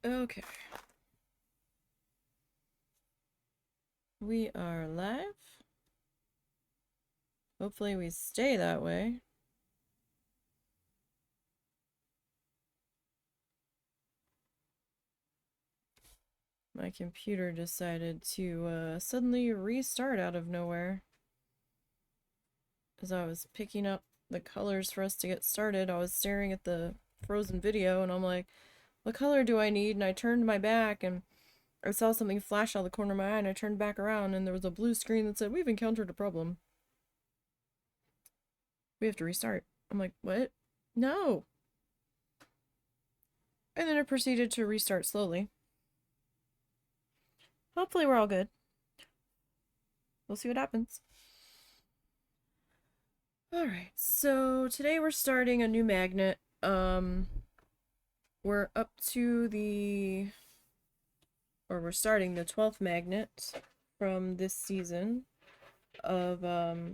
Okay. We are live. Hopefully we stay that way. My computer decided to suddenly restart out of nowhere. As I was picking up the colors for us to get started, I was staring at the frozen video and I'm like, what color do I need? And I turned my back and I saw something flash out of the corner of my eye and I turned back around and there was a blue screen that said, we've encountered a problem. We have to restart. I'm like, what? No. And then it proceeded to restart slowly. Hopefully we're all good. We'll see what happens. Alright, so today we're starting a new magnet. We're up to we're starting the 12th magnet from this season of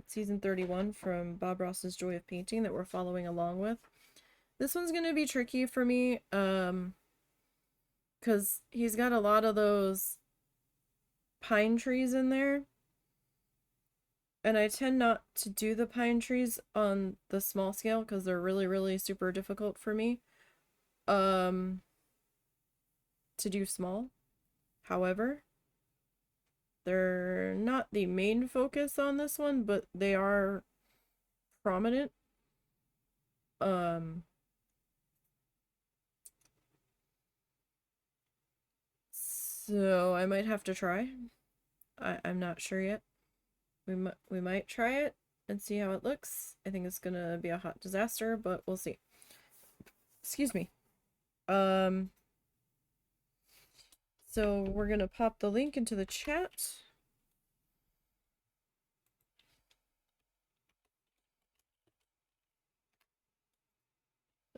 season 31 from Bob Ross's Joy of Painting that we're following along with. This one's gonna be tricky for me, because he's got a lot of those pine trees in there. And I tend not to do the pine trees on the small scale because they're really, really super difficult for me to do small. However, they're not the main focus on this one, but they are prominent. So I might have to try. I'm not sure yet. We might try it and see how it looks. I think it's gonna be a hot disaster, but we'll see. Excuse me. So we're gonna pop the link into the chat.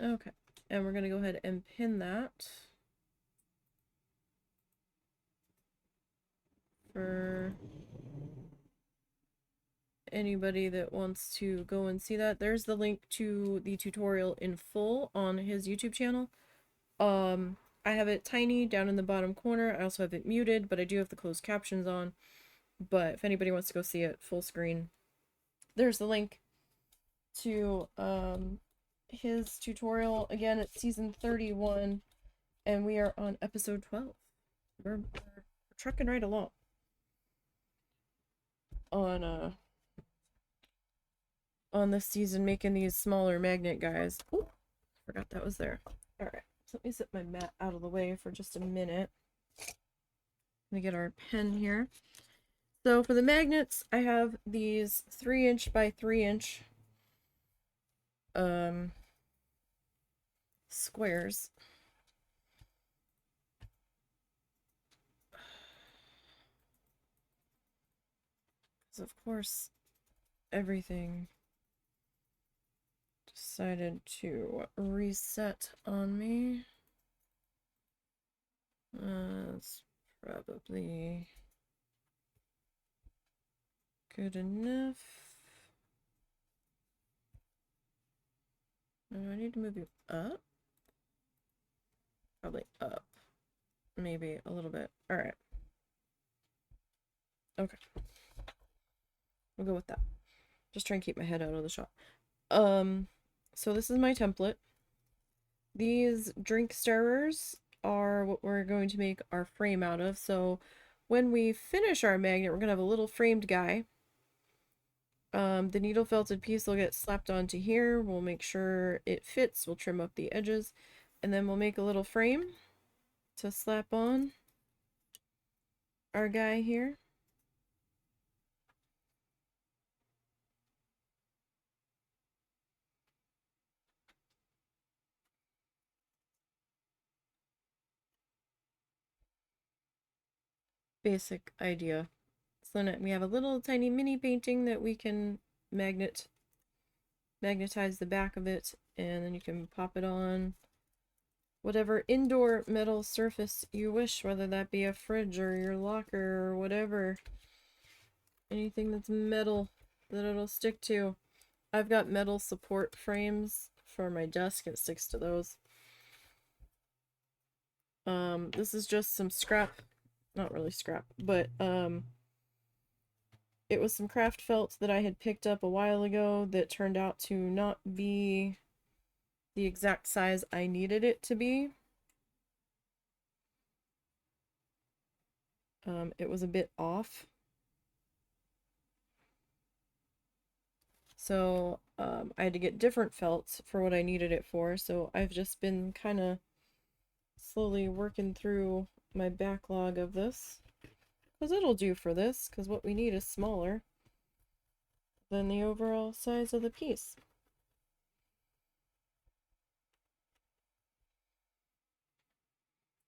Okay, and we're gonna go ahead and pin that for anybody that wants to go and see that. There's the link to the tutorial in full on his YouTube channel. I have it tiny down in the bottom corner. I also have it muted, but I do have the closed captions on. But if anybody wants to go see it full screen, there's the link to his tutorial. Again, it's season 31 and we are on episode 12. We're trucking right along on this season, making these smaller magnet guys. Ooh, forgot that was there. All right, so let me set my mat out of the way for just a minute. Let me get our pen here. So for the magnets, I have these 3" by 3" squares. Because of course everything decided to reset on me. That's probably good enough. Do I need to move you up? Probably up. Maybe a little bit. Alright. Okay. We'll go with that. Just try and keep my head out of the shot. So this is my template. These drink stirrers are what we're going to make our frame out of. So when we finish our magnet, we're going to have a little framed guy. The needle felted piece will get slapped onto here. We'll make sure it fits. We'll trim up the edges. And then we'll make a little frame to slap on our guy here. Basic idea. So then we have a little tiny mini painting that we can magnetize the back of it, and then you can pop it on whatever indoor metal surface you wish, whether that be a fridge or your locker or whatever. Anything that's metal that it'll stick to. I've got metal support frames for my desk. It sticks to those. This is just some scrap, not really scrap, but it was some craft felt that I had picked up a while ago that turned out to not be the exact size I needed it to be. It was a bit off. So I had to get different felts for what I needed it for. So I've just been kind of slowly working through my backlog of this. Because it'll do for this, because what we need is smaller than the overall size of the piece.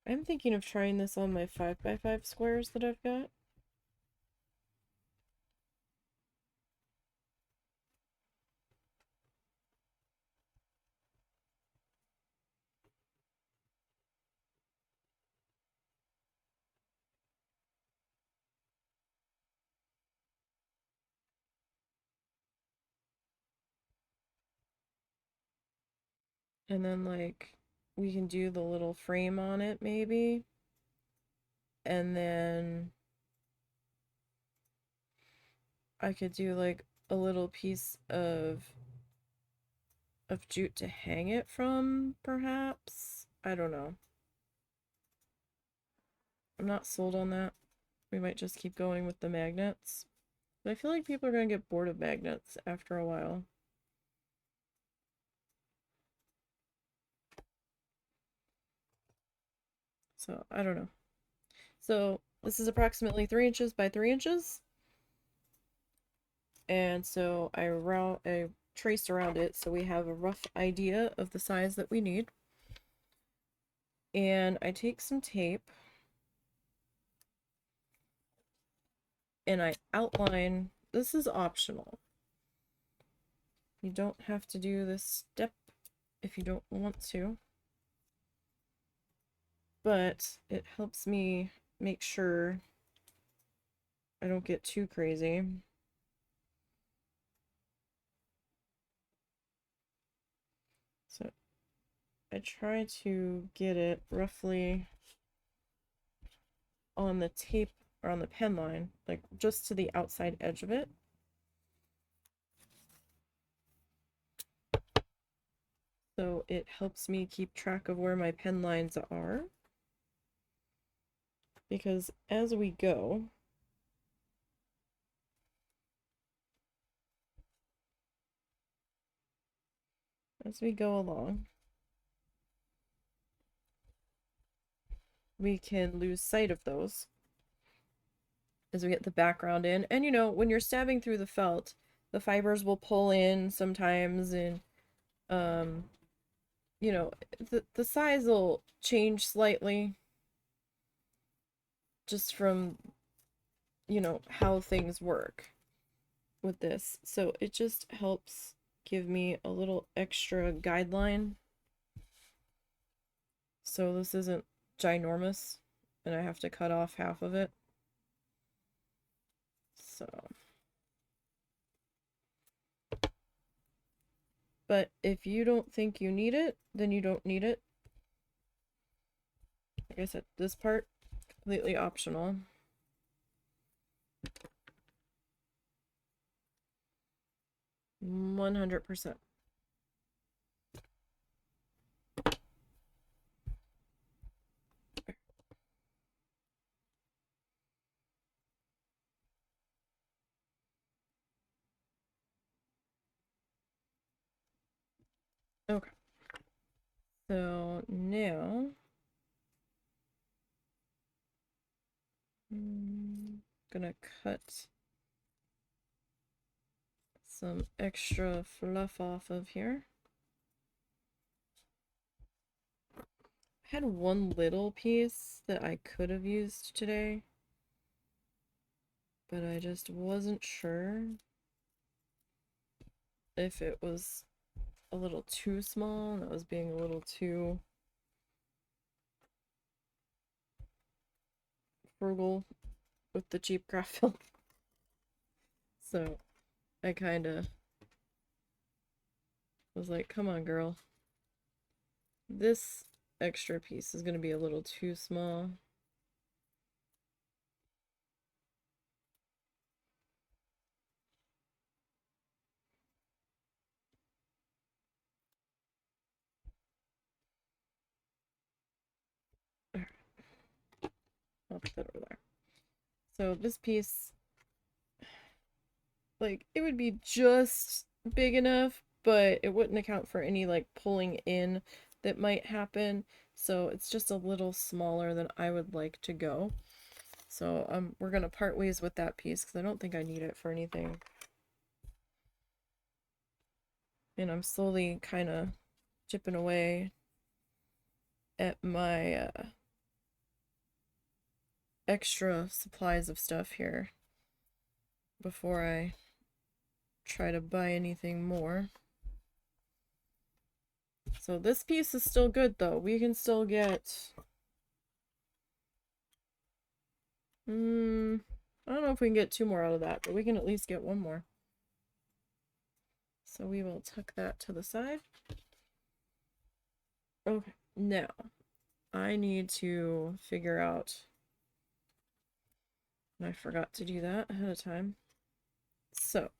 I'm thinking of trying this on my 5x5 squares that I've got. And then, like, we can do the little frame on it, maybe. And then I could do, like, a little piece of jute to hang it from, perhaps? I don't know. I'm not sold on that. We might just keep going with the magnets. But I feel like people are going to get bored of magnets after a while. So, I don't know. So, this is approximately 3 inches by 3 inches. And so I traced around it so we have a rough idea of the size that we need. And I take some tape and I outline. This is optional. You don't have to do this step if you don't want to. But it helps me make sure I don't get too crazy. So I try to get it roughly on the tape or on the pen line, like just to the outside edge of it. So it helps me keep track of where my pen lines are. Because as we go, along, we can lose sight of those as we get the background in. And you know, when you're stabbing through the felt, the fibers will pull in sometimes, and you know, the size will change slightly just from, you know, how things work with this. So it just helps give me a little extra guideline. So this isn't ginormous and I have to cut off half of it. So, but if you don't think you need it, then you don't need it. Like I said, this part, completely optional. One 100%. Okay. So now I'm gonna cut some extra fluff off of here. I had one little piece that I could have used today, but I just wasn't sure if it was a little too small and I was being a little too frugal with the cheap craft film. So I kind of was like, come on, girl. This extra piece is going to be a little too small. I'll put that over there. So this piece, like, it would be just big enough, but it wouldn't account for any, like, pulling in that might happen. So it's just a little smaller than I would like to go. So we're going to part ways with that piece because I don't think I need it for anything. And I'm slowly kind of chipping away at my extra supplies of stuff here before I try to buy anything more. So this piece is still good though. We can still get I don't know if we can get 2 more out of that, but we can at least get 1 more. So we will tuck that to the side. Okay, now I need to figure out, and I forgot to do that ahead of time. So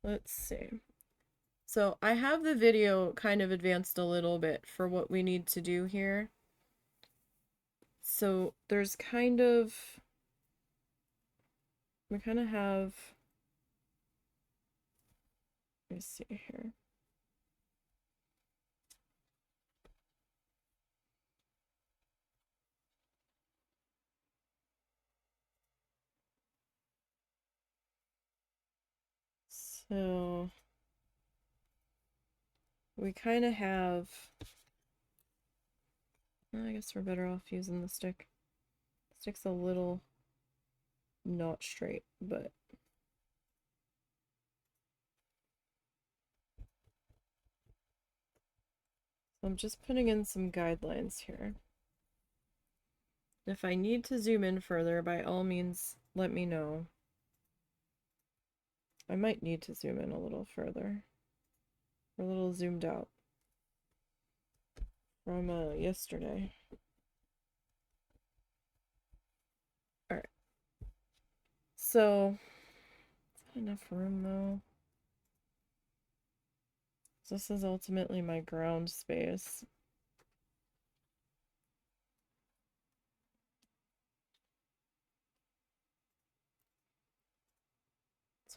let's see. So I have the video kind of advanced a little bit for what we need to do here. So there's we kind of have, let me see here. So we kind of have, well, I guess we're better off using the stick. The stick's a little not straight, but I'm just putting in some guidelines here. If I need to zoom in further, by all means, let me know. I might need to zoom in a little further. We're a little zoomed out from yesterday. Alright. So, is that enough room though? This is ultimately my ground space.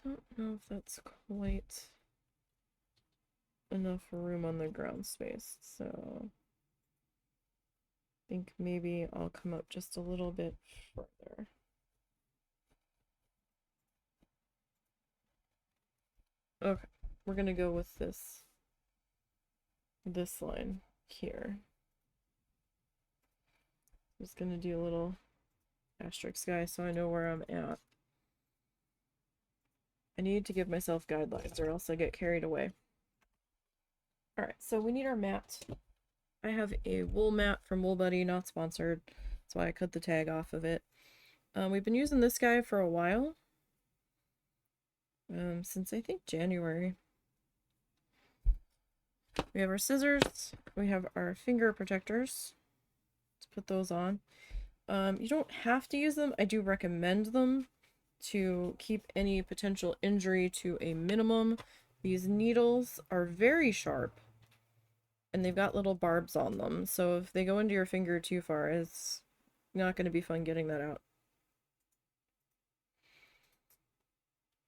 Don't know if that's quite enough room on the ground space, so I think maybe I'll come up just a little bit further. Okay, we're gonna go with this line here. I'm just gonna do a little asterisk guy so I know where I'm at. I need to give myself guidelines or else I get carried away. Alright, so we need our mat. I have a wool mat from Wool Buddy, not sponsored. That's why I cut the tag off of it. We've been using this guy for a while. Since I think January. We have our scissors. We have our finger protectors. Let's put those on. You don't have to use them. I do recommend them to keep any potential injury to a minimum. These needles are very sharp and they've got little barbs on them, so if they go into your finger too far, it's not going to be fun getting that out.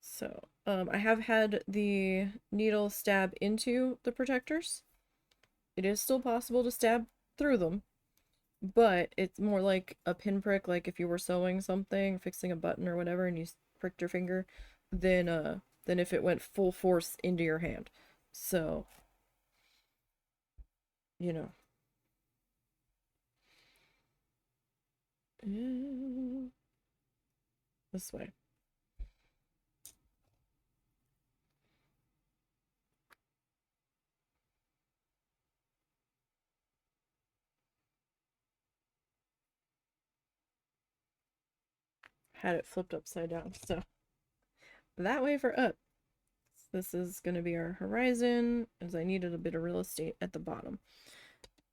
So I have had the needle stab into the protectors. It is still possible to stab through them, but it's more like a pinprick, like if you were sewing something, fixing a button or whatever, and you pricked your finger, than if it went full force into your hand. So, you know. This way. Had it flipped upside down, so that way for up. This is going to be our horizon, as I needed a bit of real estate at the bottom.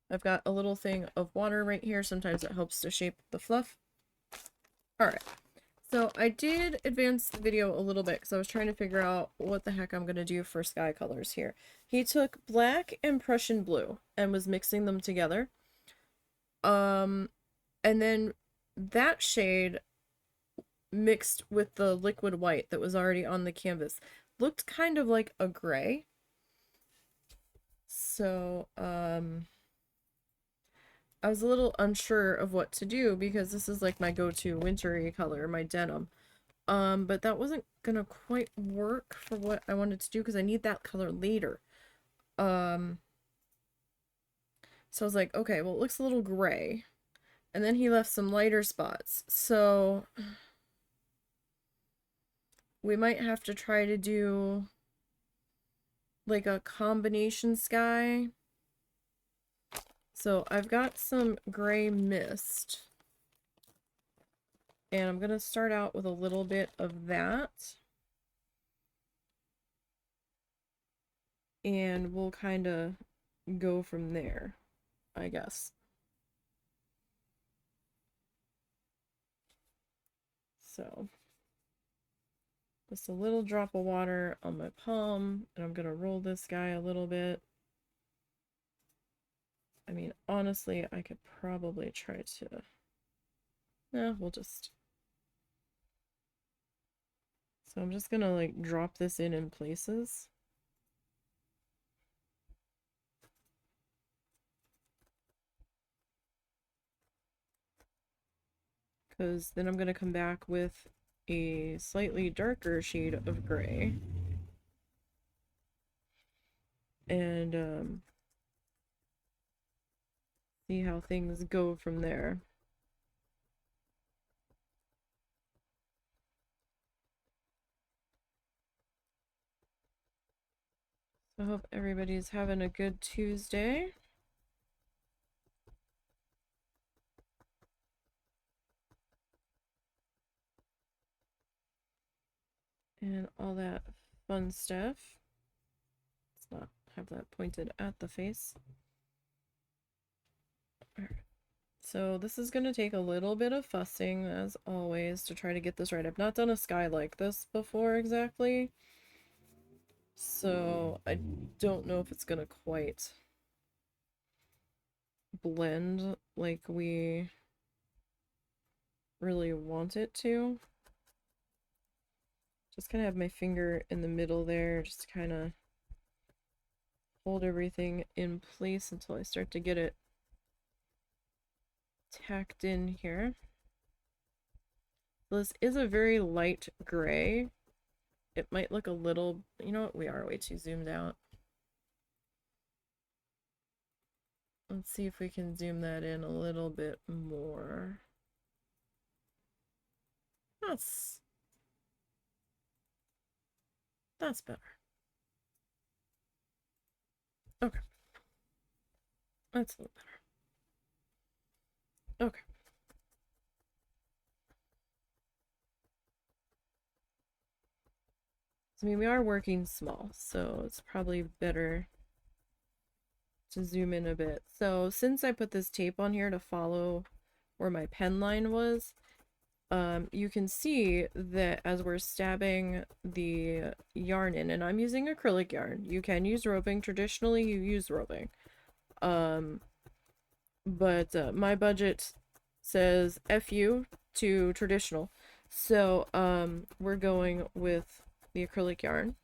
I've got a little thing of water right here. Sometimes it helps to shape the fluff. Alright, so I did advance the video a little bit because I was trying to figure out what the heck I'm going to do for sky colors here. He took black and Prussian blue and was mixing them together. And then that shade mixed with the liquid white that was already on the canvas looked kind of like a gray. So, I was a little unsure of what to do because this is like my go-to wintry color, my denim. But that wasn't gonna quite work for what I wanted to do because I need that color later. So I was like, okay, well, it looks a little gray. And then he left some lighter spots. So we might have to try to do like a combination sky. So I've got some gray mist. And I'm going to start out with a little bit of that. And we'll kind of go from there, I guess. So, just a little drop of water on my palm. And I'm going to roll this guy a little bit. I mean, honestly, I could probably try to... we'll just... So I'm just gonna like drop this in places. Because then I'm gonna come back with a slightly darker shade of gray. And see how things go from there. I hope everybody's having a good Tuesday. And all that fun stuff. Let's not have that pointed at the face. Alright. So this is going to take a little bit of fussing, as always, to try to get this right. I've not done a sky like this before exactly. So I don't know if it's going to quite blend like we really want it to. Just kind of have my finger in the middle there, just to kind of hold everything in place until I start to get it tacked in here. This is a very light gray. It might look a little, you know what, we are way too zoomed out. Let's see if we can zoom that in a little bit more. That's better. Okay. That's a little better. Okay. So, I mean, we are working small, so it's probably better to zoom in a bit. So since I put this tape on here to follow where my pen line was, you can see that as we're stabbing the yarn in, and I'm using acrylic yarn. You can use roving. Traditionally, you use roving. But my budget says F you to traditional. So, we're going with the acrylic yarn.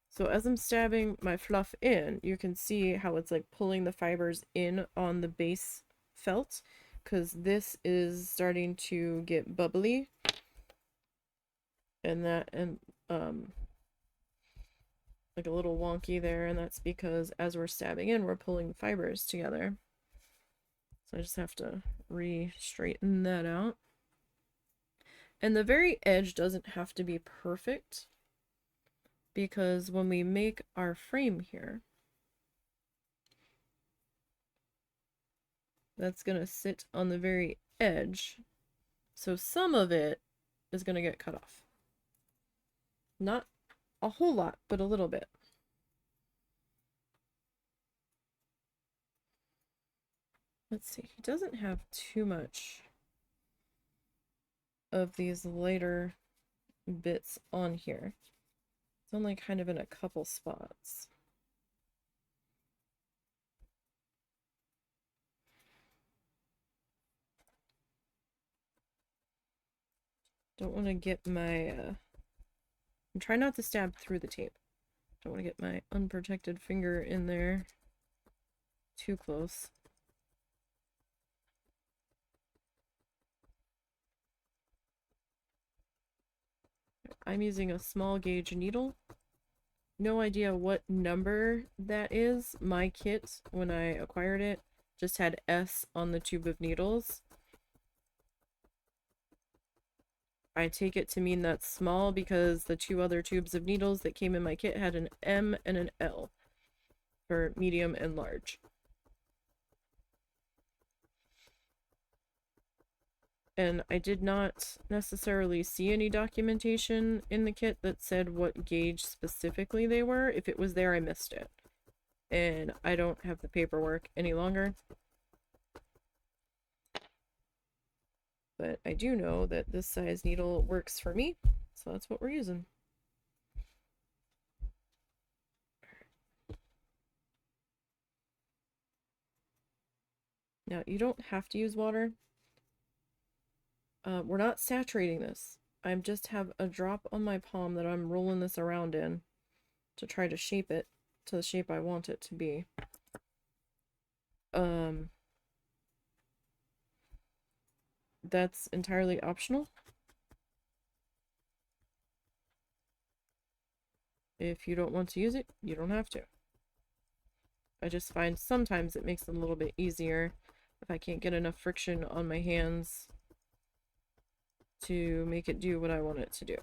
So as I'm stabbing my fluff in, you can see how it's like pulling the fibers in on the base felt, because this is starting to get bubbly. And like a little wonky there, and that's because as we're stabbing in, we're pulling the fibers together. So I just have to re-straighten that out. And the very edge doesn't have to be perfect, because when we make our frame here, that's going to sit on the very edge. So some of it is going to get cut off. Not a whole lot, but a little bit. Let's see, he doesn't have too much of these lighter bits on here. It's only kind of in a couple spots. Don't want to get my, I'm trying not to stab through the tape. Don't want to get my unprotected finger in there too close. I'm using a small gauge needle. No idea what number that is. My kit, when I acquired it, just had S on the tube of needles. I take it to mean that's small because the two other tubes of needles that came in my kit had an M and an L for medium and large. And I did not necessarily see any documentation in the kit that said what gauge specifically they were. If it was there, I missed it. And I don't have the paperwork any longer. But I do know that this size needle works for me, so that's what we're using. Now, you don't have to use water. We're not saturating this. I just have a drop on my palm that I'm rolling this around in to try to shape it to the shape I want it to be. That's entirely optional. If you don't want to use it, you don't have to. I just find sometimes it makes them a little bit easier if I can't get enough friction on my hands to make it do what I want it to do.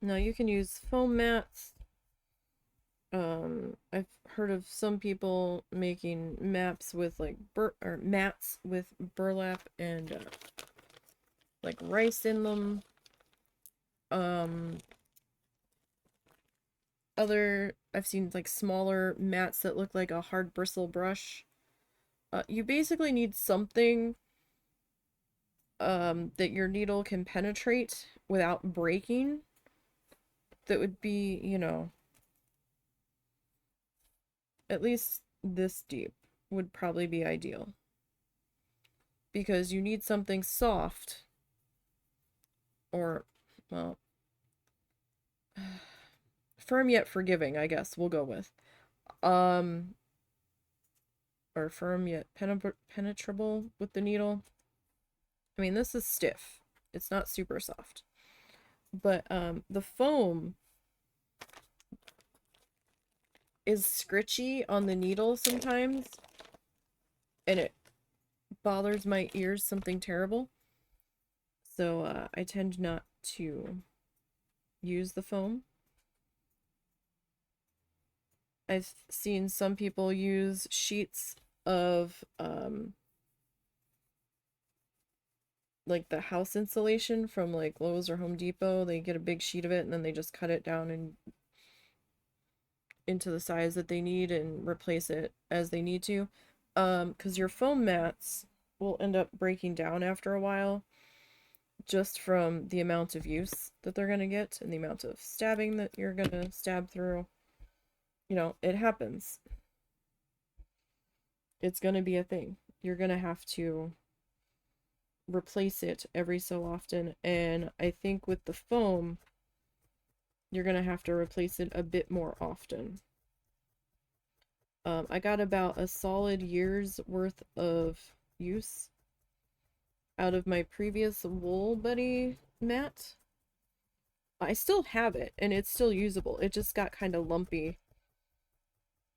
Now you can use foam mats. I've heard of some people making maps with like mats with burlap and like rice in them. I've seen like smaller mats that look like a hard bristle brush. You basically need something that your needle can penetrate without breaking. That would be, you know, at least this deep would probably be ideal. Because you need something soft or, well, firm yet forgiving, I guess we'll go with. Or firm yet penetrable with the needle. I mean, this is stiff. It's not super soft. But the foam is scritchy on the needle sometimes. And it bothers my ears something terrible. So I tend not to use the foam. I've seen some people use sheets of like the house insulation from like Lowe's or Home Depot. They get a big sheet of it and then they just cut it down and into the size that they need and replace it as they need to. Because your foam mats will end up breaking down after a while just from the amount of use that they're going to get and the amount of stabbing that you're going to stab through. You know, it happens. It's going to be a thing. You're going to have to replace it every so often, and I think with the foam, you're going to have to replace it a bit more often. I got about a solid year's worth of use out of my previous Wool Buddy mat. I still have it, and it's still usable. It just got kind of lumpy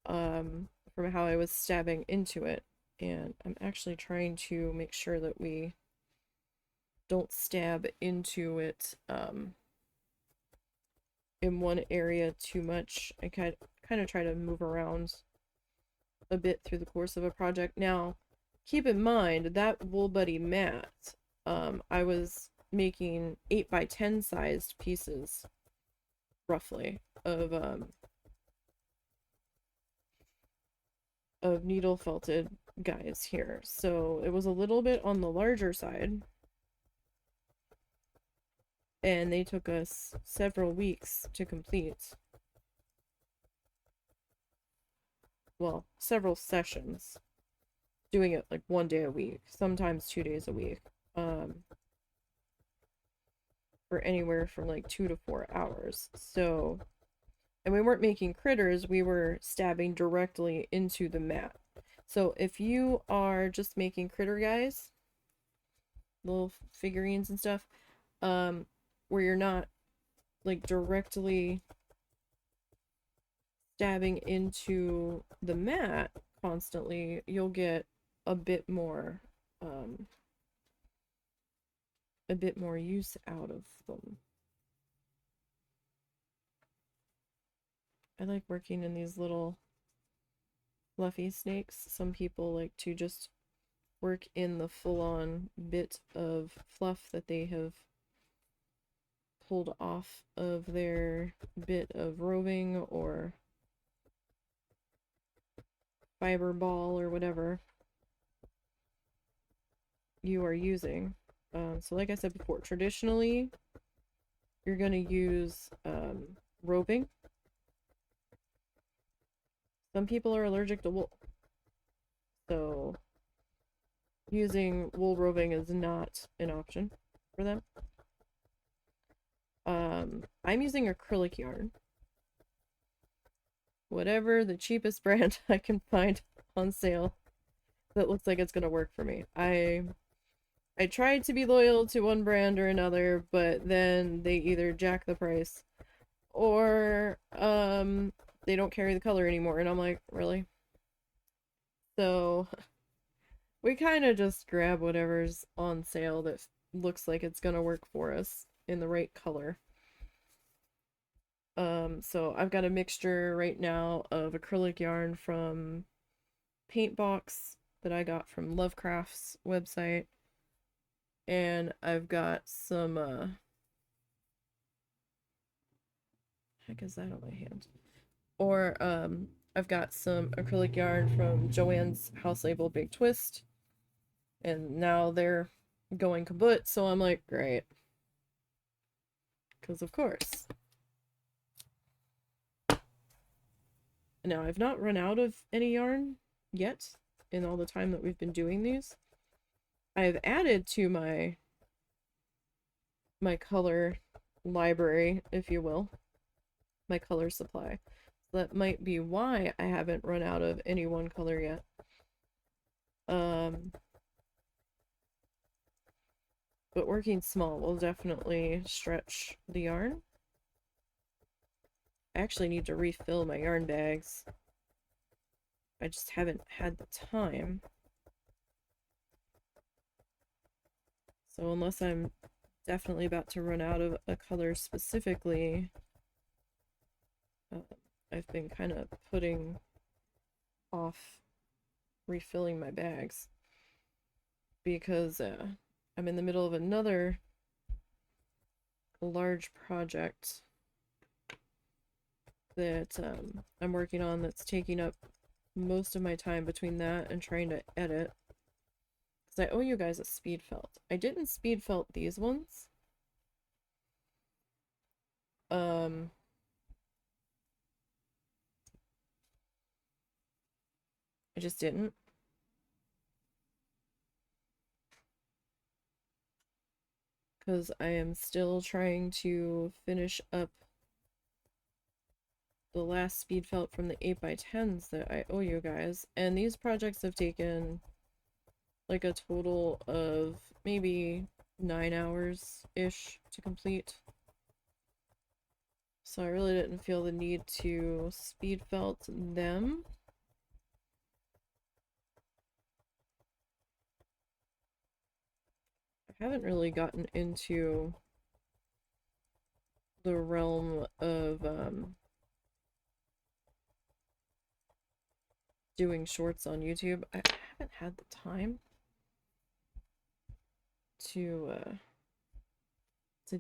from how I was stabbing into it. And I'm actually trying to make sure that we don't stab into it in one area too much. I kind of try to move around a bit through the course of a project. Now, keep in mind that Wool Buddy mat, I was making 8x10 sized pieces, roughly, of needle felted guys here. So it was a little bit on the larger side. And they took us several weeks to complete. Well, several sessions. Doing it like 1 day a week, sometimes 2 days a week. For anywhere from like 2 to 4 hours. So, and we weren't making critters, we were stabbing directly into the mat. So if you are just making critter guys, little figurines and stuff, where you're not like directly stabbing into the mat constantly, you'll get a bit more use out of them. I like working in these little fluffy snakes. Some people like to just work in the full-on bit of fluff that they have pulled off of their bit of roving or fiber ball or whatever you are using. So like I said before, traditionally you're going to use roving. Some people are allergic to wool, so using wool roving is not an option for them. I'm using acrylic yarn. Whatever the cheapest brand I can find on sale that looks like it's gonna work for me. I tried to be loyal to one brand or another, but then they either jack the price or they don't carry the color anymore, and I'm like, really? So we kind of just grab whatever's on sale that looks like it's gonna work for us in the right color. So I've got a mixture right now of acrylic yarn from Paintbox that I got from Lovecraft's website, and I've got some heck is that on my hand? Or I've got some acrylic yarn from Joanne's House Label Big Twist, and now they're going kaput, so I'm like, great, because of course. Now, I've not run out of any yarn yet in all the time that we've been doing these. I've added to my color library, if you will, my color supply. So that might be why I haven't run out of any one color yet. But working small will definitely stretch the yarn. I actually need to refill my yarn bags. I just haven't had the time. So unless I'm definitely about to run out of a color specifically, I've been kind of putting off refilling my bags because I'm in the middle of another large project that I'm working on that's taking up most of my time between that and trying to edit. Because I owe you guys a speed felt. I didn't speed felt these ones. I just didn't. Because I am still trying to finish up the last speed felt from the 8x10s that I owe you guys. And these projects have taken like a total of maybe 9 hours-ish to complete. So I really didn't feel the need to speed felt them. I haven't really gotten into the realm of doing shorts on YouTube. I haven't had the time to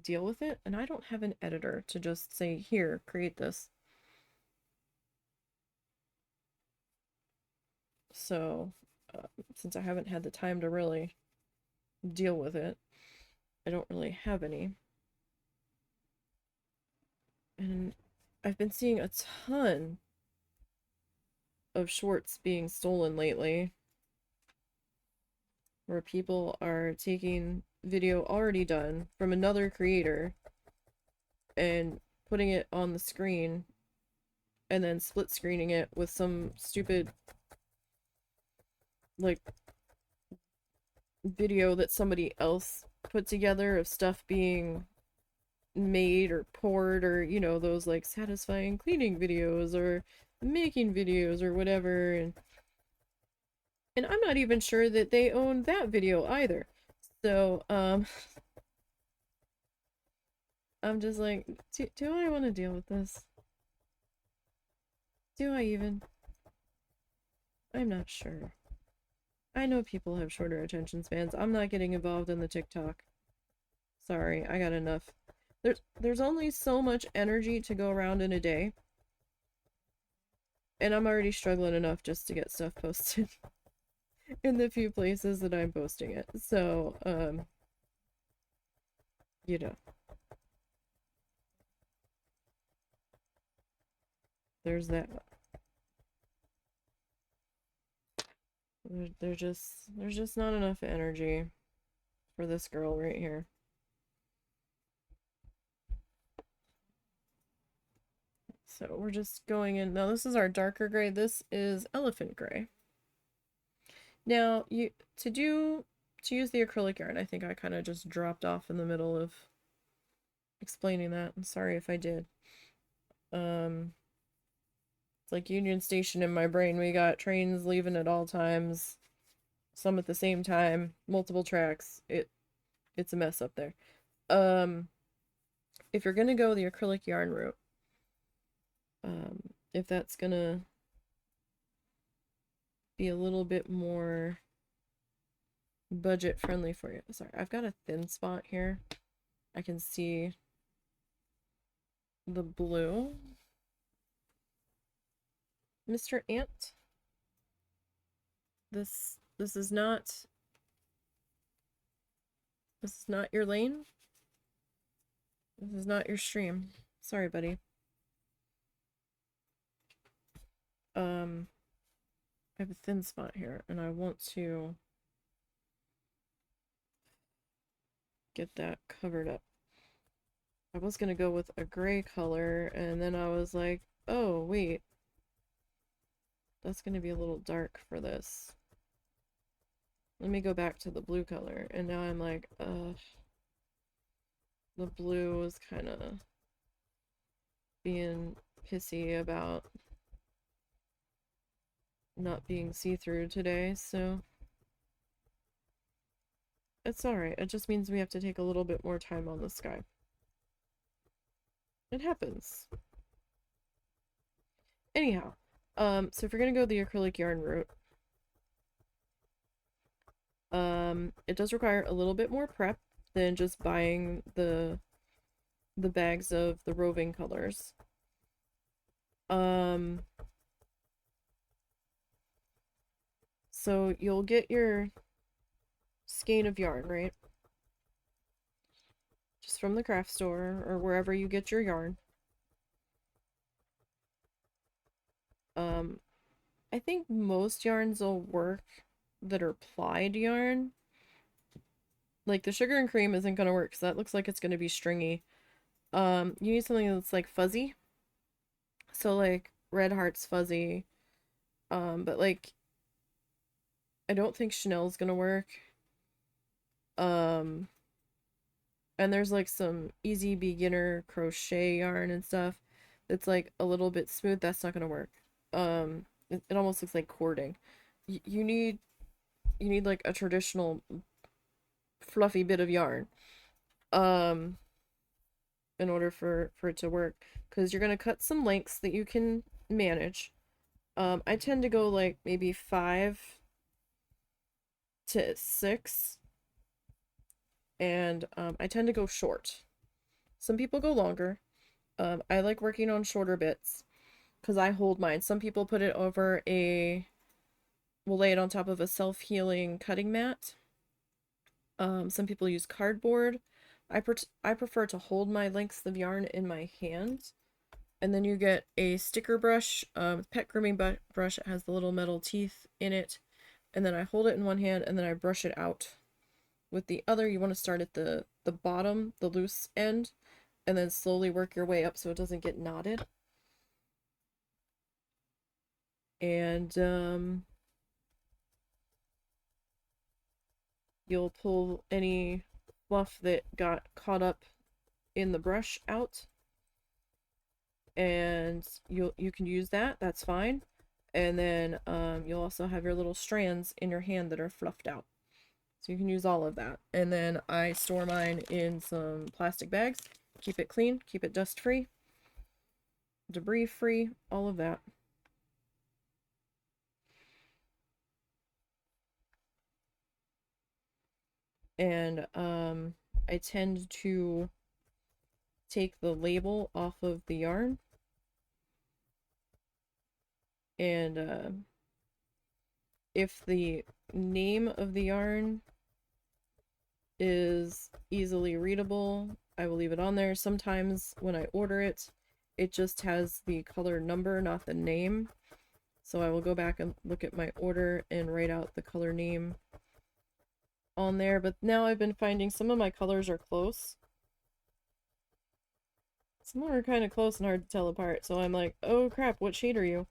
deal with it, and I don't have an editor to just say, here, create this. So, since I haven't had the time to really deal with it, I don't really have any. And I've been seeing a ton of shorts being stolen lately, where people are taking video already done from another creator and putting it on the screen and then split screening it with some stupid like video that somebody else put together of stuff being made or poured, or you know, those like satisfying cleaning videos or making videos or whatever, and I'm not even sure that they own that video either. So I'm just like, do I want to deal with this? Do I even? I'm not sure. I know people have shorter attention spans. I'm not getting involved in the TikTok. Sorry, I got enough. There's only so much energy to go around in a day. And I'm already struggling enough just to get stuff posted in the few places that I'm posting it. So, you know. There's that. There's just not enough energy for this girl right here. So we're just going in. Now this is our darker gray. This is elephant gray. Now to use the acrylic yarn, I think I kind of just dropped off in the middle of explaining that. I'm sorry if I did. It's like Union Station in my brain. We got trains leaving at all times, some at the same time, multiple tracks. It's a mess up there. If you're gonna go the acrylic yarn route, if that's gonna be a little bit more budget friendly for you. Sorry, I've got a thin spot here. I can see the blue. Mr. Ant, this is not your lane. This is not your stream. Sorry, buddy. I have a thin spot here and I want to get that covered up. I was gonna go with a gray color and then I was like, oh wait, that's gonna be a little dark for this. Let me go back to the blue color, and now I'm like, the blue is kind of being pissy about not being see-through today, so it's alright. It just means we have to take a little bit more time on the sky. It happens. Anyhow, so if you're gonna go the acrylic yarn route, it does require a little bit more prep than just buying the bags of the roving colors. So you'll get your skein of yarn, right? Just from the craft store or wherever you get your yarn. I think most yarns will work that are plied yarn. Like the sugar and cream isn't gonna work because that looks like it's gonna be stringy. You need something that's like fuzzy. So like Red Heart's fuzzy. But like I don't think Chanel's gonna work. And there's like some easy beginner crochet yarn and stuff that's like a little bit smooth. That's not gonna work. It almost looks like cording. You need like a traditional fluffy bit of yarn in order for it to work, because you're gonna cut some lengths that you can manage. I tend to go like maybe 5 to 6, and I tend to go short. Some people go longer. I like working on shorter bits because I hold mine. Some people put it over will lay it on top of a self-healing cutting mat. Some people use cardboard. I prefer to hold my lengths of yarn in my hand. And then you get a sticker brush, pet grooming brush. It has the little metal teeth in it. And then I hold it in one hand and then I brush it out. With the other, you want to start at the bottom, the loose end, and then slowly work your way up so it doesn't get knotted. And you'll pull any fluff that got caught up in the brush out, and you can use that. That's fine. And then you'll also have your little strands in your hand that are fluffed out. So you can use all of that. And then I store mine in some plastic bags. Keep it clean, keep it dust free, debris free, all of that. And I tend to take the label off of the yarn, and if the name of the yarn is easily readable, I will leave it on there. Sometimes when I order it, it just has the color number, not the name. So I will go back and look at my order and write out the color name on there. But now I've been finding some of my colors are close. Some are kind of close and hard to tell apart. So I'm like, oh crap, what shade are you?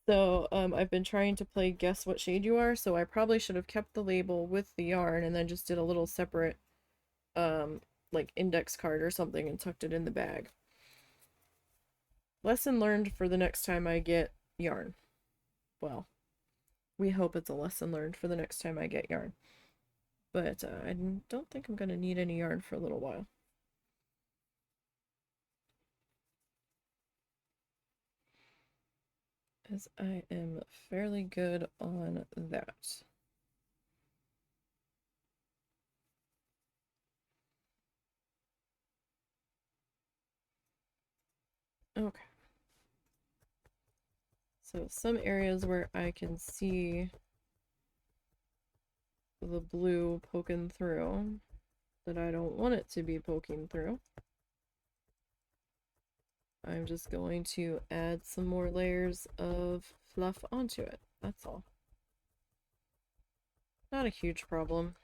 So I've been trying to play guess what shade you are. So I probably should have kept the label with the yarn and then just did a little separate like index card or something and tucked it in the bag. Lesson learned for the next time I get yarn. Well, we hope it's a lesson learned for the next time I get yarn. But I don't think I'm going to need any yarn for a little while. As I am fairly good on that. Okay. So some areas where I can see the blue poking through that I don't want it to be poking through, I'm just going to add some more layers of fluff onto it. That's all. Not a huge problem.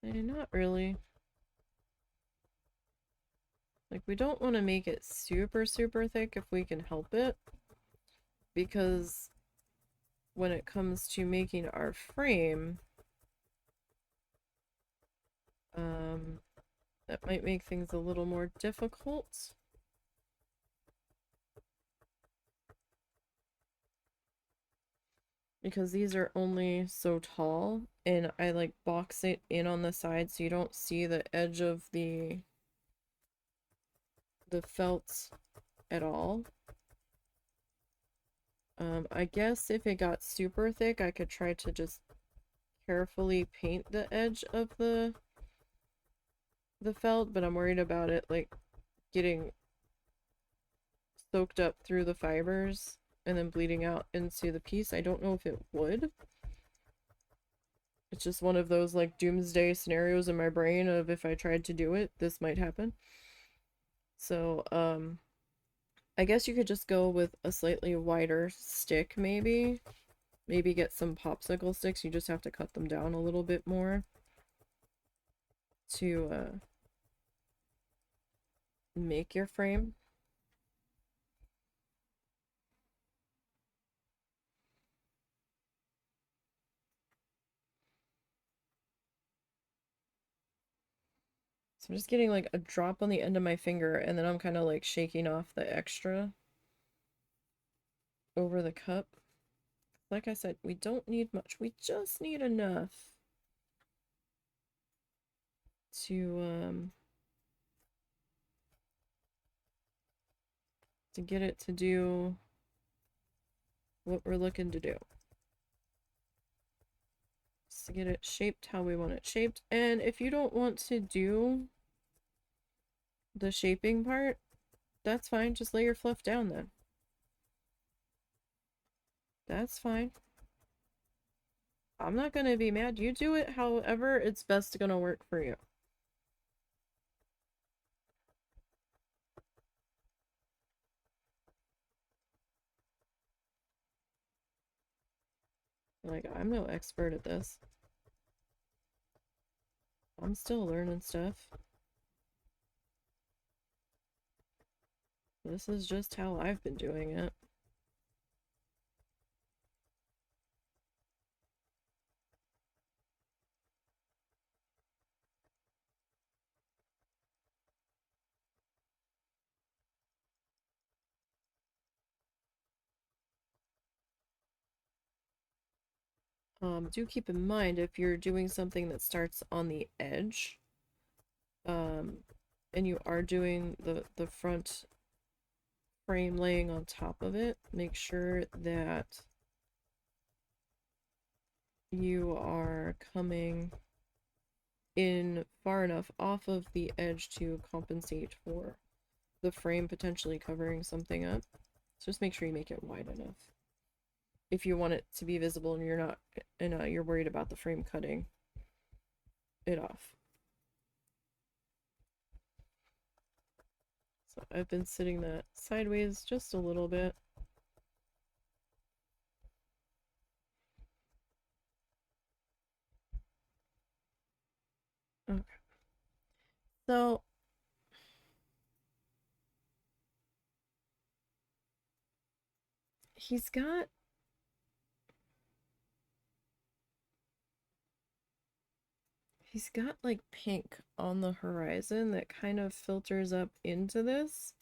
Not really. Like, we don't want to make it super, super thick if we can help it, because when it comes to making our frame, that might make things a little more difficult. Because these are only so tall, and I like box it in on the side so you don't see the edge of the felt at all. I guess if it got super thick, I could try to just carefully paint the edge of the felt, but I'm worried about it like getting soaked up through the fibers and then bleeding out into the piece. I don't know if it would. It's just one of those like doomsday scenarios in my brain of if I tried to do it, this might happen. So, I guess you could just go with a slightly wider stick, maybe. Maybe get some popsicle sticks. You just have to cut them down a little bit more to make your frame. So I'm just getting like a drop on the end of my finger, and then I'm kind of like shaking off the extra over the cup. Like I said, we don't need much. We just need enough. to get it to do what we're looking to do. Just to get it shaped how we want it shaped. And if you don't want to do the shaping part, that's fine. Just lay your fluff down then. That's fine. I'm not gonna be mad. You do it however it's best gonna work for you. Like, I'm no expert at this. I'm still learning stuff. This is just how I've been doing it. Do keep in mind if you're doing something that starts on the edge, and you are doing the front frame laying on top of it, make sure that you are coming in far enough off of the edge to compensate for the frame potentially covering something up. So just make sure you make it wide enough if you want it to be visible and you're worried about the frame cutting it off. So I've been sitting that sideways just a little bit. Okay. So he's got like pink on the horizon that kind of filters up into this.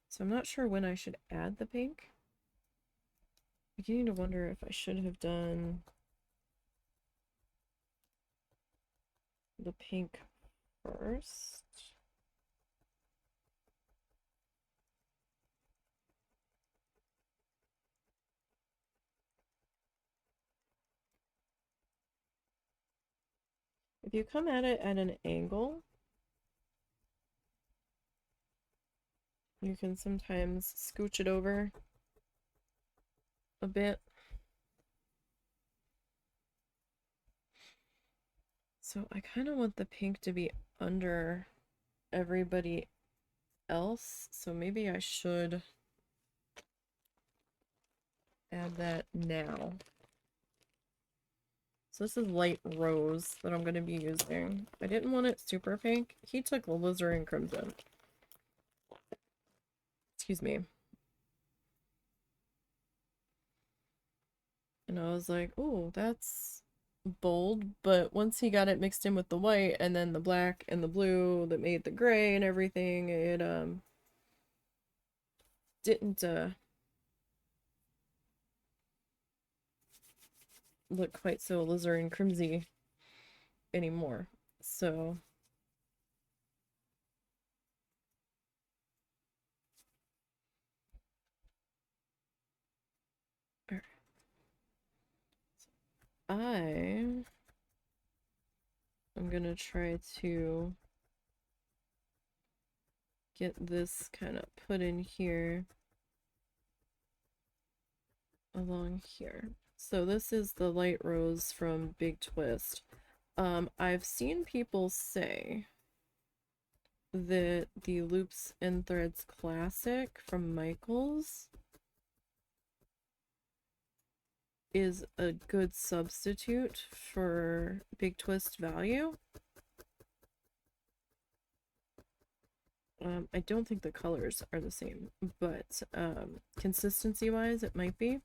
So I'm not sure when I should add the pink. I'm beginning to wonder if I should have done the pink first. If you come at it at an angle, you can sometimes scooch it over a bit. So I kind of want the pink to be under everybody else, so maybe I should add that now. So this is light rose that I'm going to be using. I didn't want it super pink. He took alizarin crimson. Excuse me. And I was like, oh, that's bold. But once he got it mixed in with the white and then the black and the blue that made the gray and everything, it didn't look quite so alizarin crimsy anymore. So I'm gonna try to get this kind of put in here along here. So this is the light rose from Big Twist. I've seen people say that the Loops and Threads Classic from Michaels is a good substitute for Big Twist value. I don't think the colors are the same, but consistency-wise, it might be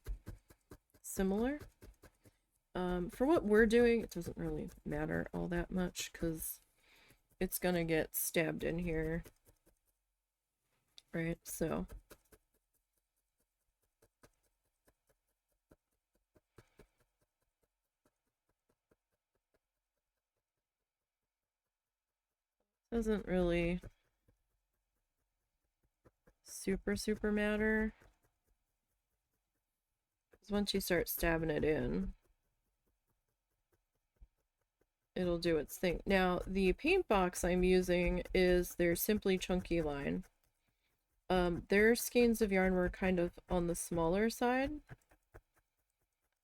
similar. For what we're doing, it doesn't really matter all that much because it's gonna get stabbed in here, right? So doesn't really super matter. Because once you start stabbing it in, it'll do its thing. Now, the paint box I'm using is their Simply Chunky line. Their skeins of yarn were kind of on the smaller side.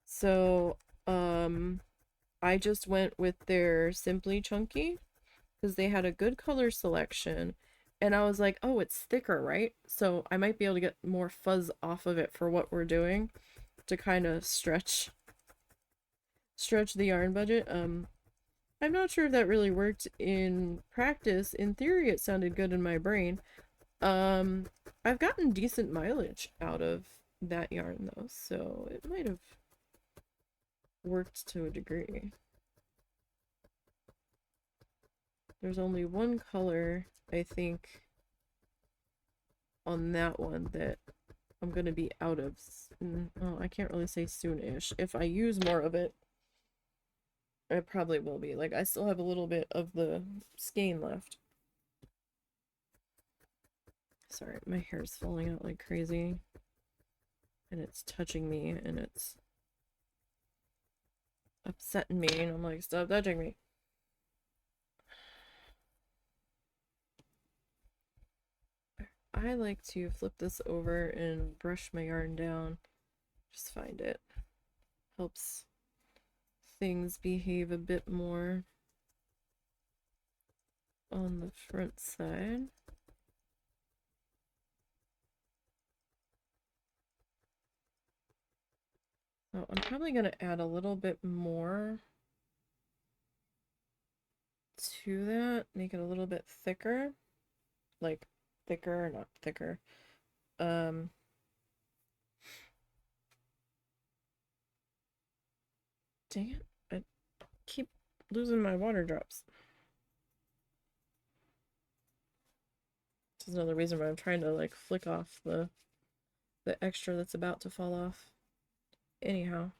So, I just went with their Simply Chunky because they had a good color selection. And I was like, oh, it's thicker, right? So I might be able to get more fuzz off of it for what we're doing to kind of stretch the yarn budget. I'm not sure if that really worked in practice. In theory, it sounded good in my brain. I've gotten decent mileage out of that yarn though, so it might have worked to a degree. There's only one color, I think, on that one that I'm gonna be out of. Oh, I can't really say soon-ish. If I use more of it, I probably will be. Like, I still have a little bit of the skein left. Sorry, my hair's falling out like crazy. And it's touching me, and it's upsetting me, and I'm like, stop touching me. I like to flip this over and brush my yarn down. Just find it helps things behave a bit more on the front side. Oh, I'm probably going to add a little bit more to that, make it a little bit thicker. Like, thicker, not thicker. Dang it, I keep losing my water drops. This is another reason why I'm trying to, like, flick off the extra that's about to fall off. Anyhow.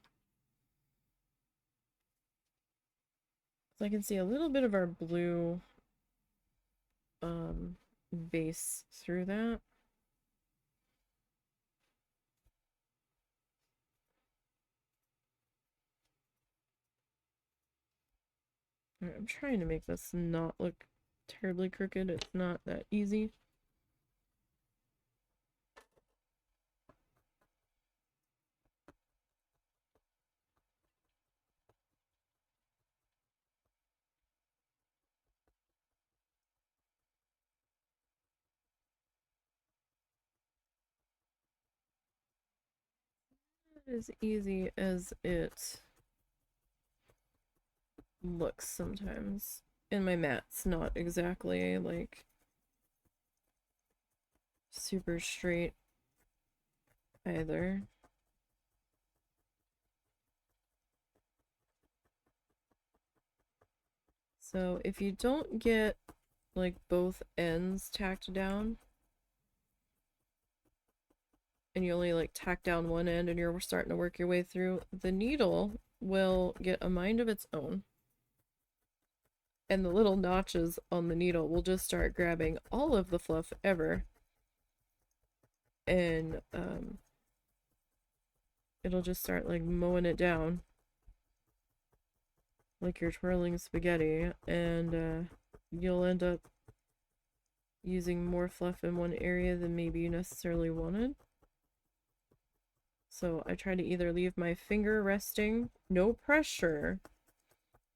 So I can see a little bit of our blue base through that. Right, I'm trying to make this not look terribly crooked. It's not that easy. As easy as it looks sometimes. And my mat's not exactly like super straight either. So if you don't get like both ends tacked down, and you only like tack down one end and you're starting to work your way through, the needle will get a mind of its own. And the little notches on the needle will just start grabbing all of the fluff ever. And it'll just start like mowing it down. Like you're twirling spaghetti, and you'll end up using more fluff in one area than maybe you necessarily wanted. So I try to either leave my finger resting, no pressure,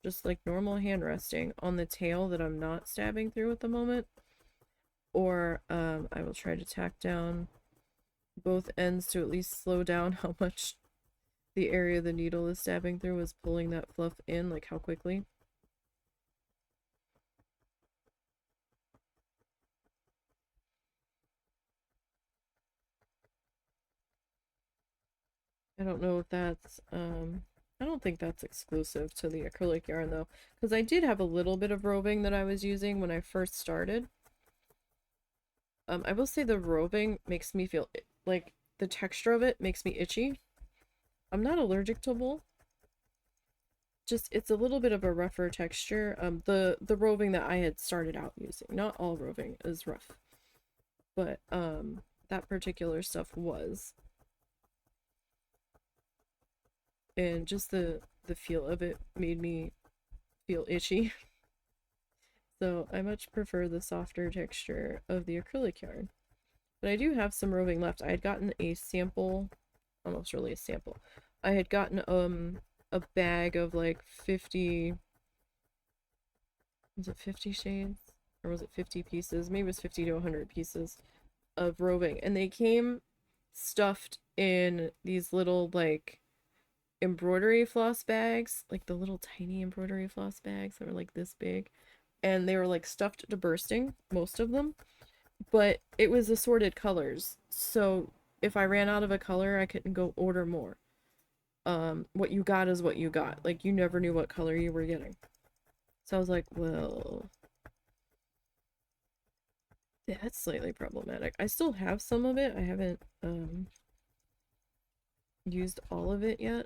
just like normal hand resting on the tail that I'm not stabbing through at the moment, or I will try to tack down both ends to at least slow down how much the area the needle is stabbing through is pulling that fluff in, like how quickly. I don't know if that's, I don't think that's exclusive to the acrylic yarn though, because I did have a little bit of roving that I was using when I first started. I will say the roving makes me feel, like, the texture of it makes me itchy. I'm not allergic to wool, just it's a little bit of a rougher texture. The roving that I had started out using, not all roving is rough, but that particular stuff was, and just the feel of it made me feel itchy. So I much prefer the softer texture of the acrylic yarn. But I do have some roving left. I had gotten a sample, almost really a sample. I had gotten a bag of like 50, was it 50 shades? Or was it 50 pieces? Maybe it was 50 to 100 pieces of roving. And they came stuffed in these little like embroidery floss bags, like the little tiny embroidery floss bags that were like this big. And they were like stuffed to bursting, most of them. But it was assorted colors. So if I ran out of a color, I couldn't go order more. What you got is what you got. Like you never knew what color you were getting. So I was like, well, that's slightly problematic. I still have some of it. I haven't used all of it yet.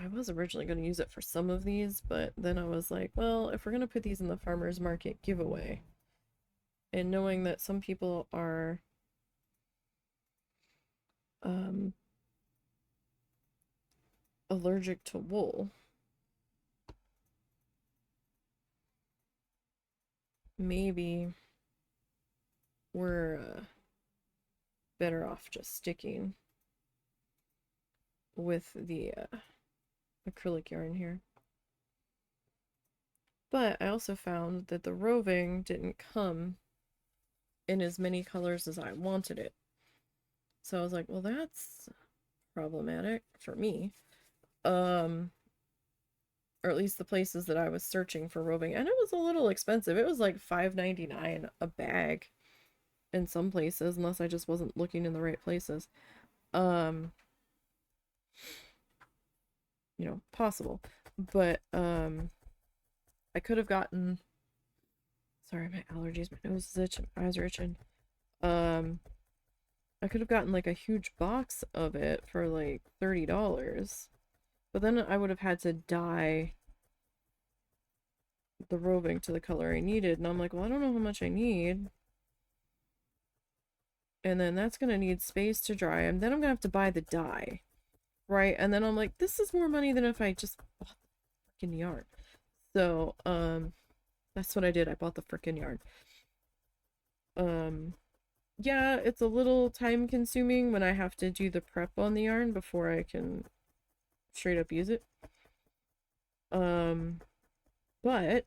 I was originally going to use it for some of these, but then I was like, well, if we're going to put these in the farmer's market giveaway, and knowing that some people are allergic to wool, maybe we're better off just sticking with the acrylic yarn here. But I also found that the roving didn't come in as many colors as I wanted it. So I was like, well, that's problematic for me. Or at least the places that I was searching for roving. And it was a little expensive. It was like $5.99 a bag in some places, unless I just wasn't looking in the right places. You know, possible. But I could have gotten, sorry, my allergies, my nose is itching, my eyes are itching. I could have gotten like a huge box of it for like $30. But then I would have had to dye the roving to the color I needed. And I'm like, well, I don't know how much I need. And then that's going to need space to dry. And then I'm going to have to buy the dye. Right? And then I'm like, this is more money than if I just bought the freaking yarn. So, that's what I did. I bought the freaking yarn. Yeah, it's a little time consuming when I have to do the prep on the yarn before I can straight up use it. But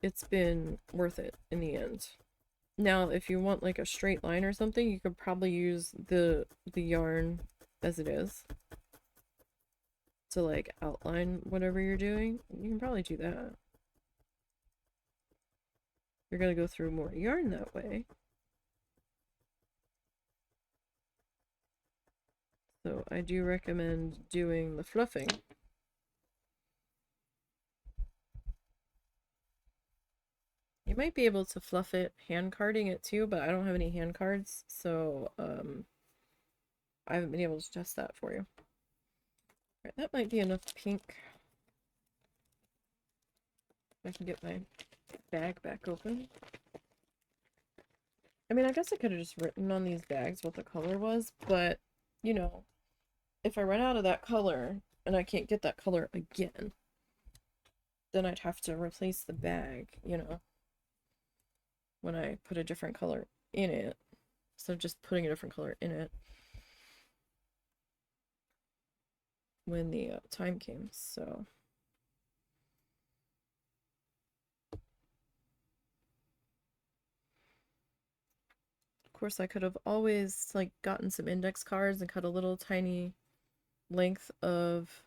it's been worth it in the end. Now, if you want like a straight line or something, you could probably use the yarn as it is to like outline whatever you're doing. You can probably do that. You're gonna go through more yarn that way. So I do recommend doing the fluffing. You might be able to fluff it hand carding it too, but I don't have any hand cards, so I haven't been able to test that for you. Alright, that might be enough pink. I can get my bag back open. I mean, I guess I could have just written on these bags what the color was, but, you know, if I run out of that color and I can't get that color again, then I'd have to replace the bag, you know, when I put a different color in it. So just putting a different color in it when the time came, so... Of course, I could have always, like, gotten some index cards and cut a little tiny length of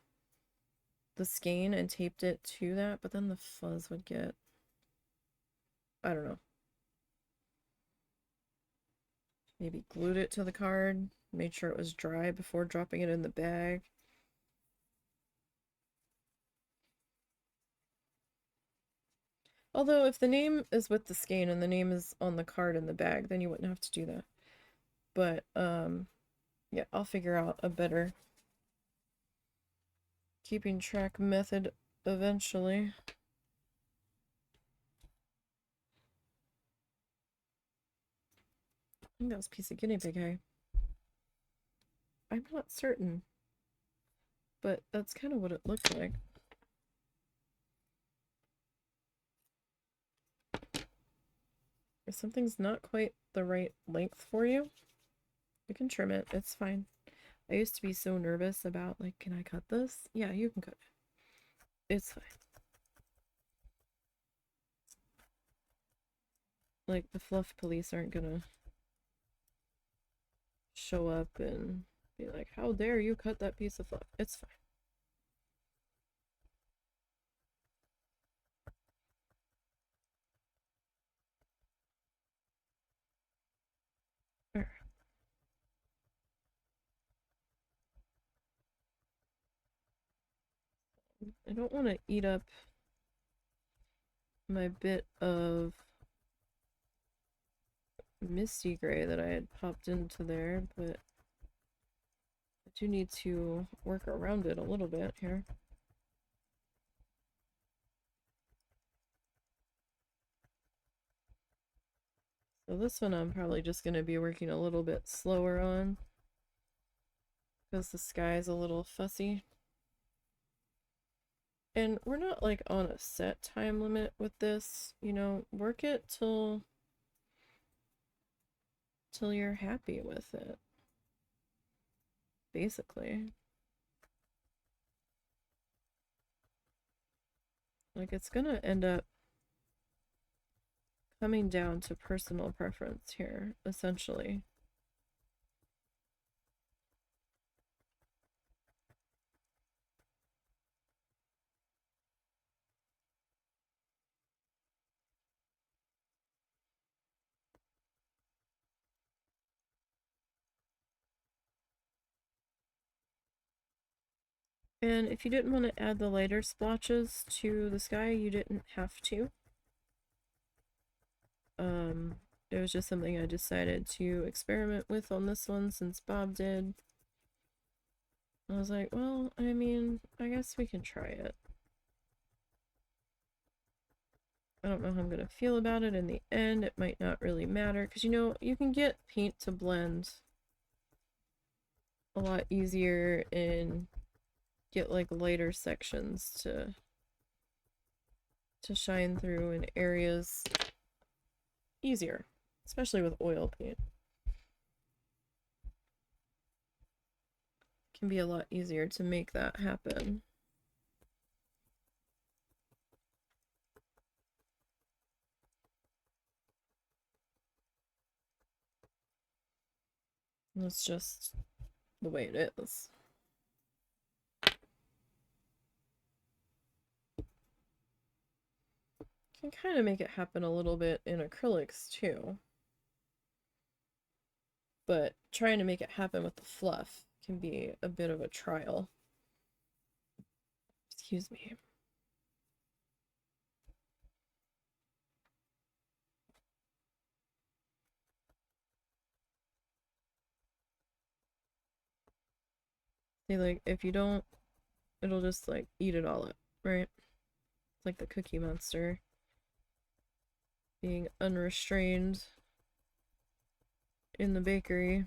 the skein and taped it to that, but then the fuzz would get... I don't know. Maybe glued it to the card, made sure it was dry before dropping it in the bag. Although if the name is with the skein and the name is on the card in the bag, then you wouldn't have to do that. But yeah, I'll figure out a better keeping track method eventually. I think that was a piece of guinea pig hay. I'm not certain, but that's kind of what it looked like. If something's not quite the right length for you, you can trim it. It's fine. I used to be so nervous about, like, can I cut this? Yeah, you can cut it. It's fine. Like, the fluff police aren't gonna show up and be like, how dare you cut that piece of fluff? It's fine. Alright. I don't want to eat up my bit of misty gray that I had popped into there, but I do need to work around it a little bit here. So this one I'm probably just going to be working a little bit slower on because the sky is a little fussy. And we're not like on a set time limit with this, you know, work it till you're happy with it. Basically. Like, it's gonna end up coming down to personal preference here, essentially. And if you didn't want to add the lighter splotches to the sky, you didn't have to. It was just something I decided to experiment with on this one since Bob did. I was like, well, I mean, I guess we can try it. I don't know how I'm going to feel about it in the end. It might not really matter because, you know, you can get paint to blend a lot easier and get like lighter sections to shine through in areas easier, especially with oil paint. It can be a lot easier to make that happen. That's just the way it is. Can kind of make it happen a little bit in acrylics too. But trying to make it happen with the fluff can be a bit of a trial. Excuse me. See, like, if you don't, it'll just, like, eat it all up, right? It's like the Cookie Monster being unrestrained in the bakery.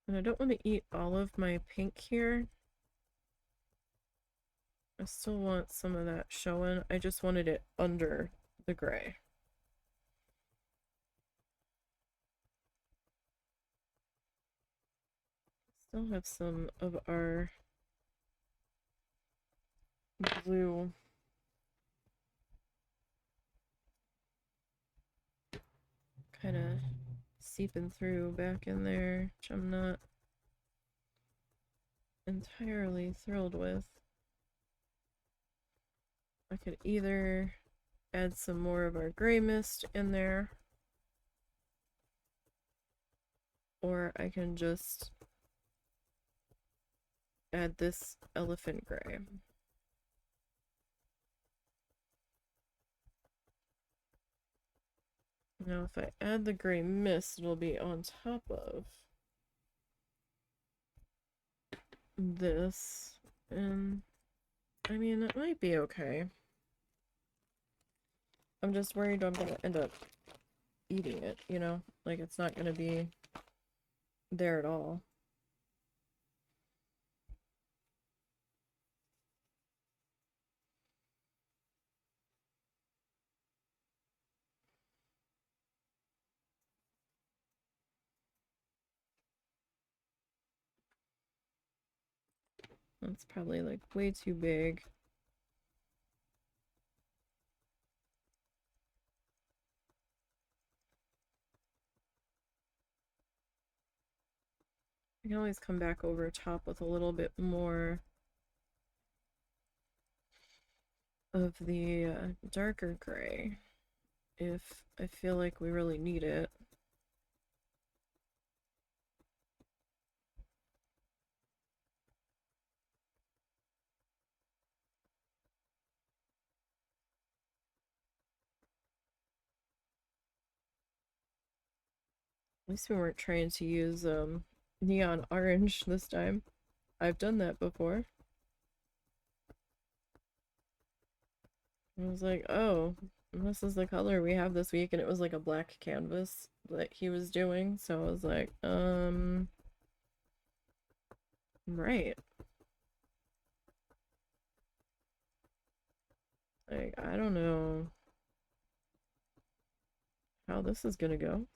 And I don't want to eat all of my pink here. I still want some of that showing. I just wanted it under the gray. Still have some of our blue kind of seeping through back in there, which I'm not entirely thrilled with. I could either add some more of our gray mist in there, or I can just add this elephant gray. Now if I add the gray mist, it'll be on top of this, and I mean, it might be okay. I'm just worried I'm gonna end up eating it, you know? Like, it's not gonna be there at all. That's probably like way too big. I can always come back over top with a little bit more of the darker gray if I feel like we really need it. At least we weren't trying to use neon orange this time. I've done that before. I was like, oh, this is the color we have this week, and it was like a black canvas that he was doing, so I was like, right. Like, I don't know how this is gonna go.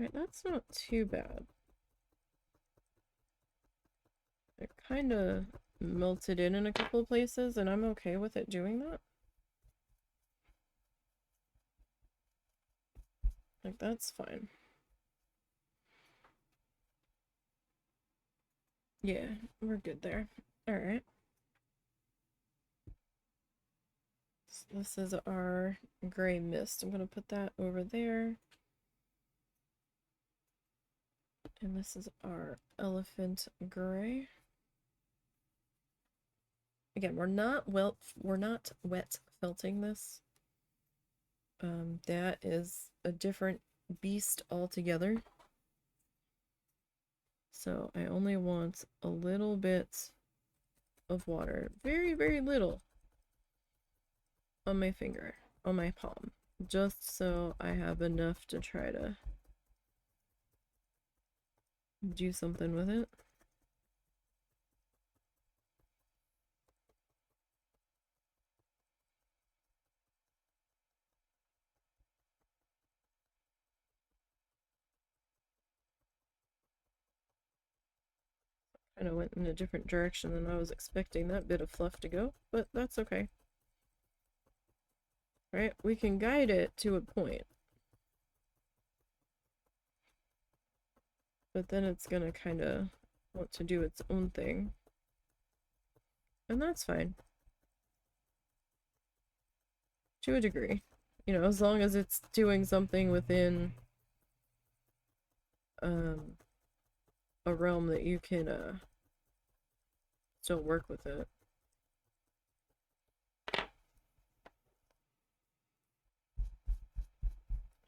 Right, that's not too bad. It kind of melted in a couple of places, and I'm okay with it doing that. Like, that's fine. Yeah, we're good there. Alright. So this is our gray mist. I'm going to put that over there. And this is our elephant gray. Again, we're not wet felting this. That is a different beast altogether. So I only want a little bit of water. Very, very little. On my finger. On my palm. Just so I have enough to try to do something with it. Kind of went in a different direction than I was expecting that bit of fluff to go, but that's okay. Right? We can guide it to a point. But then it's gonna kind of want to do its own thing. And that's fine. To a degree. You know, as long as it's doing something within a realm that you can still work with it.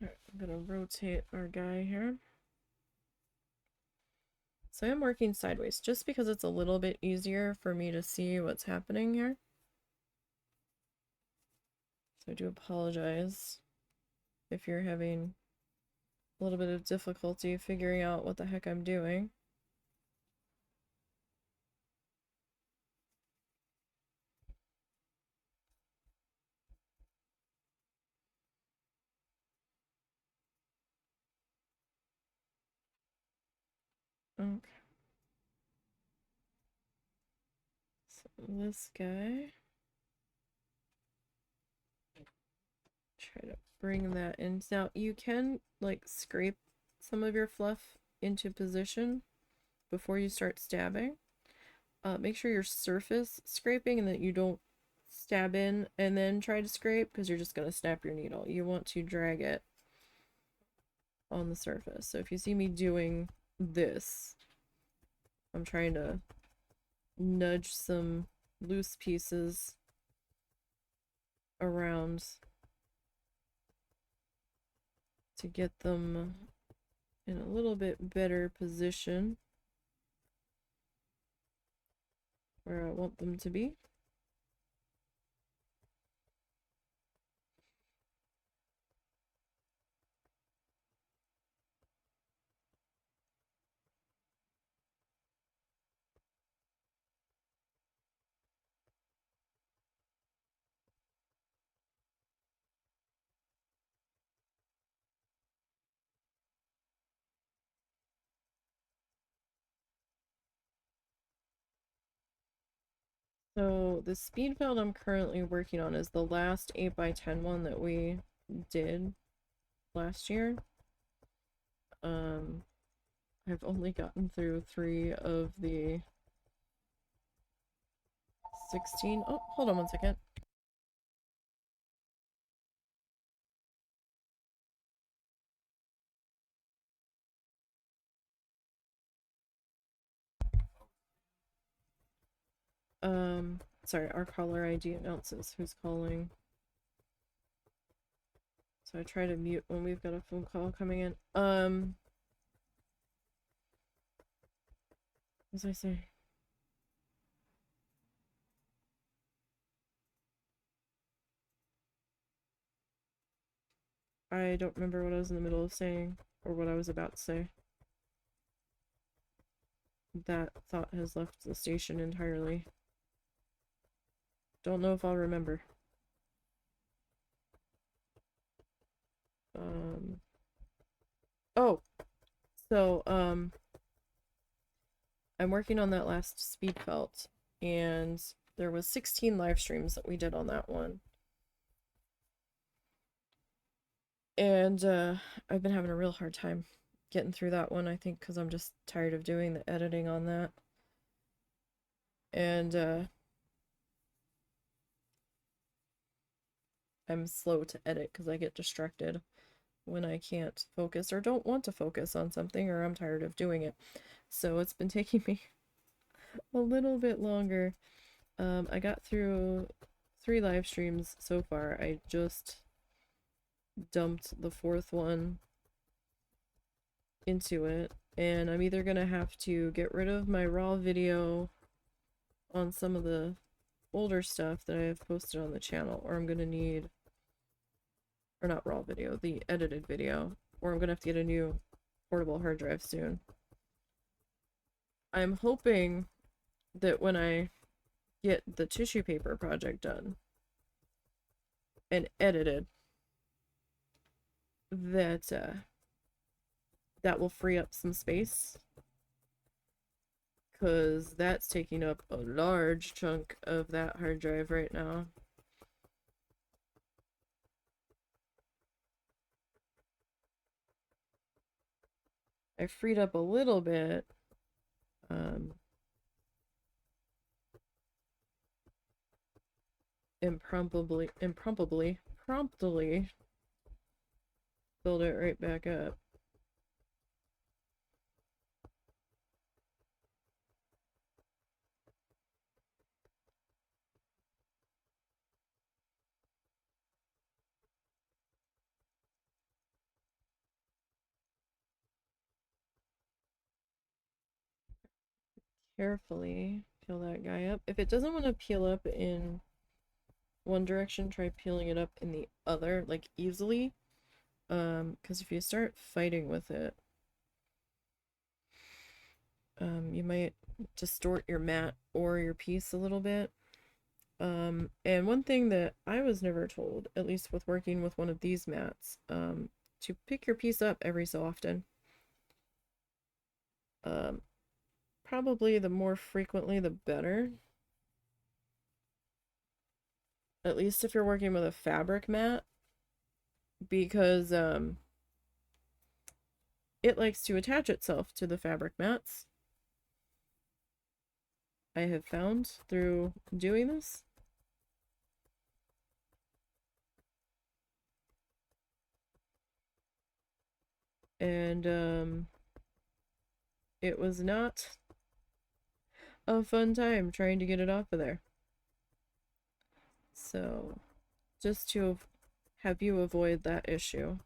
Alright, I'm gonna rotate our guy here. So I'm working sideways just because it's a little bit easier for me to see what's happening here. So I do apologize if you're having a little bit of difficulty figuring out what the heck I'm doing. Okay. So this guy. Try to bring that in. Now you can like scrape some of your fluff into position before you start stabbing, make sure you're surface scraping and that you don't stab in and then try to scrape, because you're just going to snap your needle. You want to drag it on the surface. So if you see me doing this, I'm trying to nudge some loose pieces around to get them in a little bit better position where I want them to be. So the speed felt I'm currently working on is the last 8x10 one that we did last year. I've only gotten through 3 of the 16. Oh, hold on one second. Sorry, our caller ID announces who's calling. So I try to mute when we've got a phone call coming in. What was I saying? I don't remember what I was in the middle of saying, or what I was about to say. That thought has left the station entirely. Don't know if I'll remember. Oh, so, I'm working on that last speed felt, and there was 16 live streams that we did on that one. And, I've been having a real hard time getting through that one, I think, because I'm just tired of doing the editing on that. And, I'm slow to edit because I get distracted when I can't focus or don't want to focus on something, or I'm tired of doing it. So it's been taking me a little bit longer. I got through 3 live streams so far. I just dumped the 4th one into it, and I'm either gonna have to get rid of my raw video on some of the older stuff that I have posted on the channel, or I'm gonna need, or not raw video, the edited video, or I'm gonna have to get a new portable hard drive soon. I'm hoping that when I get the tissue paper project done and edited, that that will free up some space, because that's taking up a large chunk of that hard drive right now. I freed up a little bit, and promptly build it right back up. Carefully peel that guy up. If it doesn't want to peel up in one direction, try peeling it up in the other, like easily. Because if you start fighting with it, you might distort your mat or your piece a little bit. And one thing that I was never told, at least with working with one of these mats, to pick your piece up every so often. Probably the more frequently, the better. At least if you're working with a fabric mat, because it likes to attach itself to the fabric mats. I have found through doing this. And it was not a fun time trying to get it off of there. So, just to have you avoid that issue,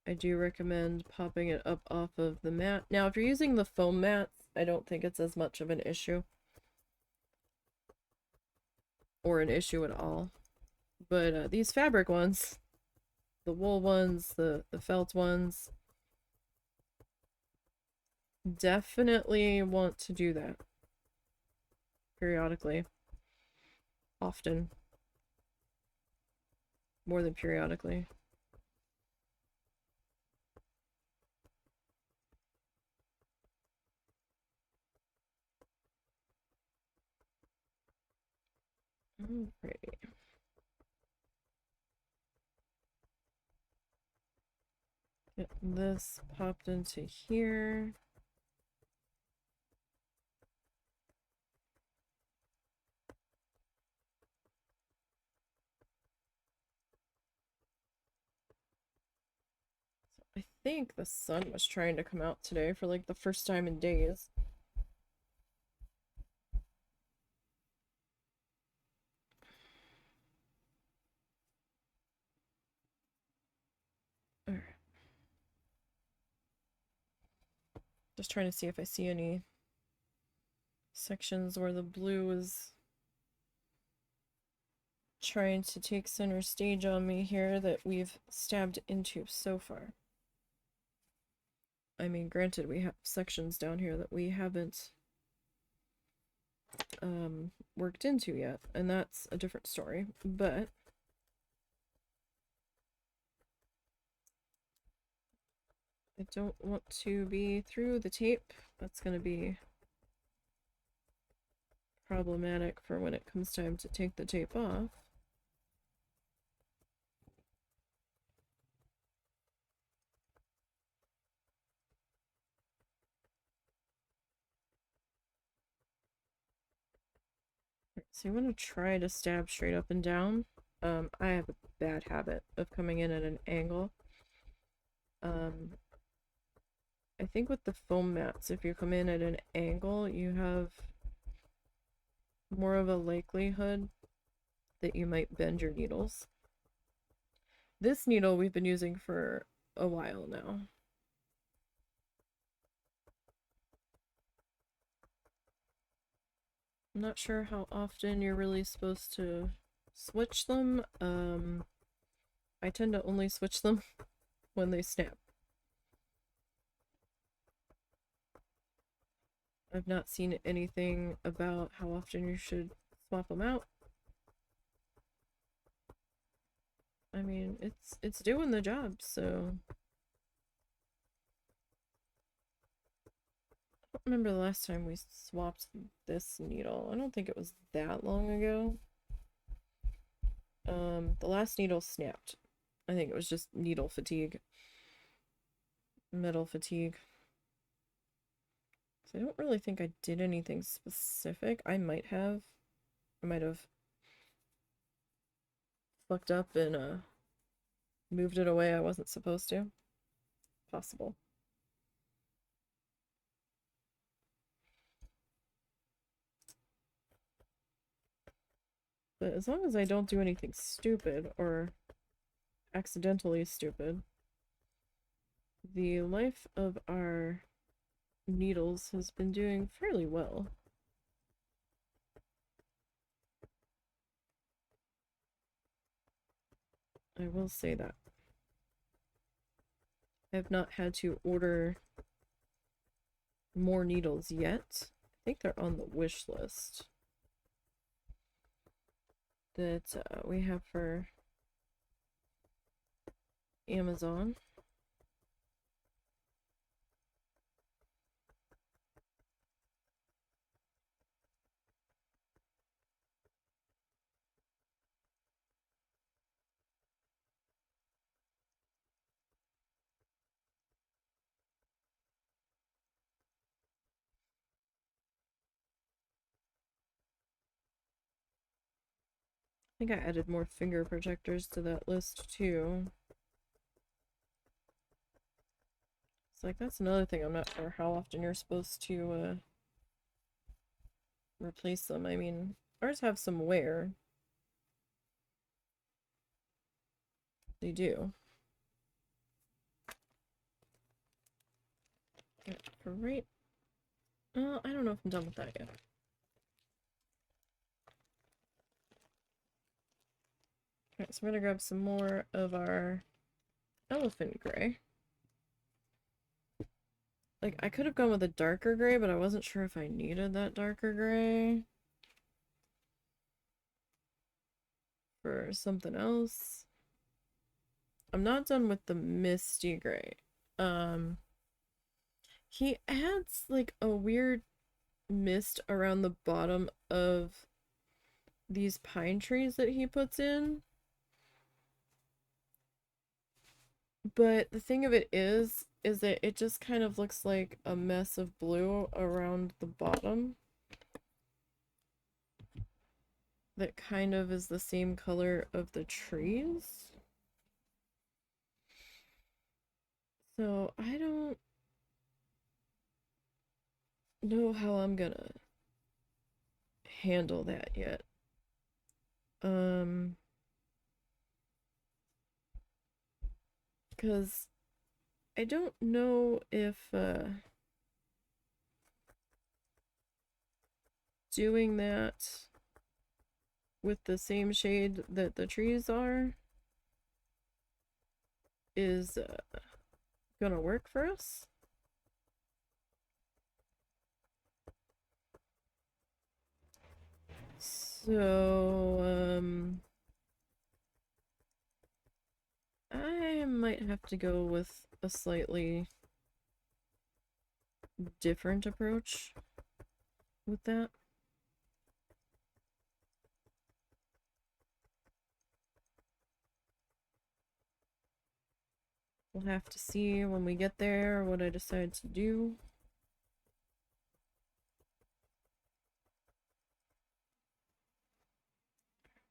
I do recommend popping it up off of the mat. Now, if you're using the foam mats, I don't think it's as much of an issue. Or an issue at all. But these fabric ones, the wool ones, the felt ones, definitely want to do that. Periodically. Often. More than periodically. Alrighty. Get this popped into here. I think the sun was trying to come out today for like the first time in days. Alright. Just trying to see if I see any sections where the blue is trying to take center stage on me here that we've stabbed into so far. I mean, granted, we have sections down here that we haven't worked into yet, and that's a different story, but I don't want to be through the tape. That's going to be problematic for when it comes time to take the tape off. So you want to try to stab straight up and down. I have a bad habit of coming in at an angle. I think with the foam mats, if you come in at an angle, you have more of a likelihood that you might bend your needles. This needle we've been using for a while now. I'm not sure how often you're really supposed to switch them. I tend to only switch them when they snap. I've not seen anything about how often you should swap them out. I mean, it's doing the job, so I don't remember the last time we swapped this needle. I don't think it was that long ago. The last needle snapped. I think it was just needle fatigue. Metal fatigue. So I don't really think I did anything specific. I might have fucked up and moved it away I wasn't supposed to. Possible. But as long as I don't do anything stupid or accidentally stupid, the life of our needles has been doing fairly well. I will say that. I have not had to order more needles yet. I think they're on the wish list that we have for Amazon. think I added more finger protectors to that list too. It's like, that's another thing I'm not sure how often you're supposed to replace them. I mean, ours have some wear. They do. Right. I don't know if I'm done with that yet. Alright, so we're gonna grab some more of our elephant gray. Like, I could have gone with a darker gray, but I wasn't sure if I needed that darker gray for something else. I'm not done with the misty gray. He adds like a weird mist around the bottom of these pine trees that he puts in. But the thing of it is that it just kind of looks like a mess of blue around the bottom. That kind of is the same color of the trees. So I don't know how I'm gonna handle that yet. Because I don't know if doing that with the same shade that the trees are is gonna work for us. So, I might have to go with a slightly different approach with that. We'll have to see when we get there what I decide to do.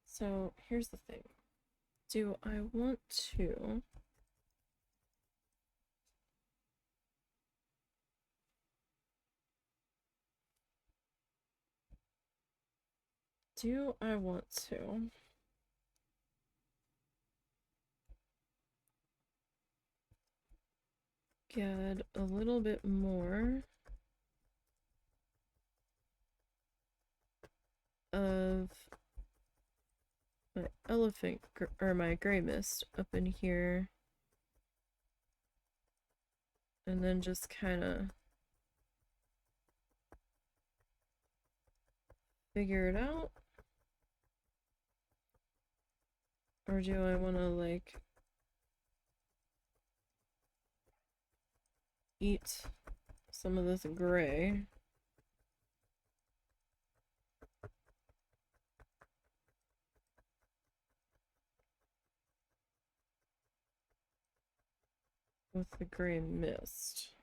So here's the thing. Do I want to get a little bit more of my elephant or my gray mist up in here, and then just kind of figure it out? Or do I want to like eat some of this gray? With the gray mist.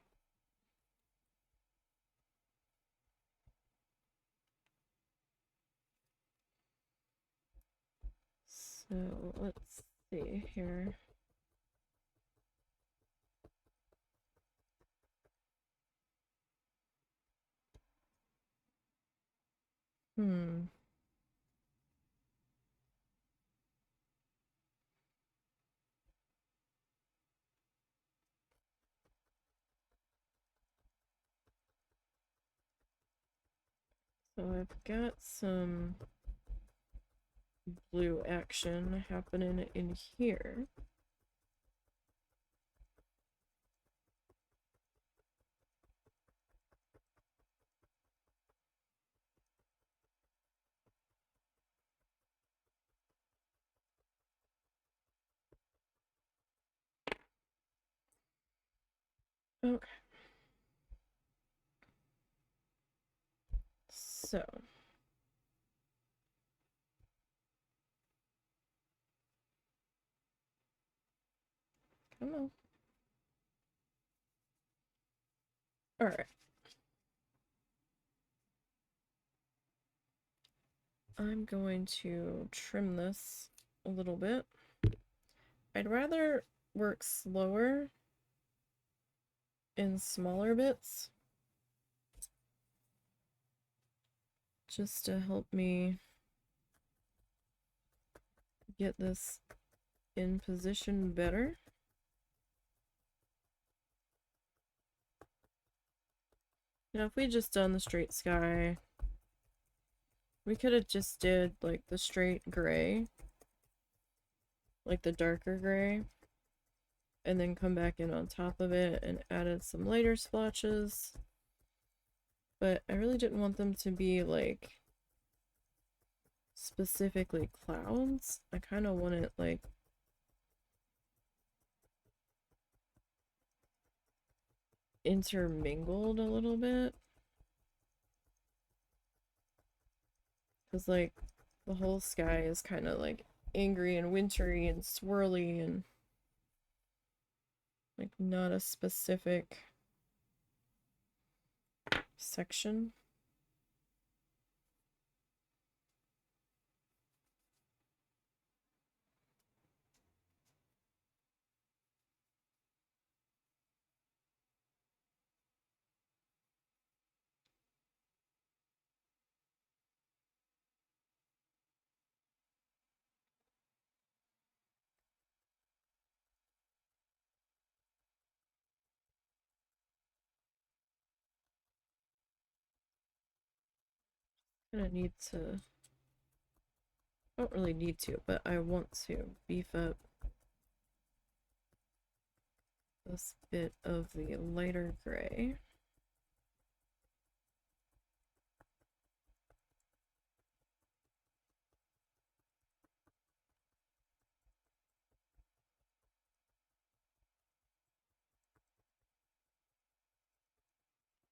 So let's see here. So I've got some blue action happening in here. Okay. So come on. All right. I'm going to trim this a little bit. I'd rather work slower in smaller bits just to help me get this in position better. Now, if we just done the straight sky, we could have just did like the straight gray, like the darker gray, and then come back in on top of it and added some lighter splotches. But I really didn't want them to be like specifically clouds. I kind of want it like intermingled a little bit. Because like the whole sky is kind of like angry and wintry and swirly and like not a specific section. Gonna need to, don't really need to, but I want to beef up this bit of the lighter gray.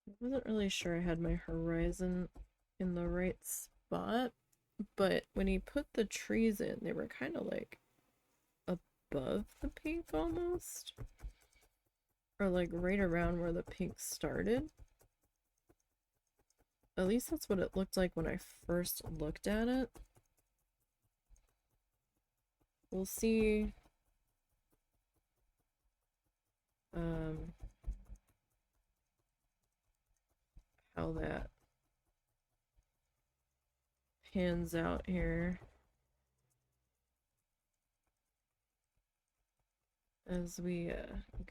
I wasn't really sure I had my horizon in the right spot, but when he put the trees in, they were kind of like above the pink almost, or like right around where the pink started. At least that's what it looked like when I first looked at it. We'll see how that pans out here as we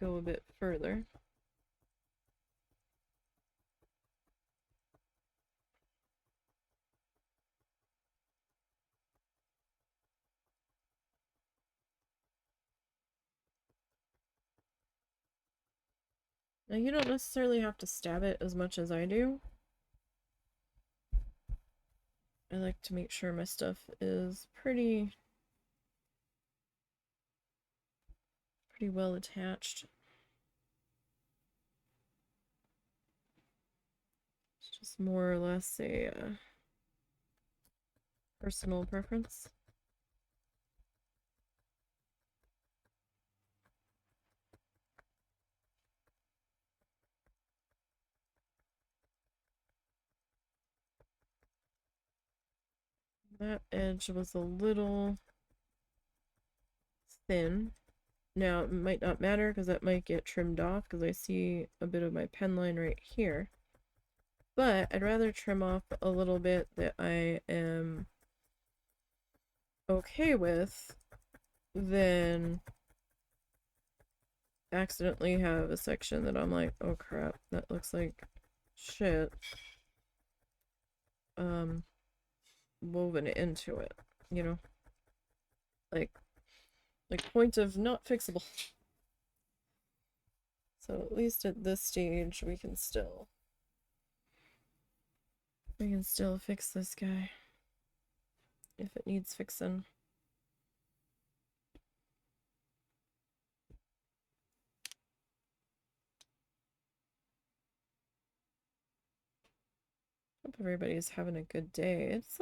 go a bit further. Now you don't necessarily have to stab it as much as I do. I like to make sure my stuff is pretty well attached. It's just more or less a personal preference. That edge was a little thin. Now, it might not matter because that might get trimmed off because I see a bit of my pen line right here. But I'd rather trim off a little bit that I am okay with than accidentally have a section that I'm like, oh crap, that looks like shit. Woven into it, you know? Like point of not fixable. So at least at this stage we can still fix this guy if it needs fixing. Hope everybody's having a good day. It's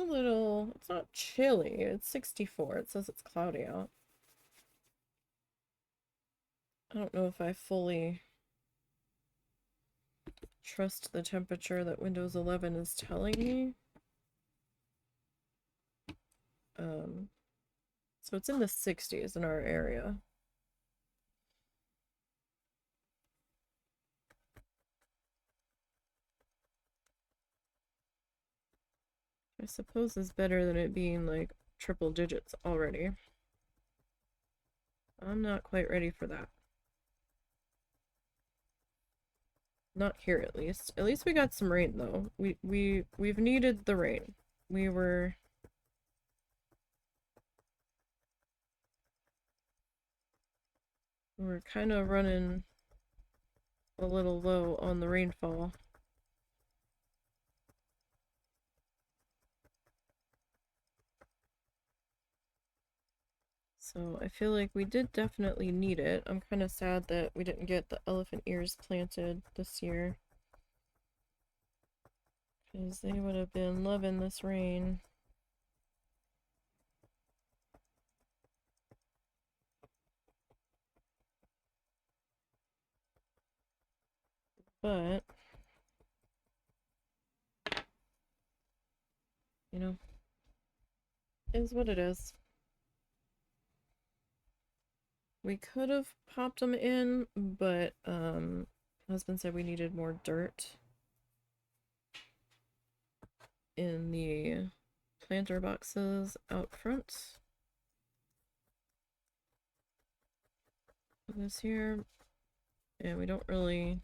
not chilly. It's 64. It says it's cloudy out. I don't know if I fully trust the temperature that Windows 11 is telling me. So it's in the 60s in our area. I suppose is better than it being like triple digits already. I'm not quite ready for that. Not here at least. At least we got some rain though. We've needed the rain. We're kind of running a little low on the rainfall. So I feel like we did definitely need it. I'm kind of sad that we didn't get the elephant ears planted this year, because they would have been loving this rain. But, you know, is what it is. We could have popped them in, but husband said we needed more dirt in the planter boxes out front. This here, and we don't really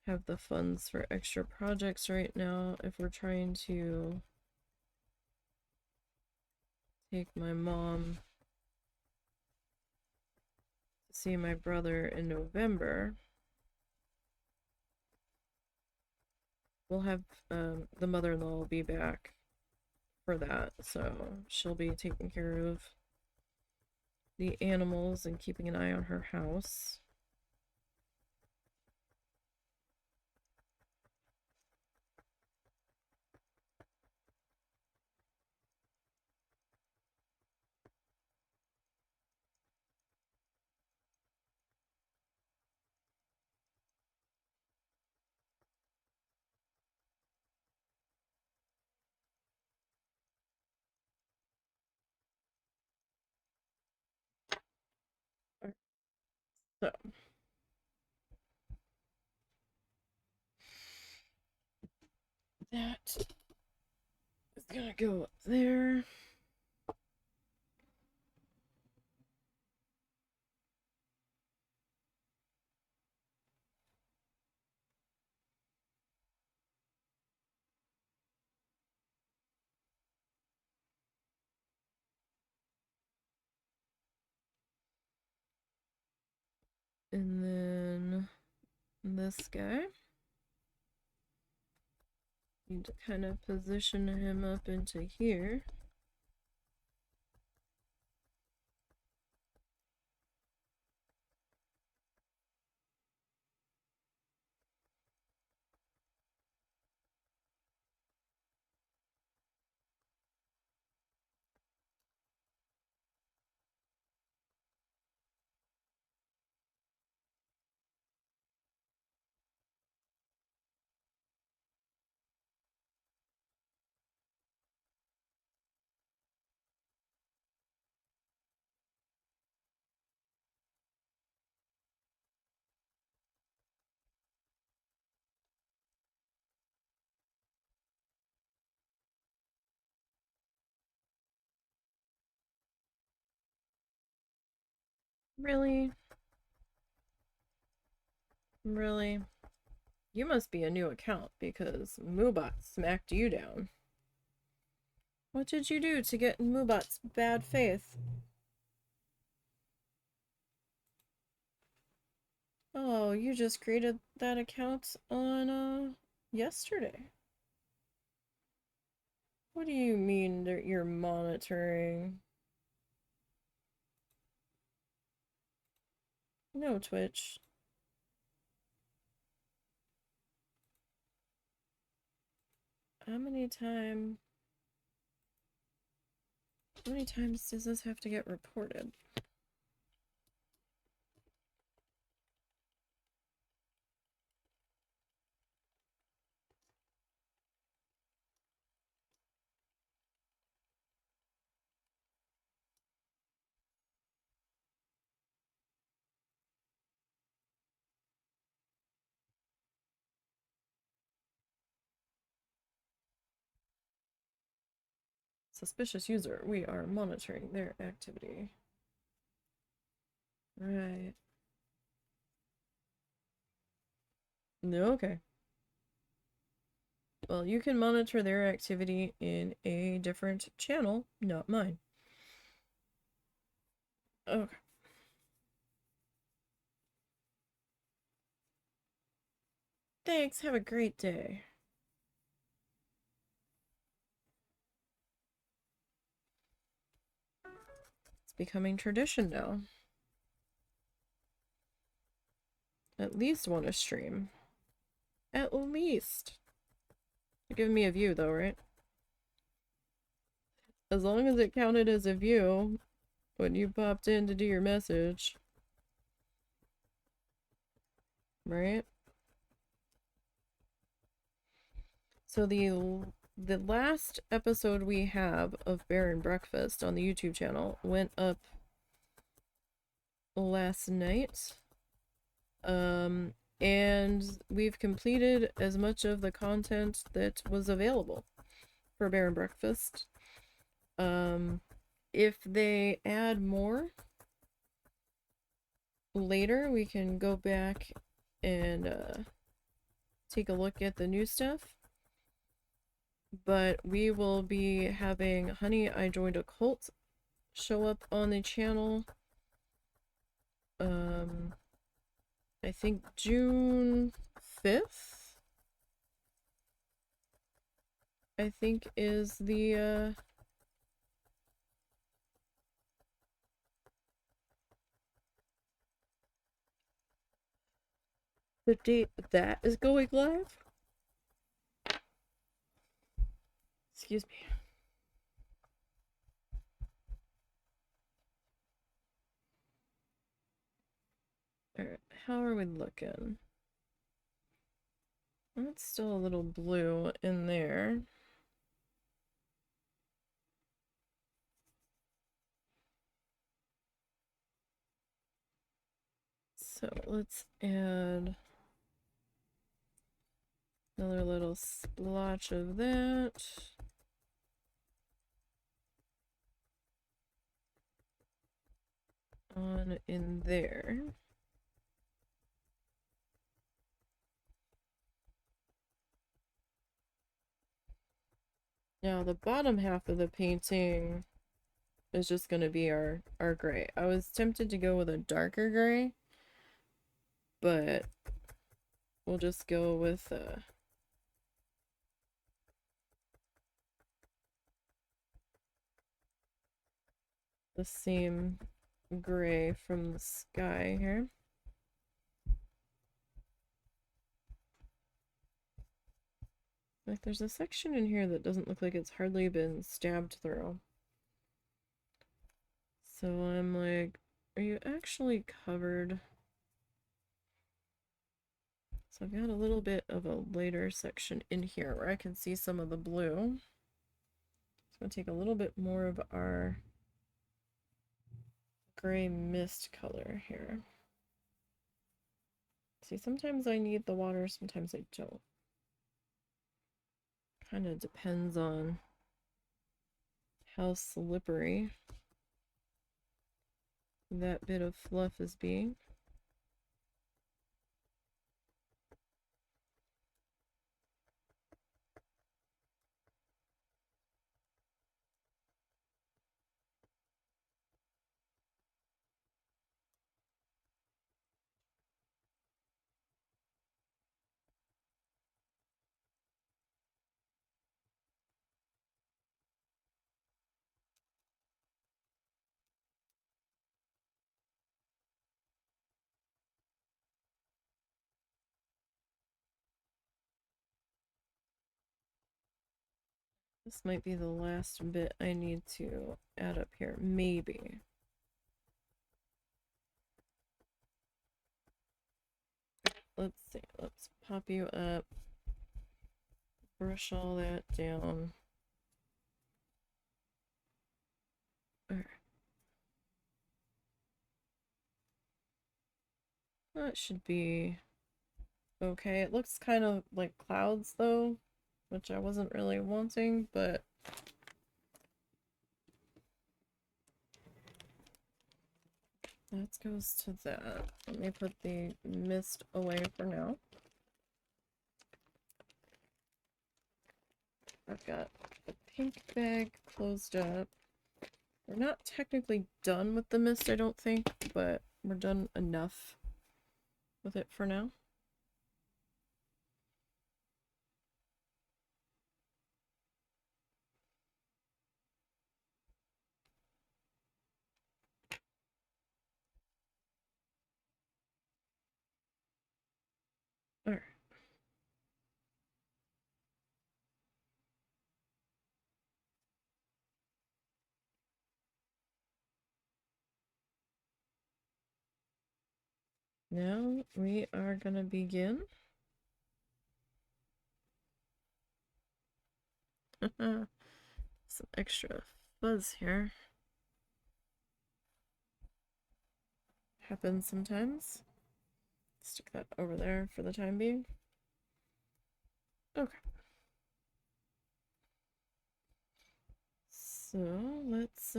have the funds for extra projects right now if we're trying to take my mom to see my brother in November. We'll have the mother-in-law will be back for that, so she'll be taking care of the animals and keeping an eye on her house. So that is gonna go up there. And then this guy, need to kind of position him up into here. Really? Really? You must be a new account because Moobot smacked you down. What did you do to get in Moobot's bad faith? Oh, you just created that account on, yesterday. What do you mean that you're monitoring? No, Twitch. How many times does this have to get reported? Suspicious user. We are monitoring their activity. Right. No, okay. Well, you can monitor their activity in a different channel, not mine. Okay. Thanks, have a great day. It's becoming tradition now. At least one a stream. At least. You're giving me a view though, right? As long as it counted as a view when you popped in to do your message. Right? So the last episode we have of Bear and Breakfast on the YouTube channel went up last night. And we've completed as much of the content that was available for Bear and Breakfast. If they add more later, we can go back and take a look at the new stuff. But we will be having Honey, I Joined a Cult show up on the channel. I think June 5th, I think is the date that is going live. Excuse me. Alright, how are we looking? It's still a little blue in there. So let's add another little splotch of that. On in there. Now the bottom half of the painting is just going to be our gray. I was tempted to go with a darker gray, but we'll just go with the same gray from the sky here. Like there's a section in here that doesn't look like it's hardly been stabbed through. So I'm like, are you actually covered? So I've got a little bit of a lighter section in here where I can see some of the blue. So I'm going to take a little bit more of our gray mist color here. See, sometimes I need the water, sometimes I don't. Kind of depends on how slippery that bit of fluff is being. This might be the last bit I need to add up here, maybe. Let's see, let's pop you up, brush all that down. Alright. That should be okay. It looks kind of like clouds though, which I wasn't really wanting, but That goes to that. Let me put the mist away for now. I've got the pink bag closed up. We're not technically done with the mist, I don't think, but we're done enough with it for now. Alright. Now we are gonna begin. Some extra fuzz here. Happens sometimes. Stick that over there for the time being. Okay. So let's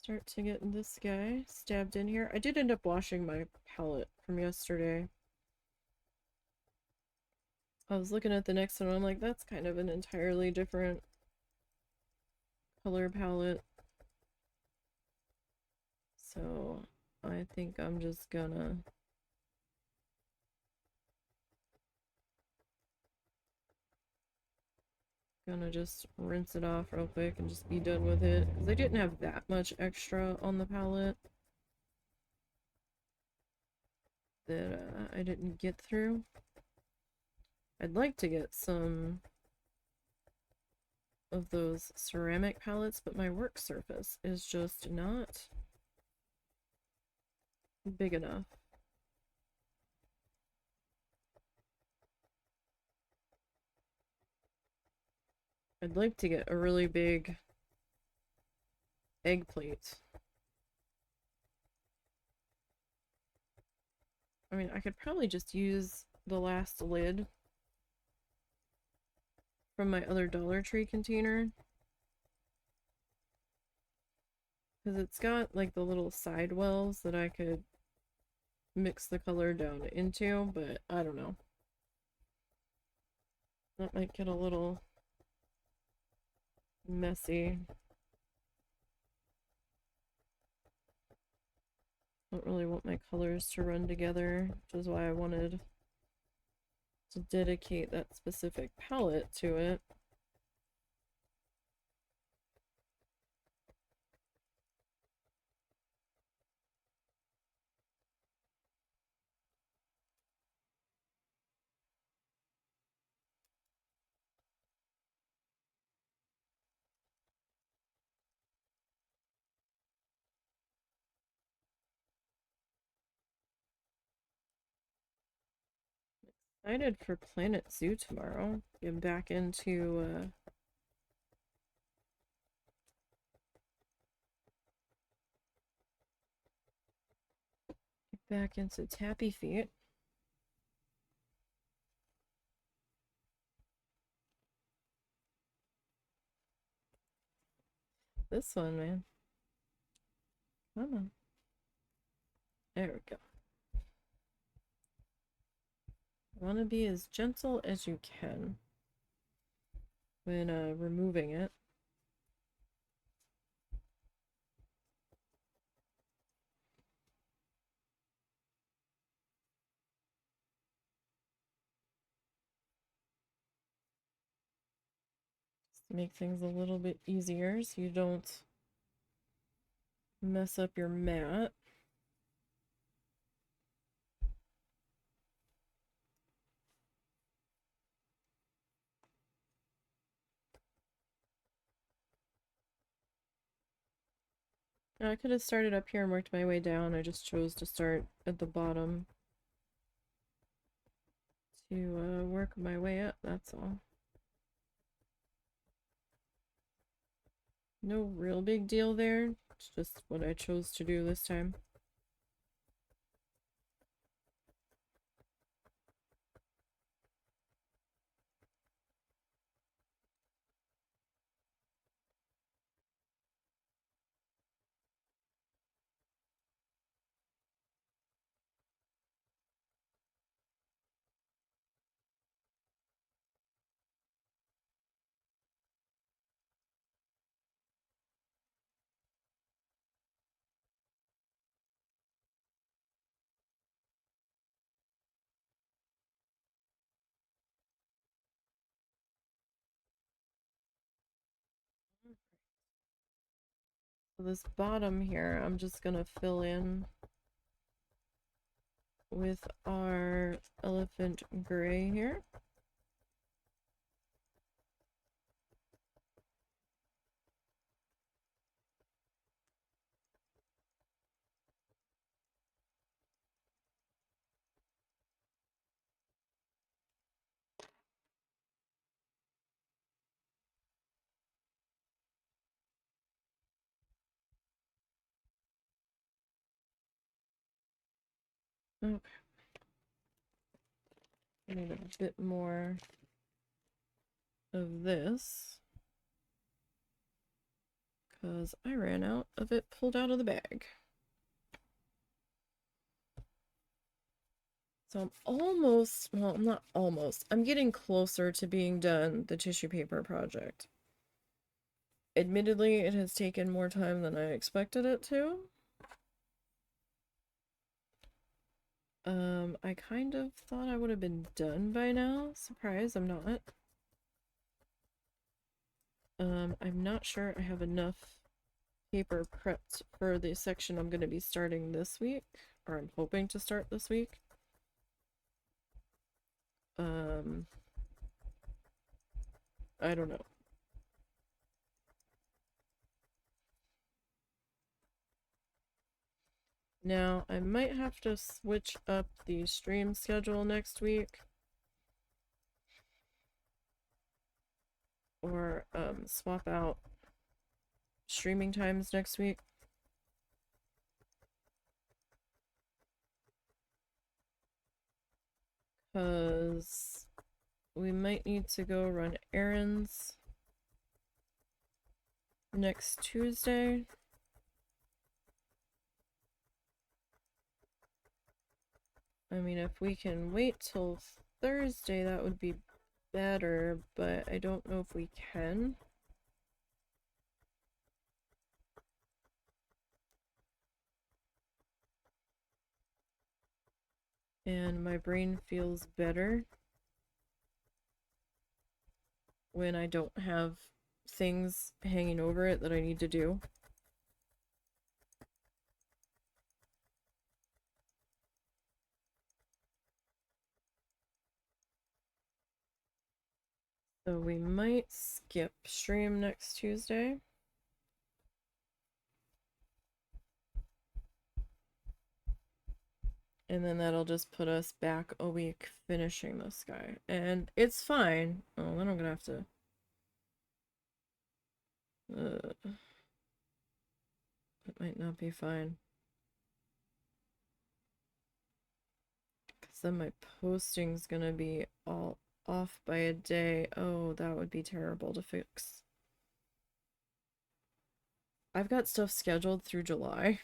start to get this guy stabbed in here. I did end up washing my palette from yesterday. I was looking at the next one, I'm like, that's kind of an entirely different color palette. So I think I'm just gonna just rinse it off real quick and just be done with it, because I didn't have that much extra on the palette that I didn't get through. I'd like to get some of those ceramic palettes, but my work surface is just not big enough. I'd like to get a really big egg plate. I mean, I could probably just use the last lid from my other Dollar Tree container, because it's got like the little side wells that I could mix the color down into, but I don't know. That might get a little messy. Don't really want my colors to run together, which is why I wanted to dedicate that specific palette to it. Excited for Planet Zoo tomorrow. Get back into Tappy Feet. This one, man. Come on. There we go. Want to be as gentle as you can when removing it. Just to make things a little bit easier so you don't mess up your mat. I could have started up here and worked my way down. I just chose to start at the bottom to work my way up, that's all. No real big deal there. It's just what I chose to do this time. So this bottom here, I'm just gonna fill in with our elephant gray here. Okay. I need a bit more of this because I ran out of it pulled out of the bag. So I'm almost, well, I'm not almost, I'm getting closer to being done the tissue paper project. Admittedly, it has taken more time than I expected it to. I kind of thought I would have been done by now. Surprise, I'm not. I'm not sure I have enough paper prepped for the section I'm going to be starting this week, or I'm hoping to start this week. I don't know. Now, I might have to switch up the stream schedule next week. Or, swap out streaming times next week. Because we might need to go run errands next Tuesday. I mean, if we can wait till Thursday, that would be better, but I don't know if we can. And my brain feels better when I don't have things hanging over it that I need to do. So we might skip stream next Tuesday. And then that'll just put us back a week finishing this guy. And it's fine. Oh, then I'm gonna have to... That might not be fine. Because then my posting's gonna be all off by a day. Oh, that would be terrible to fix. I've got stuff scheduled through July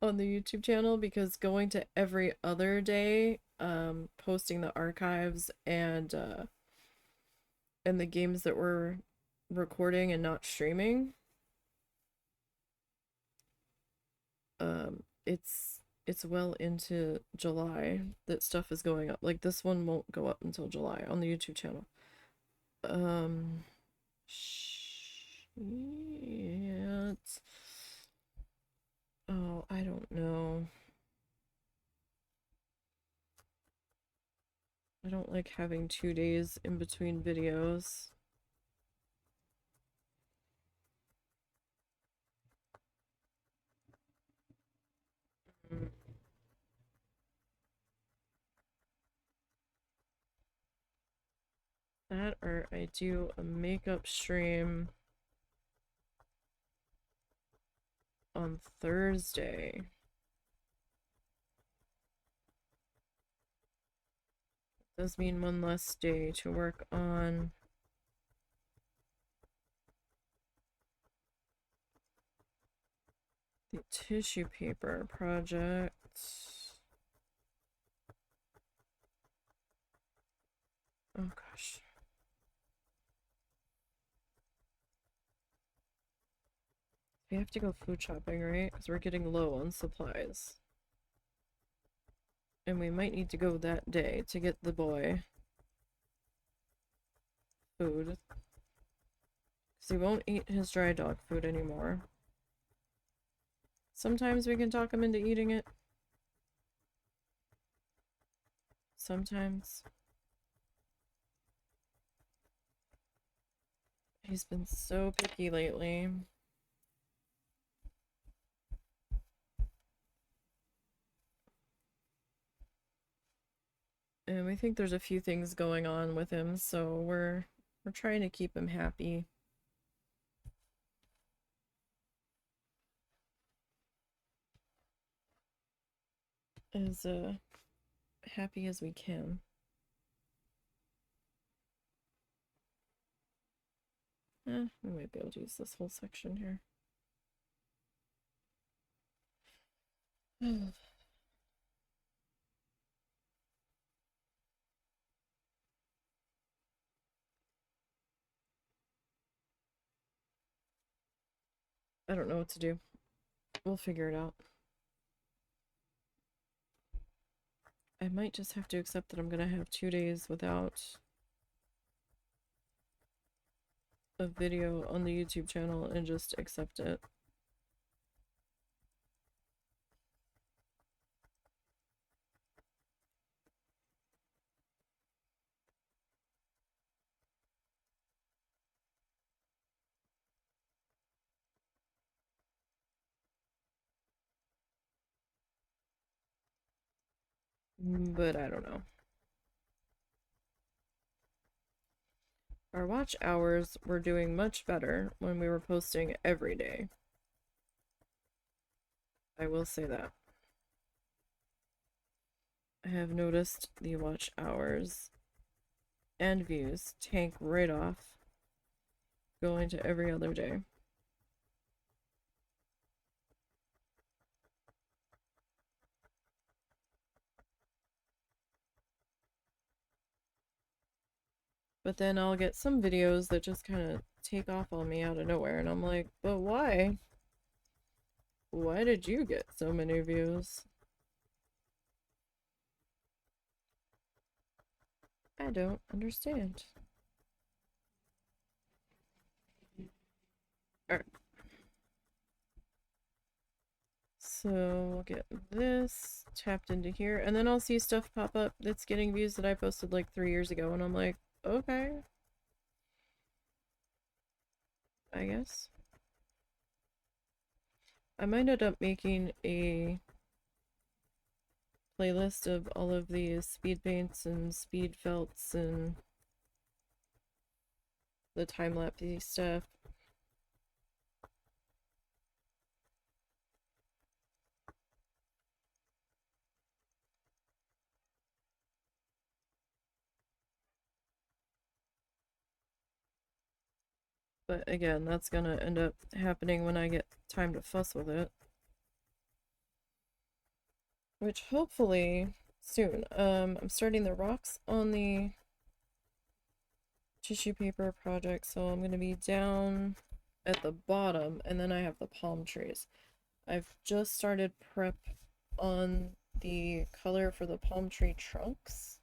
on the YouTube channel because going to every other day, posting the archives and the games that we're recording and not streaming, it's well into July that stuff is going up. Like this one won't go up until July on the YouTube channel. Shit. Oh, I don't know. I don't like having 2 days in between videos. That or I do a makeup stream on Thursday. Does mean one less day to work on the tissue paper project. Oh gosh. We have to go food shopping, right? Because we're getting low on supplies. And we might need to go that day to get the boy food. Because he won't eat his dry dog food anymore. Sometimes we can talk him into eating it. Sometimes. He's been so picky lately. And we think there's a few things going on with him, so we're trying to keep him happy. As happy as we can. We might be able to use this whole section here. I don't know what to do. We'll figure it out. I might just have to accept that I'm gonna have 2 days without a video on the YouTube channel and just accept it. But I don't know. Our watch hours were doing much better when we were posting every day. I will say that. I have noticed the watch hours and views tank right off going to every other day. But then I'll get some videos that just kind of take off on me out of nowhere, and I'm like, but why? Why did you get so many views? I don't understand. Alright. So we'll get this tapped into here, and then I'll see stuff pop up that's getting views that I posted like 3 years ago, and I'm like, okay. I guess. I might end up making a playlist of all of these speed paints and speed felts and the time-lapse stuff. But again, that's gonna end up happening when I get time to fuss with it. Which hopefully soon. I'm starting the rocks on the tissue paper project, so I'm gonna be down at the bottom, and then I have the palm trees. I've just started prep on the color for the palm tree trunks.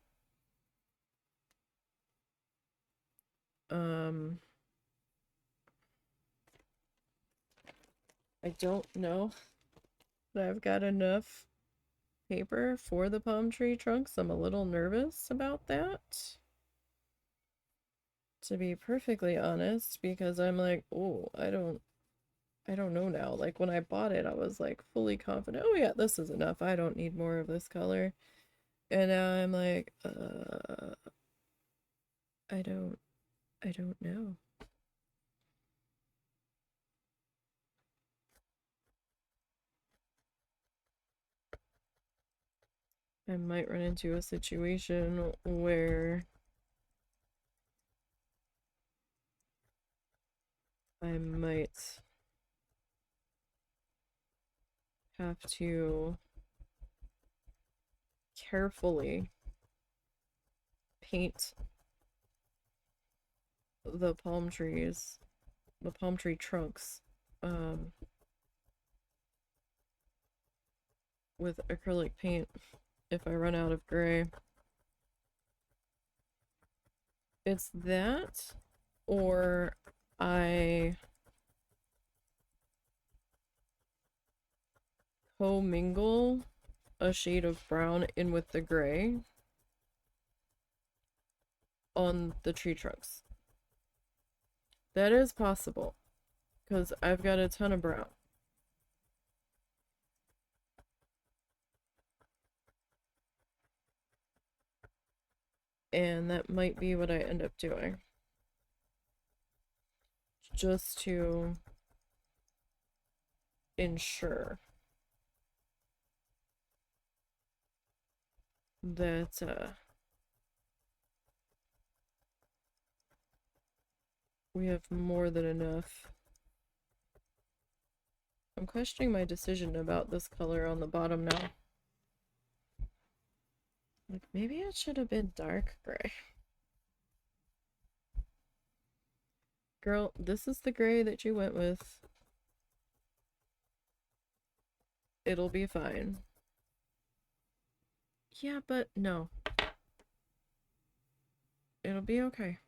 I don't know that I've got enough paper for the palm tree trunks. I'm a little nervous about that, to be perfectly honest, because I'm like, oh, I don't know now. Like when I bought it, I was like fully confident, oh yeah, this is enough. I don't need more of this color. And now I'm like, I don't know. I might run into a situation where I might have to carefully paint the palm trees, the palm tree trunks, with acrylic paint if I run out of gray. It's that, or I co-mingle a shade of brown in with the gray on the tree trunks. That is possible, because I've got a ton of brown. And that might be what I end up doing. Just to ensure that we have more than enough. I'm questioning my decision about this color on the bottom now. Like, maybe it should have been dark gray. Girl, this is the gray that you went with. It'll be fine. Yeah, but no. It'll be okay.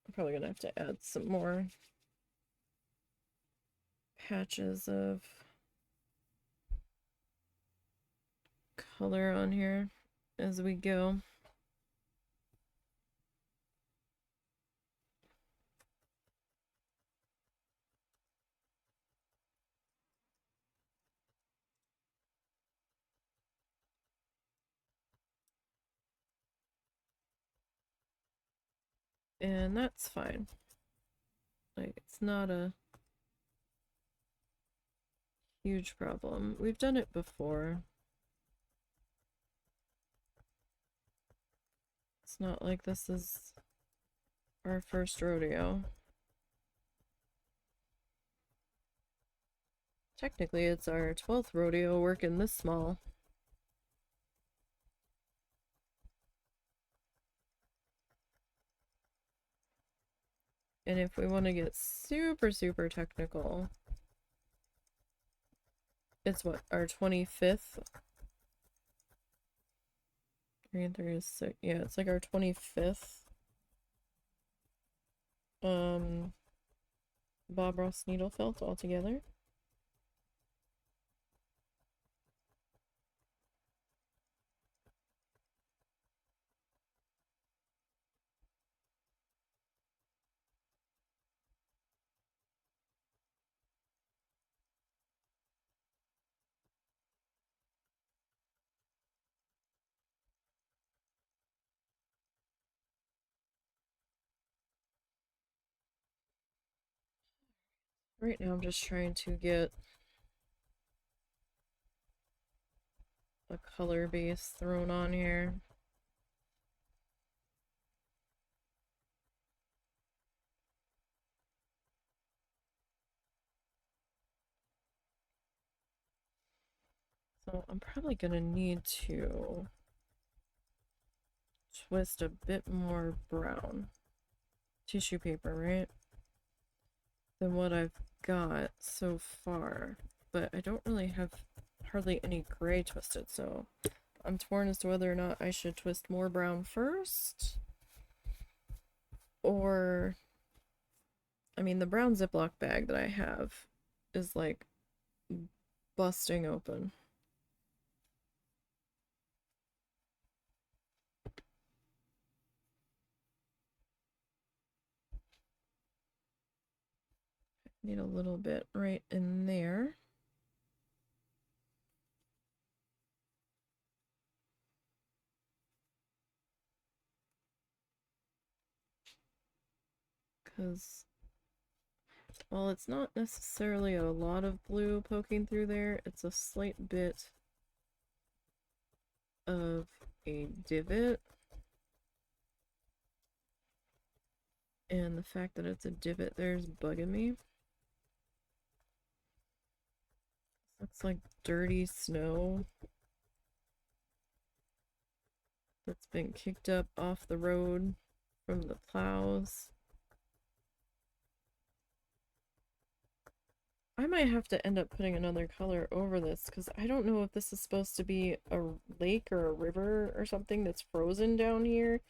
I'm probably gonna have to add some more patches of color on here as we go. And that's fine. Like, it's not a huge problem. We've done it before. It's not like this is our first rodeo. Technically, it's our 12th rodeo working this small. And if we want to get super, super technical, it's what, our 25th? 3 and 3 is 6. Yeah, it's like our 25th. Bob Ross needle felt altogether. Right now I'm just trying to get a color base thrown on here. So I'm probably gonna need to twist a bit more brown tissue paper, right? Than what I've got so far. But I don't really have hardly any gray twisted, so I'm torn as to whether or not I should twist more brown first. Or, I mean, the brown Ziploc bag that I have is like busting open. Need a little bit right in there. Because, well, it's not necessarily a lot of blue poking through there. It's a slight bit of a divot. And the fact that it's a divot there's bugging me. Looks like dirty snow that's been kicked up off the road from the plows. I might have to end up putting another color over this because I don't know if this is supposed to be a lake or a river or something that's frozen down here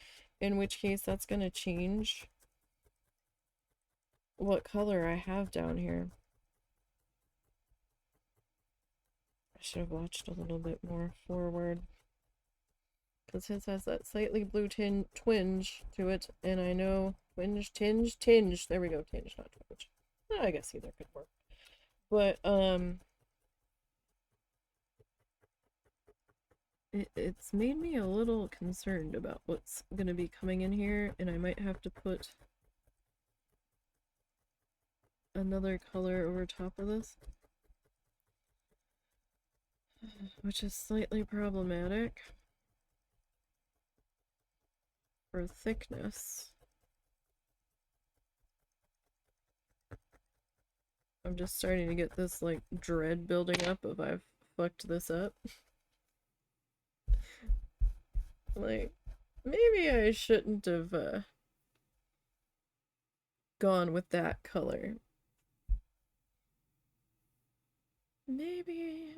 in which case that's gonna change what color I have down here. I should have watched a little bit more forward, because his has that slightly blue twinge to it, and I know tinge. There we go, tinge, not twinge. I guess either could work. But it's made me a little concerned about what's gonna be coming in here, and I might have to put another color over top of this, which is slightly problematic for thickness. I'm just starting to get this like dread building up of I've fucked this up. Like, maybe I shouldn't have gone with that color. Maybe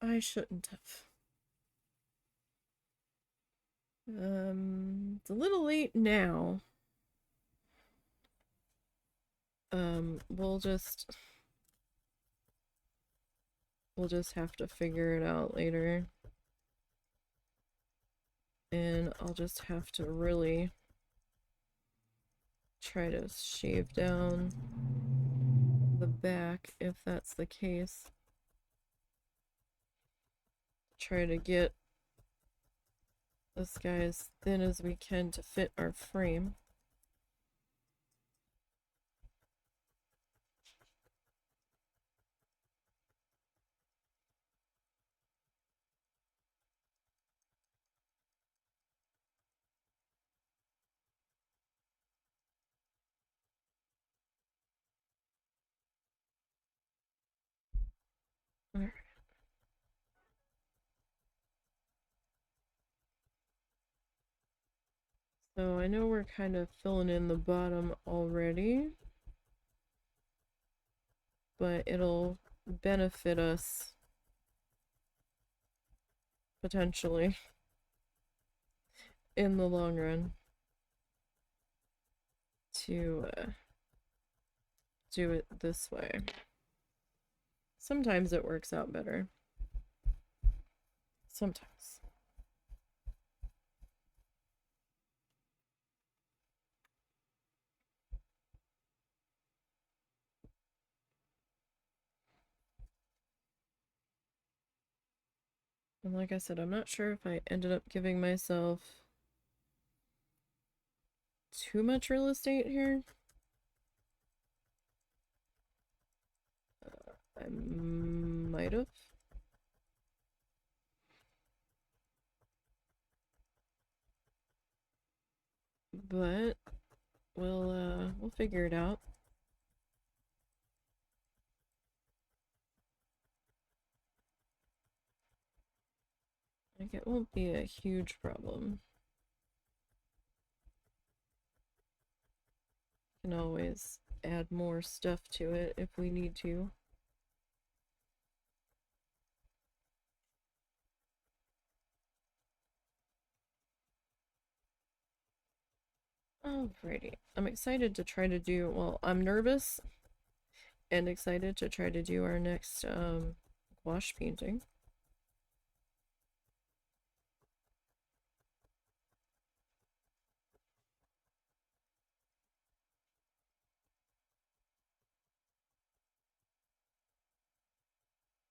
I shouldn't have. It's a little late now. We'll just have to figure it out later. And I'll just have to really try to shave down the back if that's the case. Try to get this guy as thin as we can to fit our frame. Alright. So I know we're kind of filling in the bottom already, but it'll benefit us potentially in the long run to do it this way. Sometimes it works out better. Sometimes. And like I said, I'm not sure if I ended up giving myself too much real estate here. I might have. But we'll figure it out. Like, it won't be a huge problem. Can always add more stuff to it if we need to. Alrighty. I'm excited to try to do, well, I'm nervous and excited to try to do our next gouache painting.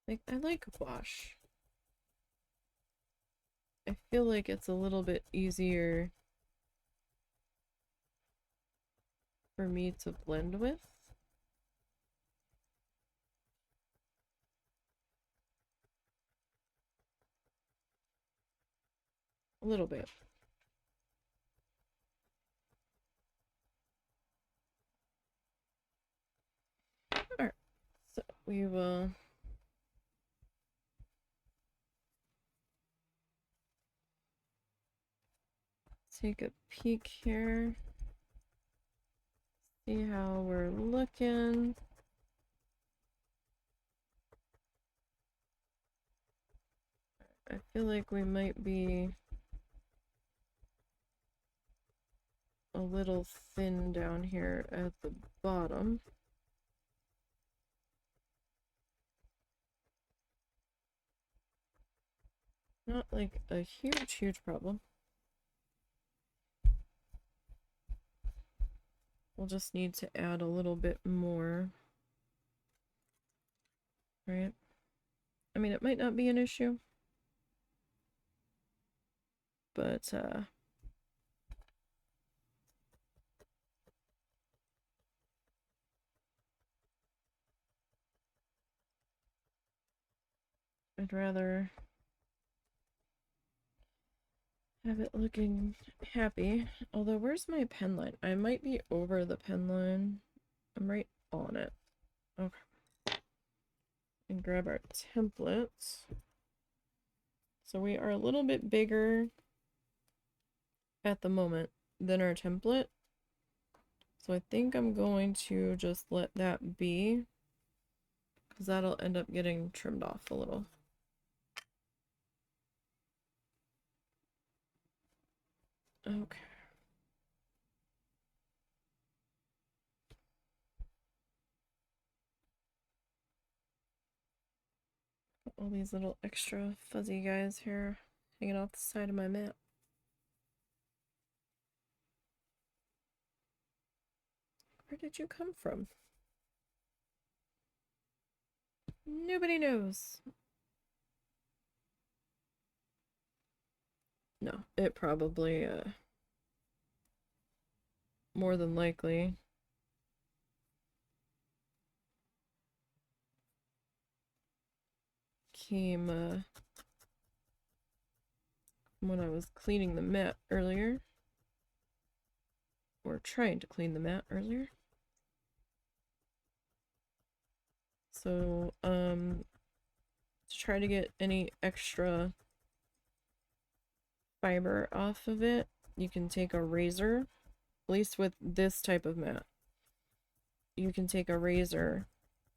Like, I like gouache. I feel like it's a little bit easier for me to blend with. A little bit. Alright, so we will take a peek here. See how we're looking. I feel like we might be a little thin down here at the bottom. Not like a huge problem. We'll just need to add a little bit more. Right? I mean, it might not be an issue, but I'd rather have it looking happy. Although, where's my pen line? I might be over the pen line. I'm right on it. Okay. And grab our templates. So we are a little bit bigger at the moment than our template. So I think I'm going to just let that be, because that'll end up getting trimmed off a little. Okay. All these little extra fuzzy guys here hanging off the side of my map. Where did you come from? Nobody knows. No, it probably, more than likely came, when I was cleaning the mat earlier. Or trying to clean the mat earlier. So, to try to get any extra fiber off of it, you can take a razor, at least with this type of mat. You can take a razor,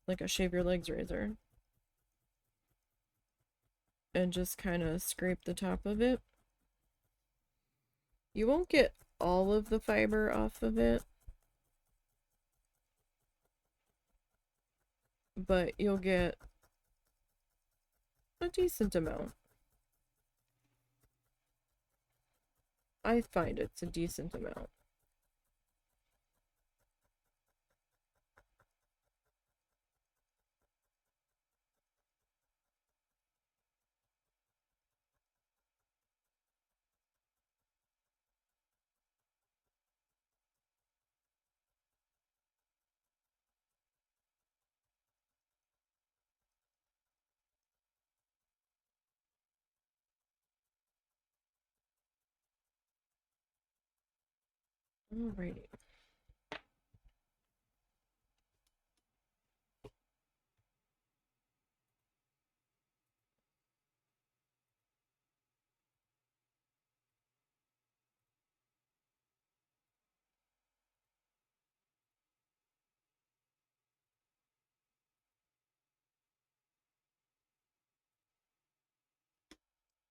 like a shave your legs razor, and just kind of scrape the top of it. You won't get all of the fiber off of it, but you'll get a decent amount. I find it's a decent amount. Alrighty.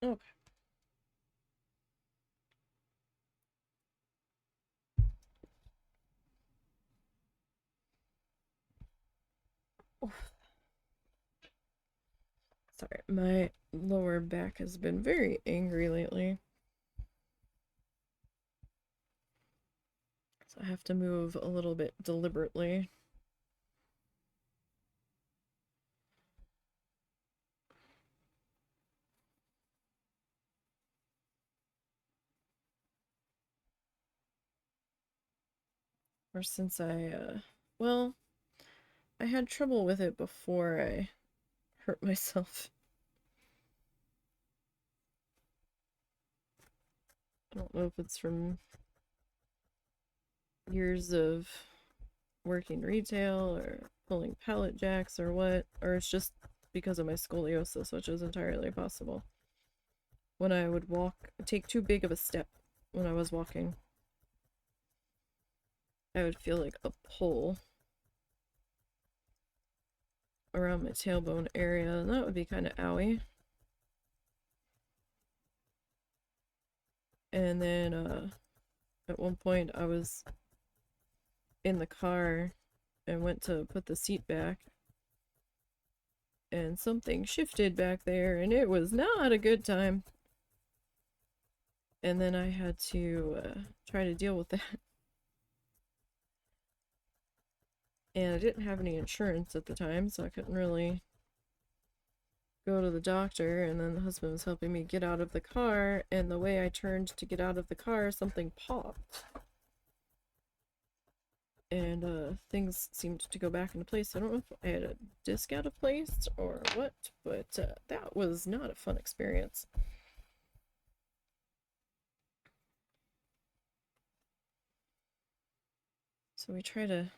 Okay. Oof. Sorry, my lower back has been very angry lately. So I have to move a little bit deliberately. Or since well, I had trouble with it before I hurt myself. I don't know if it's from years of working retail or pulling pallet jacks or what, or it's just because of my scoliosis, which is entirely possible. When I would take too big of a step when I was walking, I would feel like a pull around my tailbone area, and that would be kind of owie. And then At one point I was in the car and went to put the seat back, and something shifted back there, and it was not a good time. And then I had to try to deal with that. And I didn't have any insurance at the time, so I couldn't really go to the doctor. And then the husband was helping me get out of the car, and the way I turned to get out of the car, something popped. And things seemed to go back into place. I don't know if I had a disc out of place or what, but that was not a fun experience. So we try to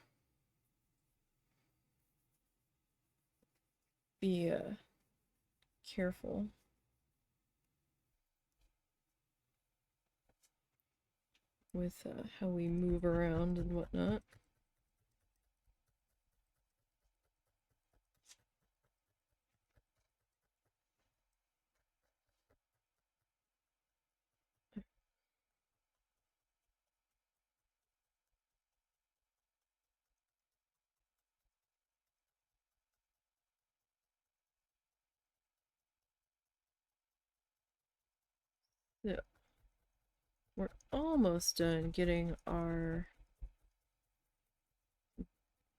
be careful with how we move around and whatnot. Yeah. We're almost done getting our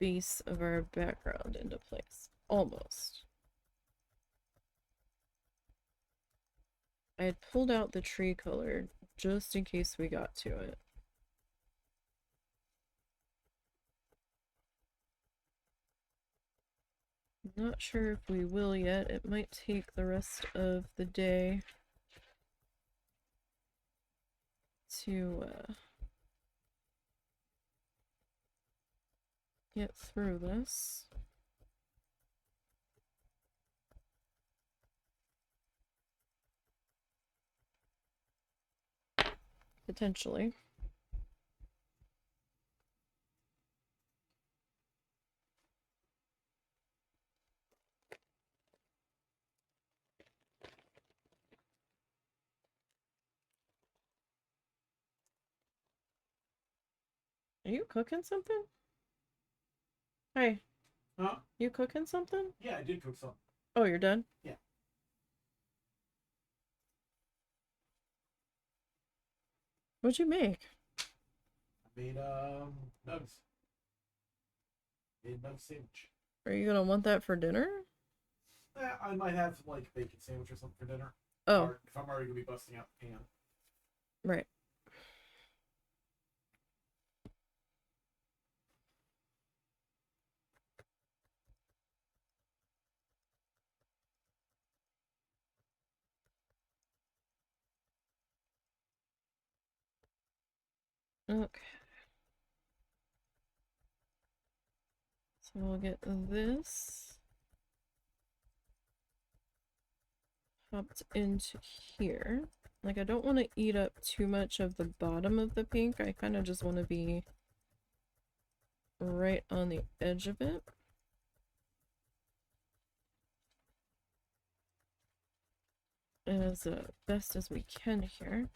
base of our background into place. Almost. I had pulled out the tree color just in case we got to it. Not sure if we will yet. It might take the rest of the day to get through this. Potentially. Are you cooking something? Hey. Huh? You cooking something? Yeah, I did cook something. Oh, you're done? Yeah. What'd you make? I made nugs. Made nug sandwich. Are you gonna want that for dinner? I might have like a bacon sandwich or something for dinner. Oh. Or if I'm already gonna be busting out the pan. Right. Okay. So we'll get this popped into here. Like, I don't want to eat up too much of the bottom of the pink. I kind of just want to be right on the edge of it. As best as we can here.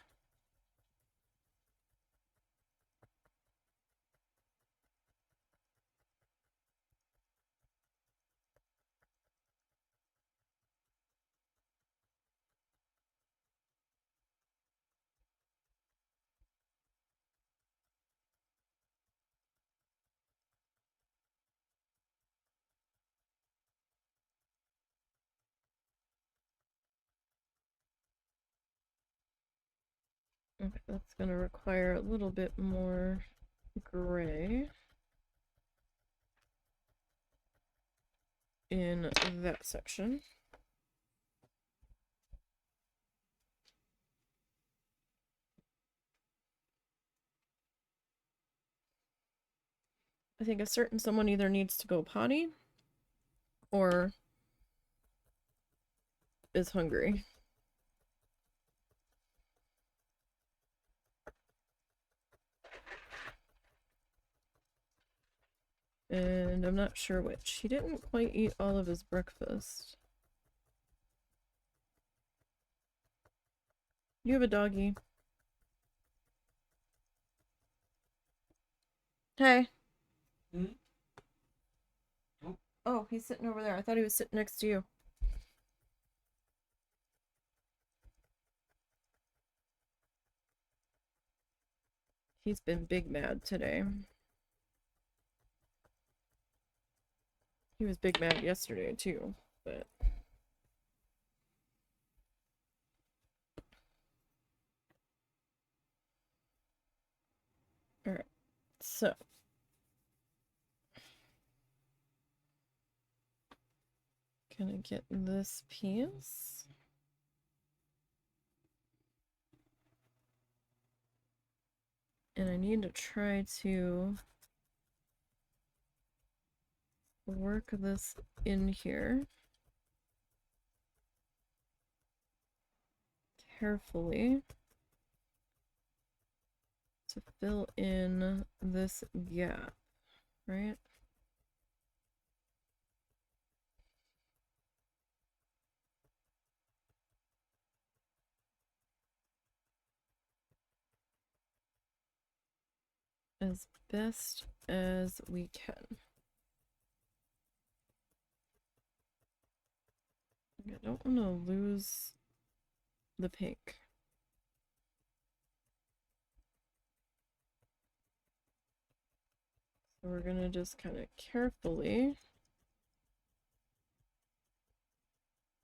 Okay, that's going to require a little bit more gray in that section. I think a certain someone either needs to go potty or is hungry. And I'm not sure which. He didn't quite eat all of his breakfast. You have a doggy. Hey. Hmm? Oh. Oh, he's sitting over there. I thought he was sitting next to you. He's been big mad today. He was big mad yesterday too, but alright. So gonna get this piece. And I need to try to work this in here carefully to fill in this gap, right? As best as we can. I don't want to lose the pink. So we're gonna just kind of carefully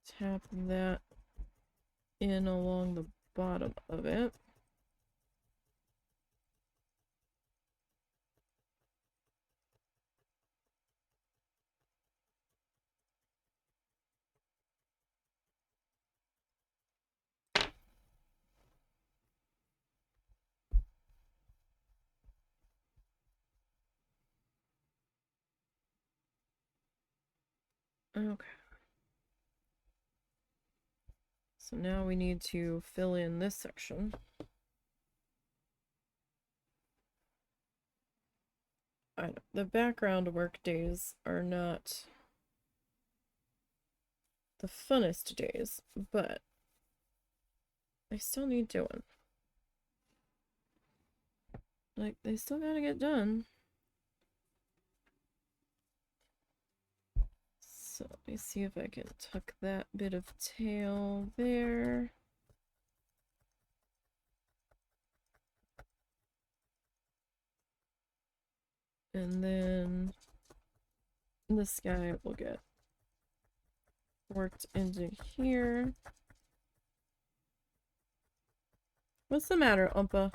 tap that in along the bottom of it. Okay. So now we need to fill in this section. I know, the background work days are not the funnest days, but they still need doing. Like, they still gotta get done. So let me see if I can tuck that bit of tail there. And then this guy will get worked into here. What's the matter, Umpa?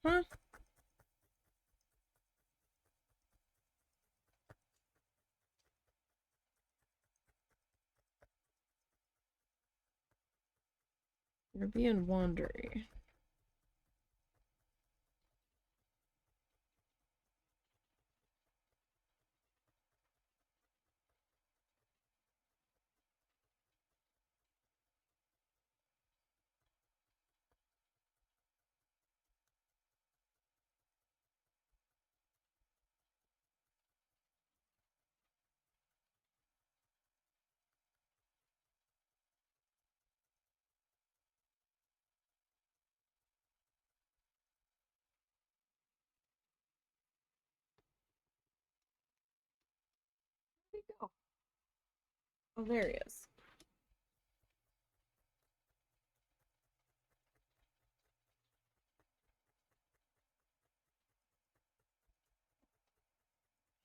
Huh? You're being wandery. Where'd he go? Oh, there he is.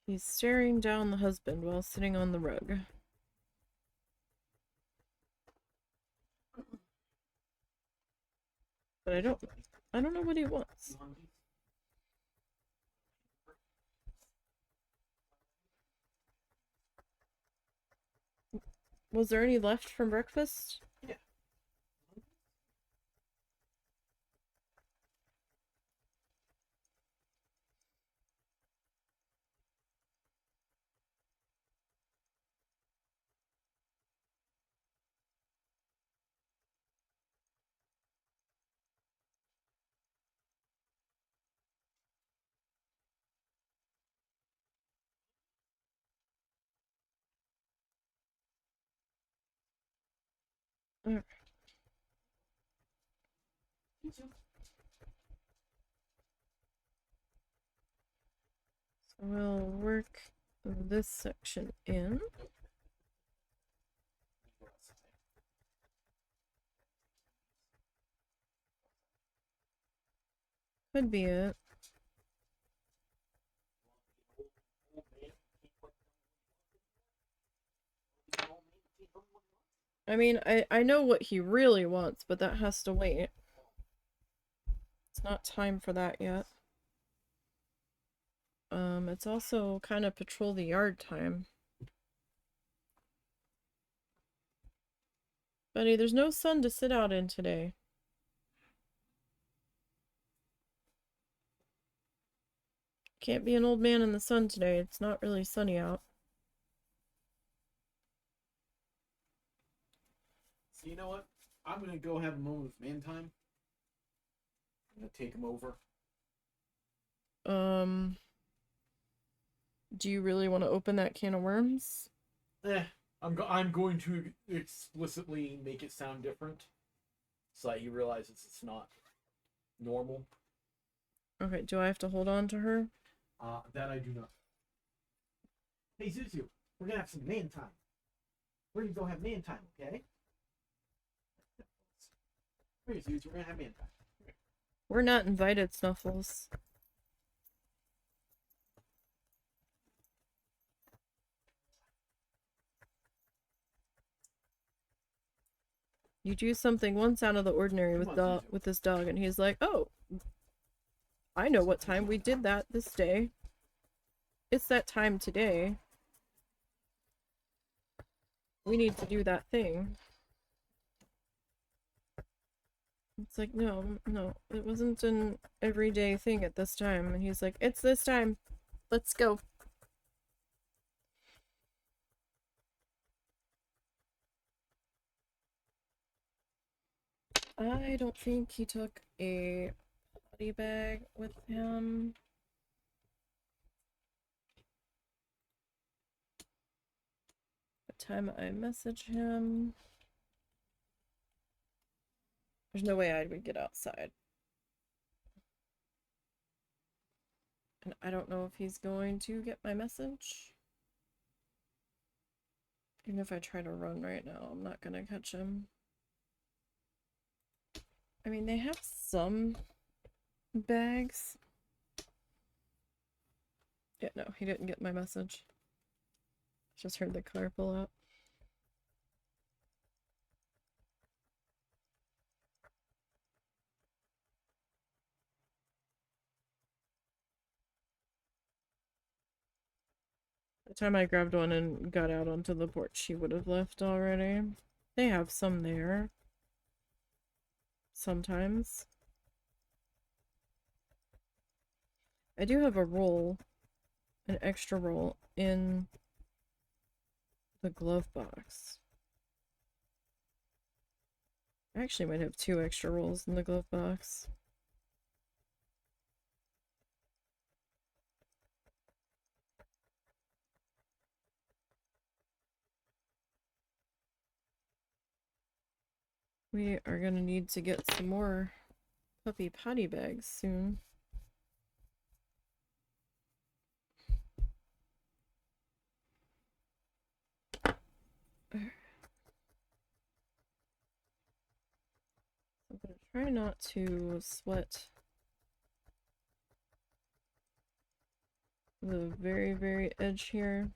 He's staring down the husband while sitting on the rug. But I don't know what he wants. Was there any left from breakfast? Yeah. Alright. we'll work this section in. Could be it. I mean, I know what he really wants, but that has to wait. It's not time for that yet. It's also kind of patrol the yard time. Buddy, there's no sun to sit out in today. Can't be an old man in the sun today. It's not really sunny out. So you know what? I'm gonna go have a moment of man time. I'm gonna take him over. Do you really want to open that can of worms? I'm going to explicitly make it sound different, so that he realizes it's not normal. Okay, do I have to hold on to her? That I do not. Hey Zuzu, we're gonna have some man time. We're gonna go have man time, okay? Here, Zuzu, we're gonna have man time. We're not invited, Snuffles. You do something once out of the ordinary with this dog, and he's like, "Oh, I know what time we did that this day. It's that time today. We need to do that thing." It's like, no, it wasn't an everyday thing at this time. And he's like, "It's this time. Let's go." I don't think he took a potty bag with him. The time I message him. There's no way I would get outside. And I don't know if he's going to get my message. Even if I try to run right now, I'm not gonna catch him. I mean, they have some bags. Yeah, no, he didn't get my message. Just heard the car pull out. By the time I grabbed one and got out onto the porch, he would have left already. They have some there. Sometimes. I do have a roll, an extra roll, in the glove box. I actually might have 2 extra rolls in the glove box. We are going to need to get some more puppy potty bags soon. I'm going to try not to sweat the very, very edge here.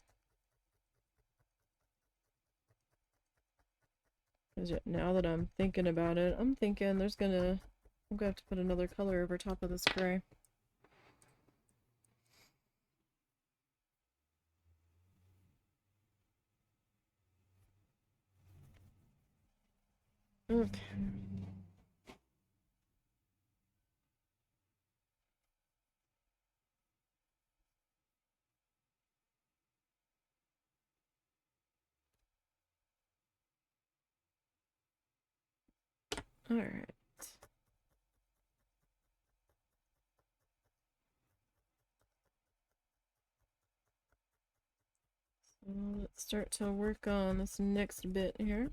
Because now that I'm thinking about it, I'm thinking I'm gonna have to put another color over top of this gray. Okay. Alright. So let's start to work on this next bit here.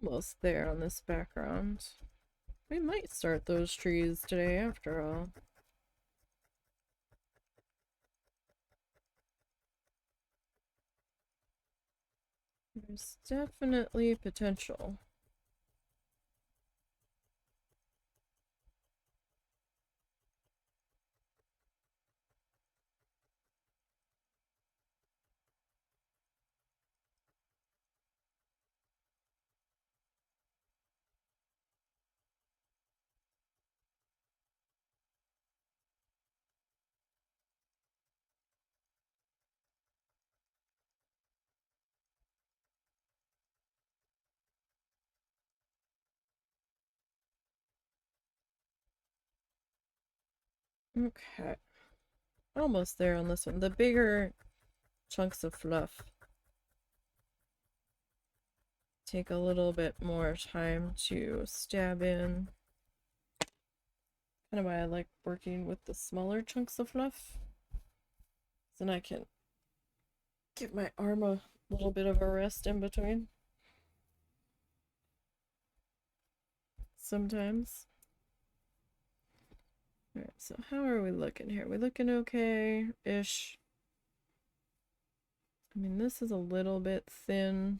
Almost there on this background. We might start those trees today after all. There's definitely potential. Okay. Almost there on this one. The bigger chunks of fluff take a little bit more time to stab in. Kind of why I like working with the smaller chunks of fluff. Then I can give my arm a little bit of a rest in between. Sometimes. Alright, so how are we looking here? We looking okay-ish? I mean, this is a little bit thin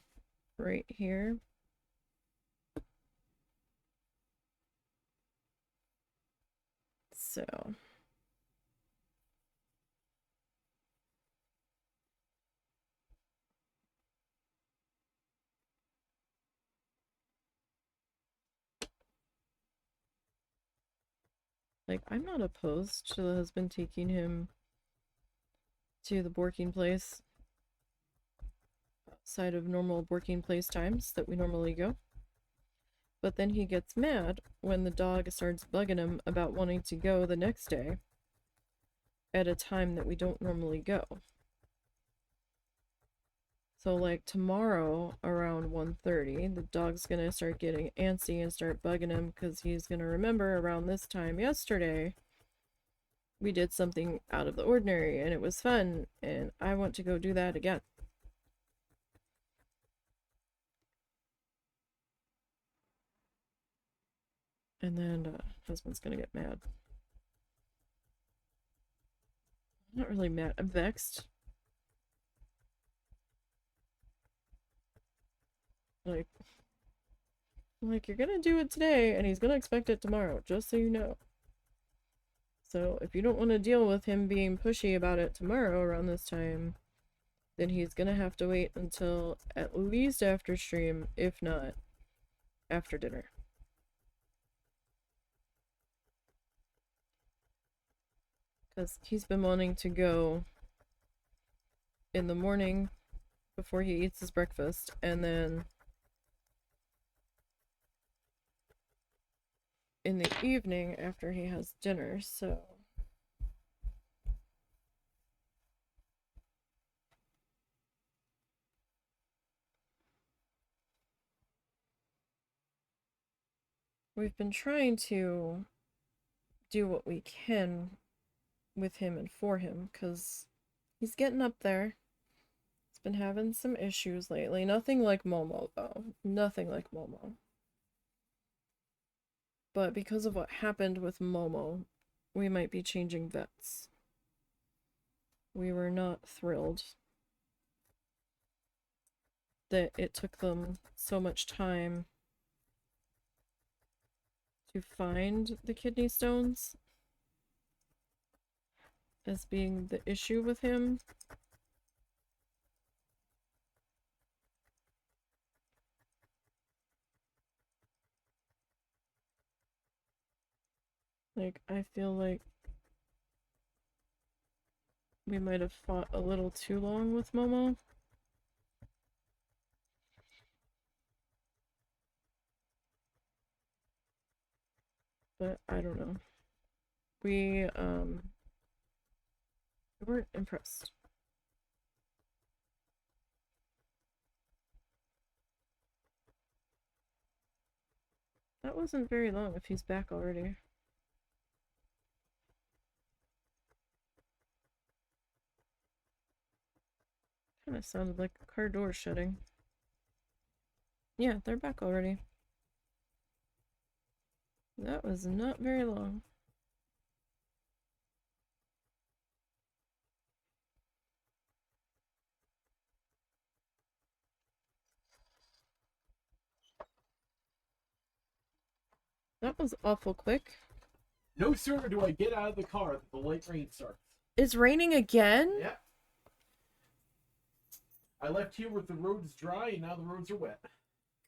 right here. So like, I'm not opposed to the husband taking him to the working place outside of normal working place times that we normally go. But then he gets mad when the dog starts bugging him about wanting to go the next day at a time that we don't normally go. So like tomorrow around 1:30, the dog's gonna start getting antsy and start bugging him because he's gonna remember around this time yesterday we did something out of the ordinary and it was fun and I want to go do that again. And then husband's gonna get mad. I'm not really mad. I'm vexed. Like you're gonna do it today and he's gonna expect it tomorrow, just so you know. So if you don't want to deal with him being pushy about it tomorrow around this time, then he's gonna have to wait until at least after stream, if not after dinner. Because he's been wanting to go in the morning before he eats his breakfast, and then in the evening after he has dinner, so we've been trying to do what we can with him and for him, because he's getting up there. He's been having some issues lately. Nothing like Momo, though. Nothing like Momo. But because of what happened with Momo, we might be changing vets. We were not thrilled that it took them so much time to find the kidney stones as being the issue with him. Like, I feel like we might have fought a little too long with Momo. But I don't know. We weren't impressed. That wasn't very long if he's back already. Kind of sounded like a car door shutting. Yeah, they're back already. That was not very long. That was awful quick. No sooner do I get out of the car than the light rain starts. It's raining again? Yeah. I left here with the roads dry, and now the roads are wet.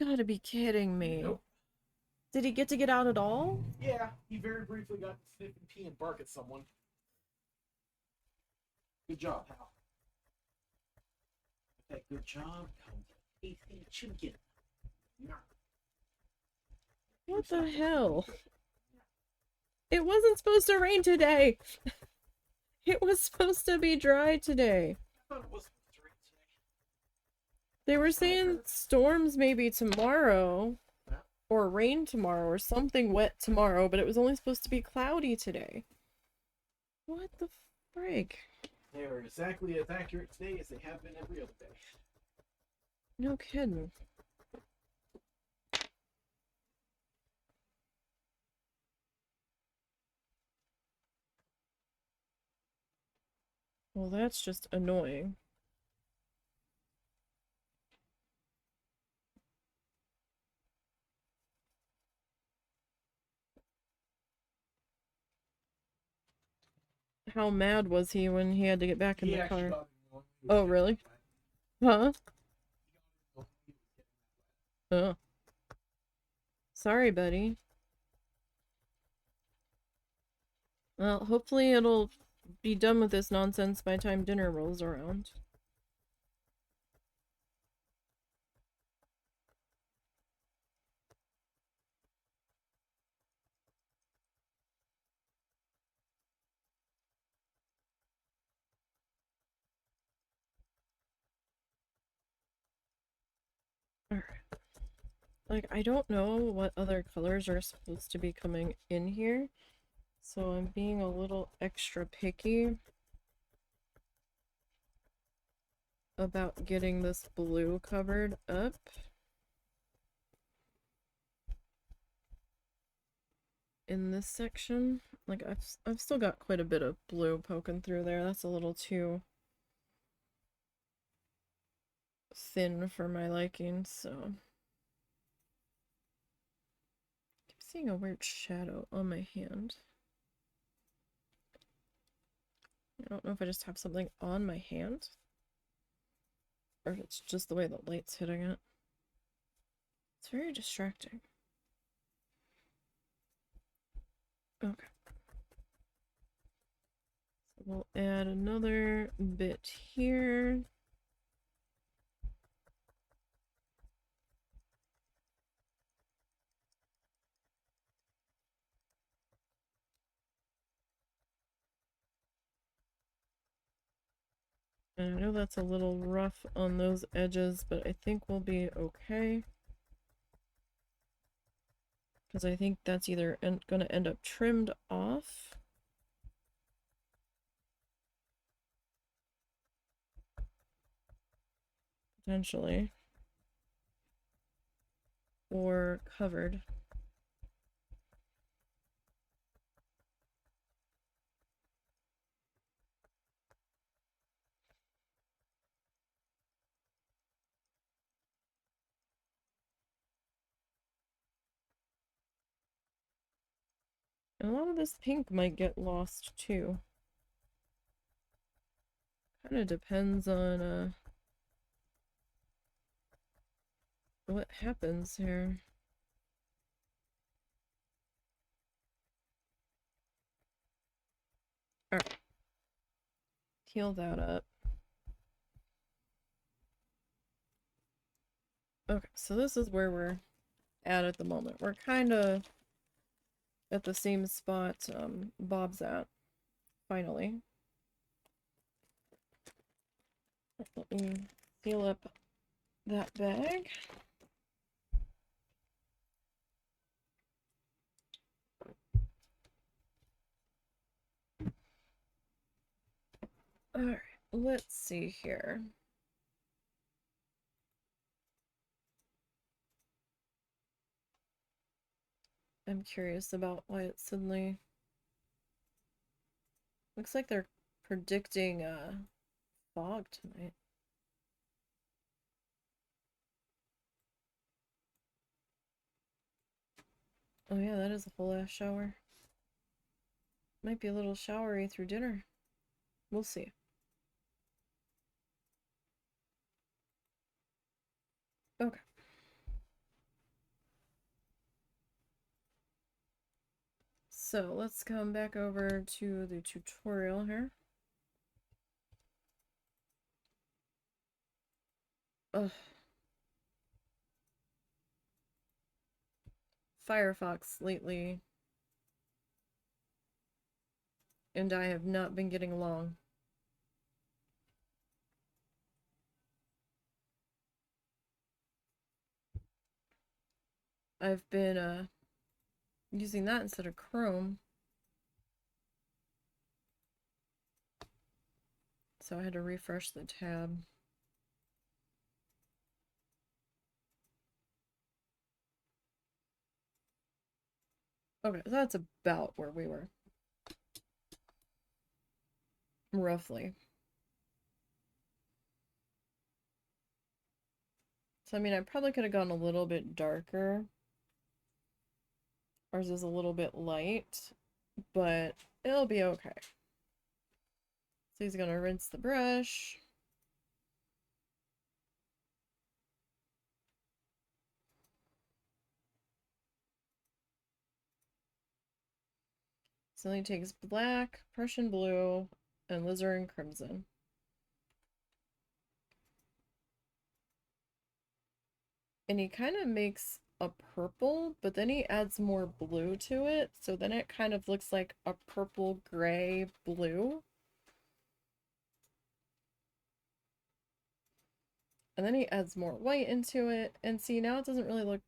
Gotta be kidding me. Nope. Did he get out at all? Yeah, he very briefly got to sniff and pee and bark at someone. Good job, pal. With that good job comes a chicken. What the hell? It wasn't supposed to rain today. It was supposed to be dry today. I thought it was supposed to rain today. They were saying storms maybe tomorrow. Or rain tomorrow, or something wet tomorrow, but it was only supposed to be cloudy today. What the frig? They are exactly as accurate today as they have been every other day. No kidding. Well, that's just annoying. How mad was he when he had to get back in the car? Oh, really? Huh? Oh. Sorry, buddy. Well, hopefully it'll be done with this nonsense by the time dinner rolls around. Alright. Like, I don't know what other colors are supposed to be coming in here, so I'm being a little extra picky about getting this blue covered up. In this section. Like, I've still got quite a bit of blue poking through there. That's a little too thin for my liking, so I keep seeing a weird shadow on my hand. I don't know if I just have something on my hand or if it's just the way the light's hitting it. It's very distracting. Okay. So we'll add another bit here. And I know that's a little rough on those edges, but I think we'll be okay. Because I think that's either going to end up trimmed off. Potentially. Or covered. And a lot of this pink might get lost too. Kind of depends on what happens here. Alright. Heal that up. Okay, so this is where we're at the moment. We're kind of at the same spot Bob's at, finally. Let me seal up that bag. Alright, let's see here. I'm curious about why it suddenly looks like they're predicting fog tonight. Oh yeah, that is a whole ass shower. Might be a little showery through dinner. We'll see. Okay. So let's come back over to the tutorial here. Ugh. Firefox lately and I have not been getting along. I've been using that instead of Chrome. So I had to refresh the tab. Okay, so that's about where we were. Roughly. So I mean, I probably could have gone a little bit darker. Ours is a little bit light, but it'll be okay. So he's gonna rinse the brush. So then he takes black, Prussian blue, and alizarin crimson. And he kind of makes a purple, but then he adds more blue to it, so then it kind of looks like a purple gray blue. And then he adds more white into it, and see, now it doesn't really look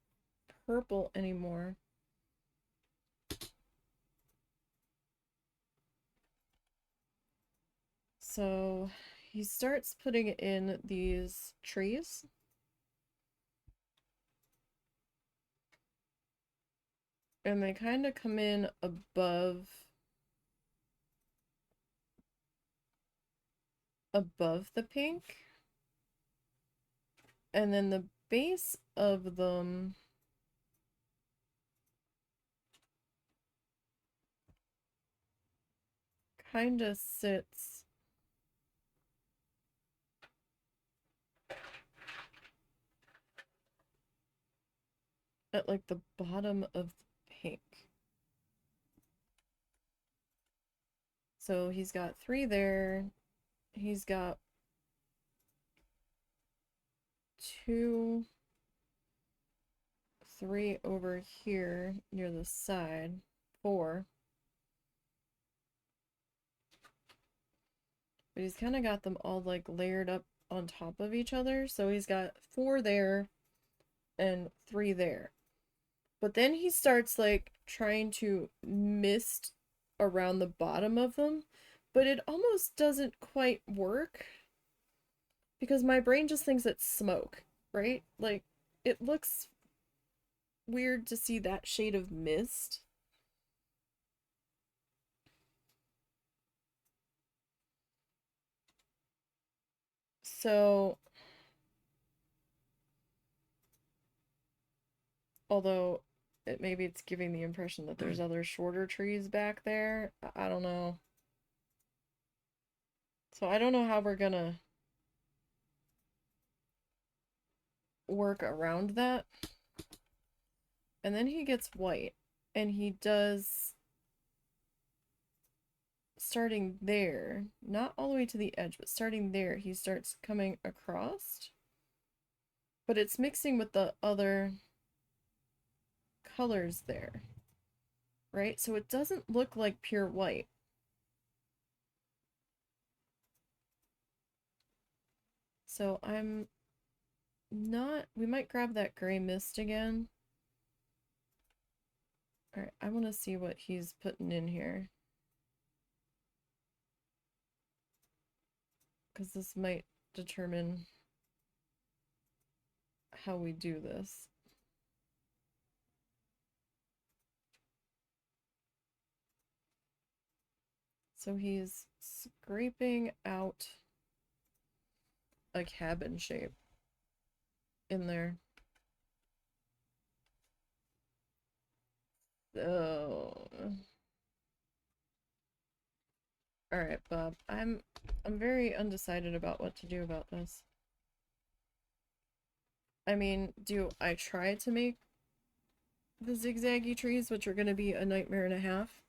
purple anymore. So he starts putting in these trees. And they kind of come in above the pink. And then the base of them kind of sits at like the bottom of the pink. So he's got 3 there. He's got 2, 3 over here near the side. 4. But he's kind of got them all like layered up on top of each other. So he's got 4 there and 3 there. But then he starts like trying to mist around the bottom of them, but it almost doesn't quite work because my brain just thinks it's smoke, right? Like it looks weird to see that shade of mist. So, although maybe it's giving the impression that there's other shorter trees back there, I don't know. So I don't know how we're gonna work around that. And then he gets white, and he does, starting there, not all the way to the edge, but starting there, he starts coming across. But it's mixing with the other colors there, right? So it doesn't look like pure white. So I'm not, we might grab that gray mist again. All right, I want to see what he's putting in here, because this might determine how we do this. So he's scraping out a cabin shape in there. So, all right, Bob. I'm very undecided about what to do about this. I mean, do I try to make the zigzaggy trees, which are going to be a nightmare and a half?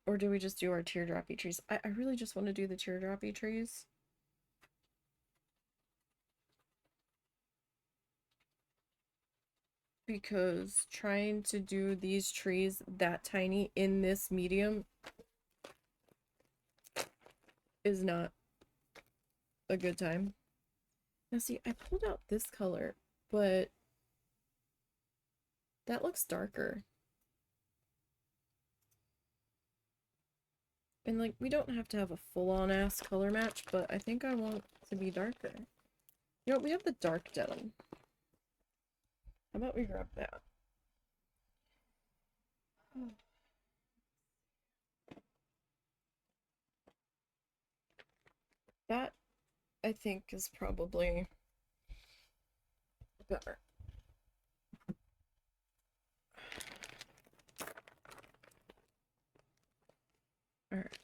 Or do we just do our teardroppy trees? I really just want to do the teardroppy trees. Because trying to do these trees that tiny in this medium is not a good time. Now see, I pulled out this color, but that looks darker. And like, we don't have to have a full-on ass color match, but I think I want to be darker. You know, we have the dark denim. How about we grab that? That, I think, is probably better. Alright.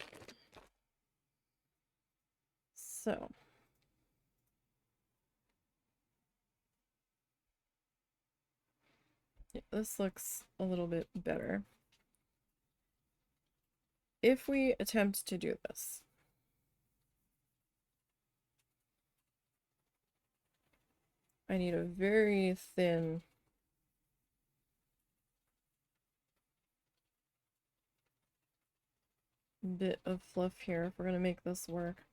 So. Yeah, this looks a little bit better. If we attempt to do this, I need a very thin bit of fluff here if we're going to make this work.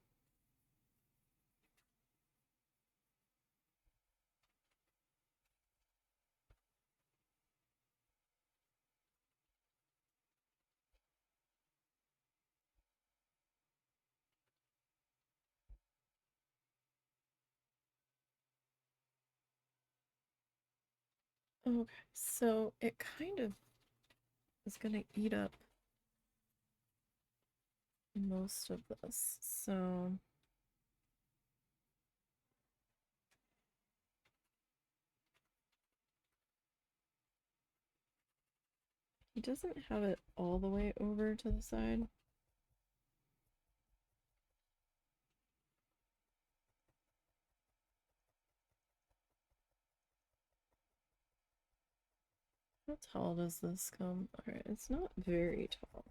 Okay, so it kind of is going to eat up most of this, so he doesn't have it all the way over to the side. How tall does this come? Alright, it's not very tall.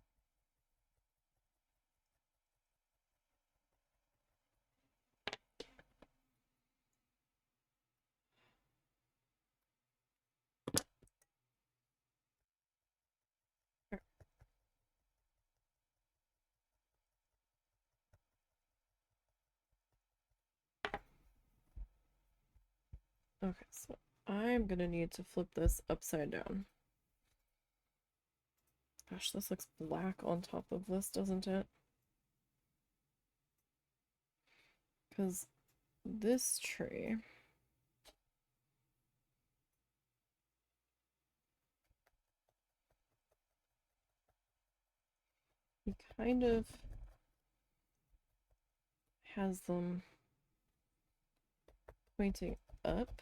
Okay, so I'm gonna need to flip this upside down. Gosh, this looks black on top of this, doesn't it? Because this tree he kind of has them pointing up.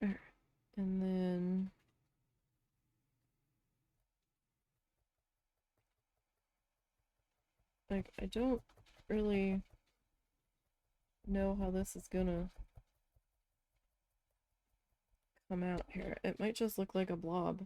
Alright, and then like I don't really know how this is gonna come out here. It might just look like a blob.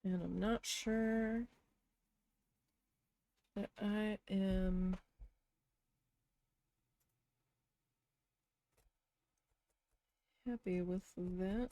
And I'm not sure that I am happy with that.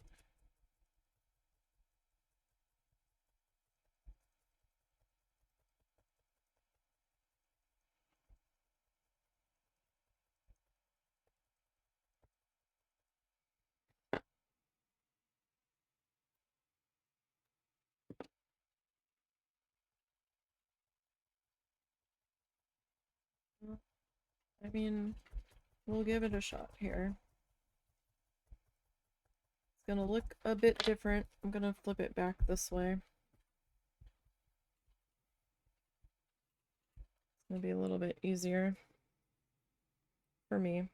I mean, we'll give it a shot here. It's gonna look a bit different. I'm gonna flip it back this way. It's gonna be a little bit easier for me.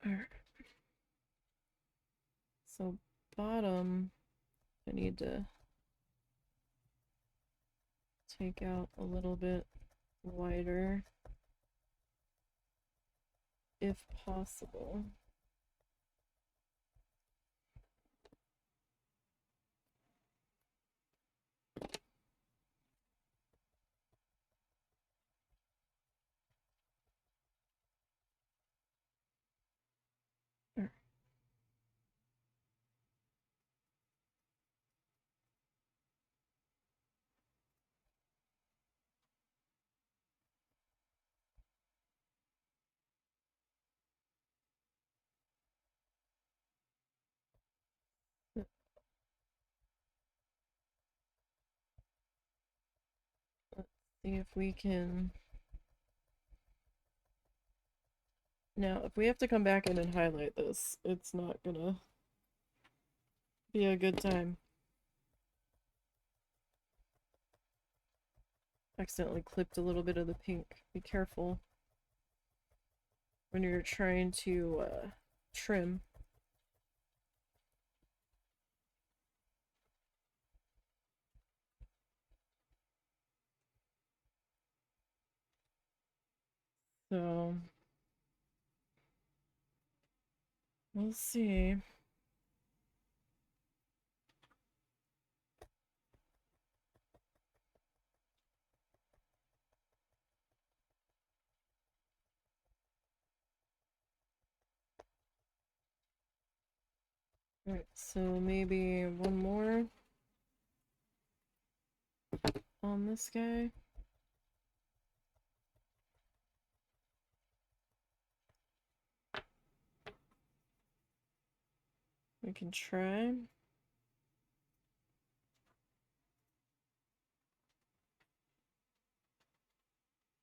Alright. So bottom, I need to take out a little bit wider if possible. Let's see if we can... Now, if we have to come back in and highlight this, it's not gonna be a good time. Accidentally clipped a little bit of the pink. Be careful when you're trying to trim. So, we'll see. Alright, so maybe one more on this guy. We can try.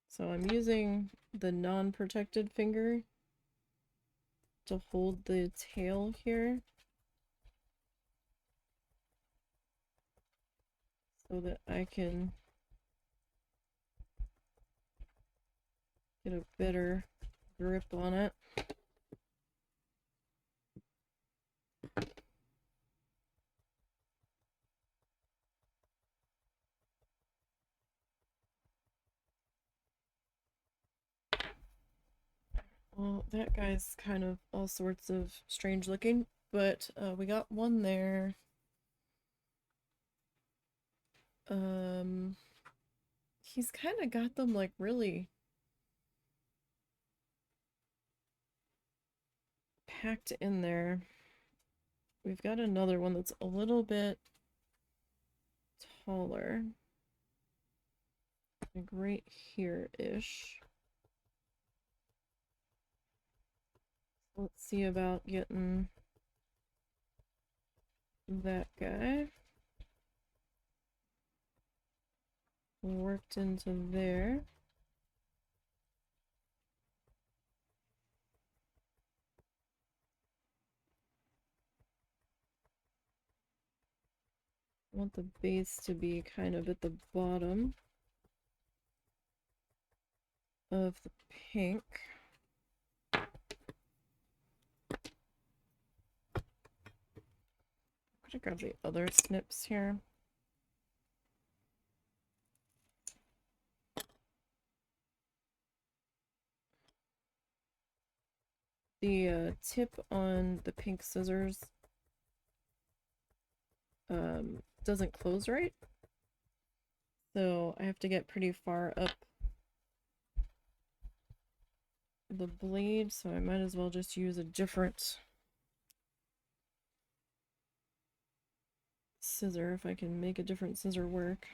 So I'm using the non-protected finger to hold the tail here so that I can get a better grip on it. Well, that guy's kind of all sorts of strange looking, but we got one there. He's kind of got them like really packed in there. We've got another one that's a little bit taller. Like right here-ish. Let's see about getting that guy worked into there. I want the base to be kind of at the bottom of the pink. I'm gonna grab the other snips here. The tip on the pink scissors doesn't close right. So I have to get pretty far up the blade, so I might as well just use a different scissor if I can make a different scissor work.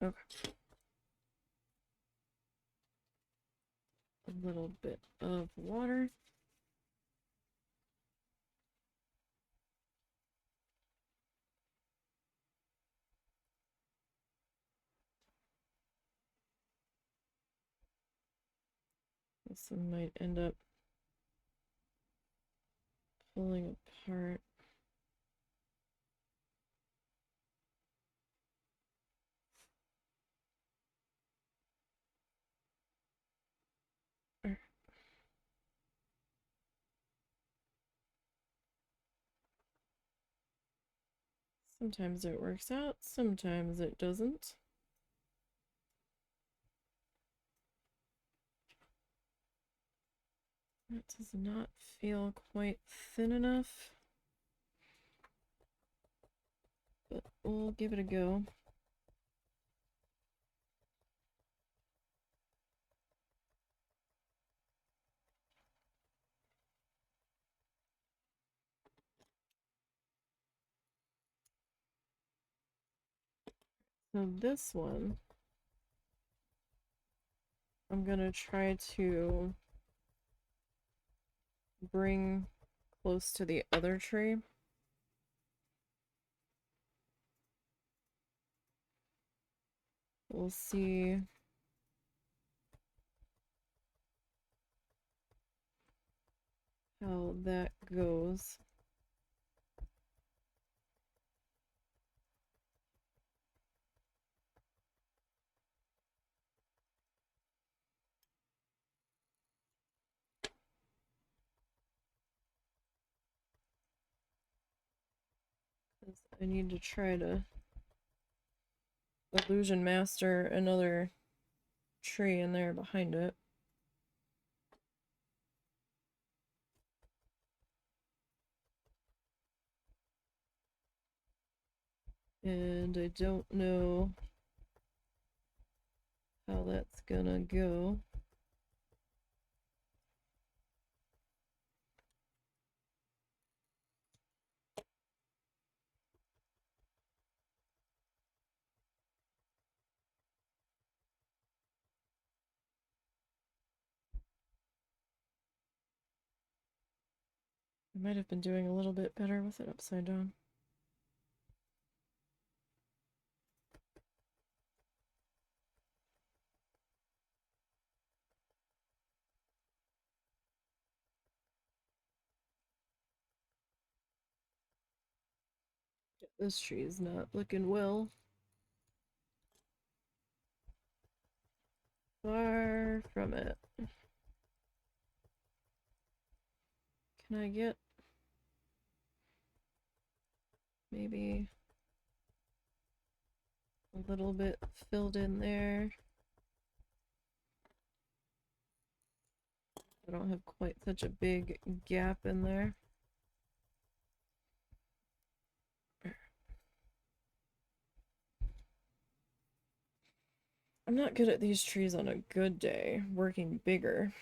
Okay. A little bit of water. This one might end up pulling apart. Sometimes it works out, sometimes it doesn't. That does not feel quite thin enough, but we'll give it a go. So this one, I'm gonna try to bring close to the other tree. We'll see how that goes. I need to try to illusion master another tree in there behind it. And I don't know how that's gonna go. I might have been doing a little bit better with it upside down. This tree is not looking well. Far from it. Can I get maybe a little bit filled in there? I don't have quite such a big gap in there. I'm not good at these trees on a good day, working bigger.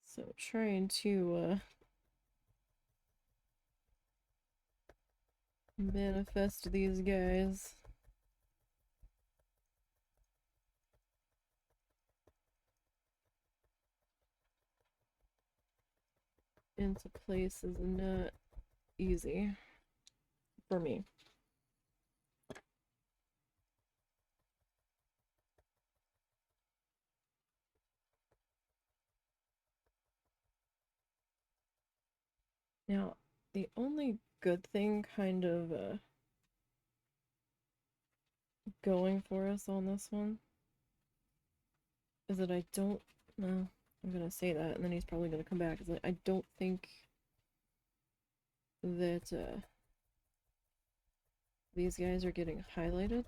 So trying to manifest these guys. Into place is not easy for me. Now, the only good thing kind of going for us on this one is that I don't know. I'm gonna say that, and then he's probably gonna come back. Is that I don't think that these guys are getting highlighted.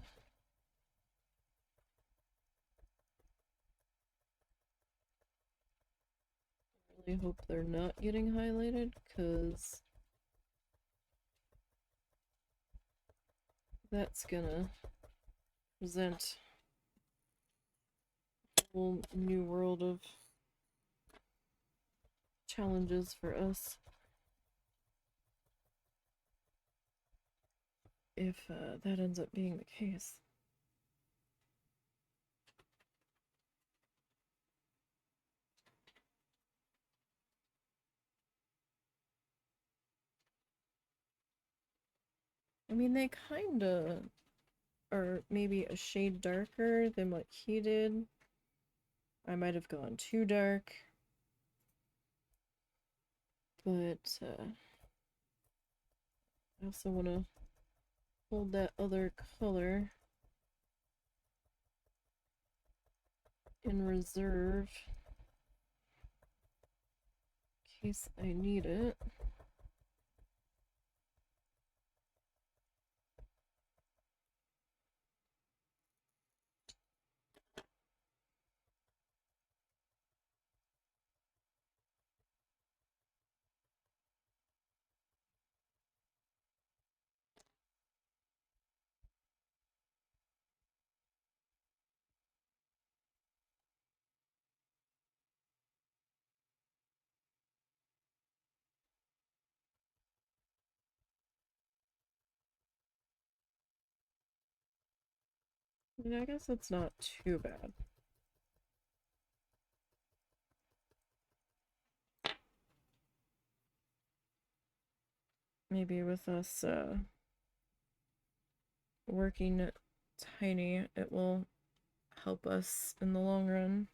I really hope they're not getting highlighted, because that's gonna present a whole new world of challenges for us if that ends up being the case. I mean, they kinda are maybe a shade darker than what he did. I might have gone too dark. But I also want to hold that other color in reserve in case I need it. Yeah, I guess it's not too bad. Maybe with us working tiny, it will help us in the long run.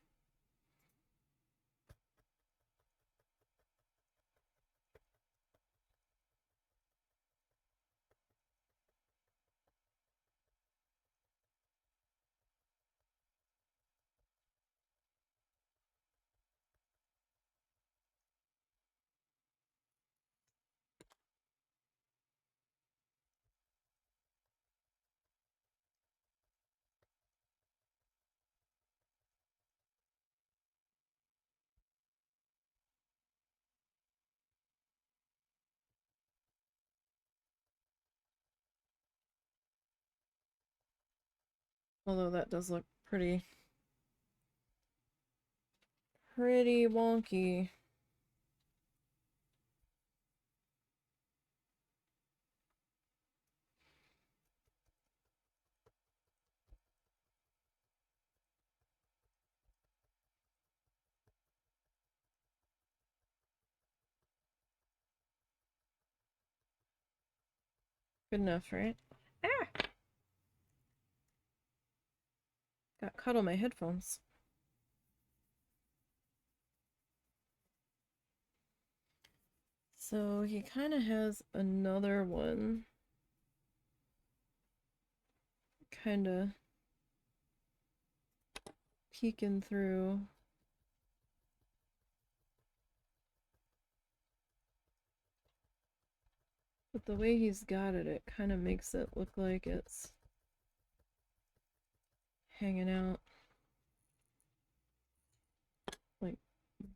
Although that does look pretty wonky. Good enough, right? Ah! Got caught on my headphones. So he kind of has another one kind of peeking through. But the way he's got it, it kind of makes it look like it's hanging out like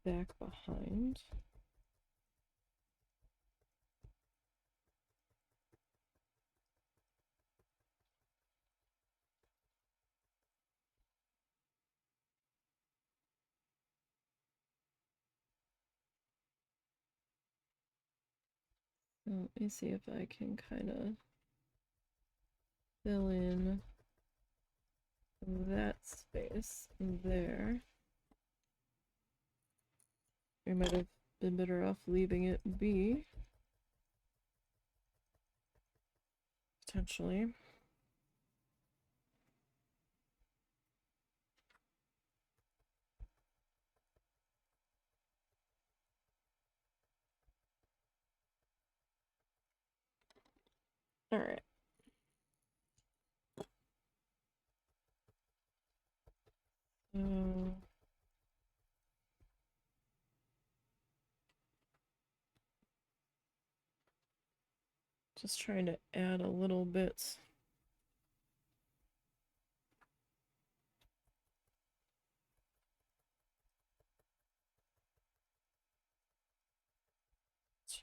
back behind. So let me see if I can kind of fill in that space there. I might have been better off leaving it be. Potentially. All right. Just trying to add a little bit.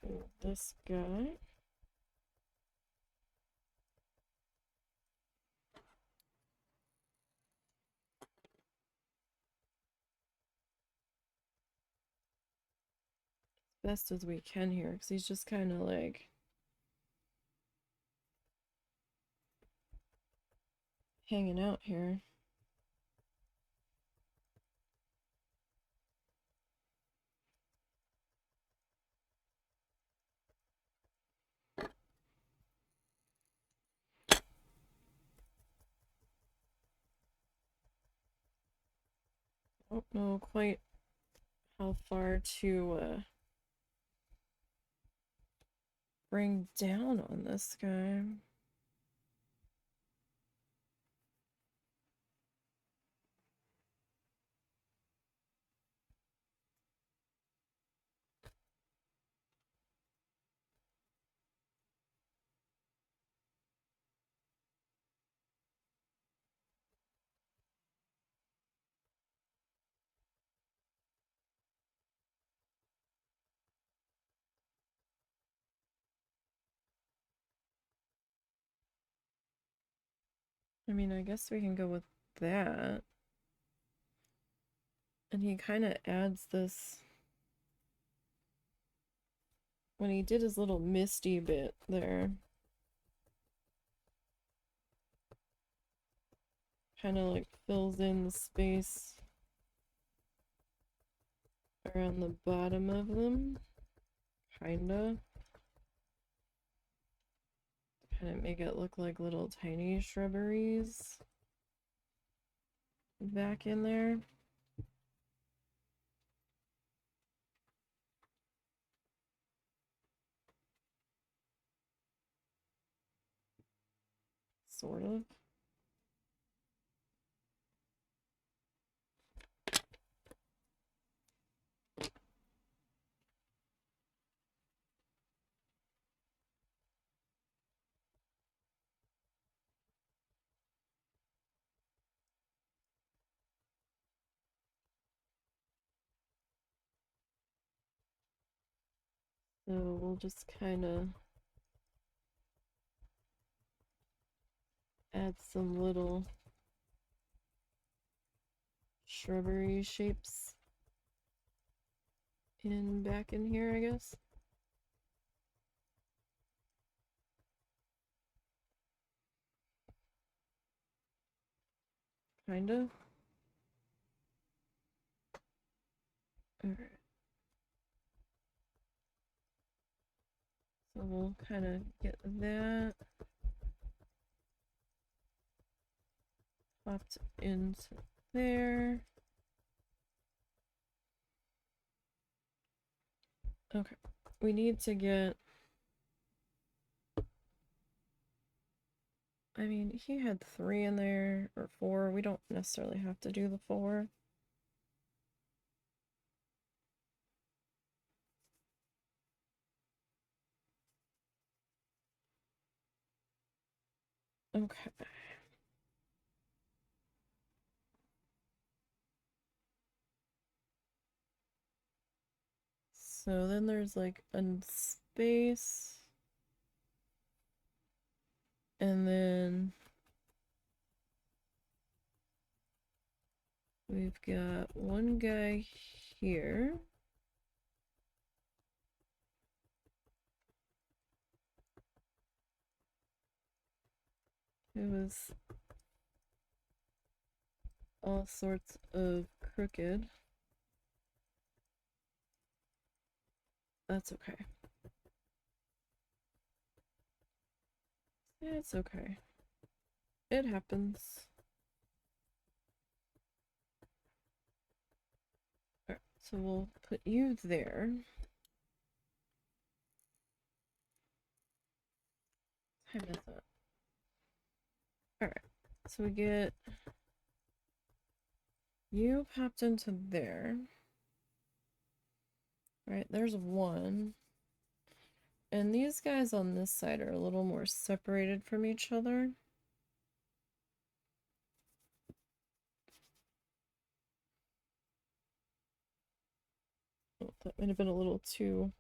To this guy. Best as we can here, because he's just kind of like hanging out here. I don't know quite how far to bring down on this guy. I mean, I guess we can go with that. And he kind of adds this. When he did his little misty bit there, kind of like fills in the space around the bottom of them. Kinda. Kind of make it look like little tiny shrubberies back in there. Sort of. So we'll just kind of add some little shrubbery shapes in back in here, I guess. Kind of. Alright. So we'll kind of get that popped into there. Okay. We need to get... I mean, he had 3 in there, or 4. We don't necessarily have to do the 4. Okay. So then there's like a space. And then we've got one guy here. Who is all sorts of crooked. That's okay. It's okay. It happens. Alright, so we'll put you there. I miss it. Alright, so we get you popped into there. Alright, there's one. And these guys on this side are a little more separated from each other. Oh, that might have been a little too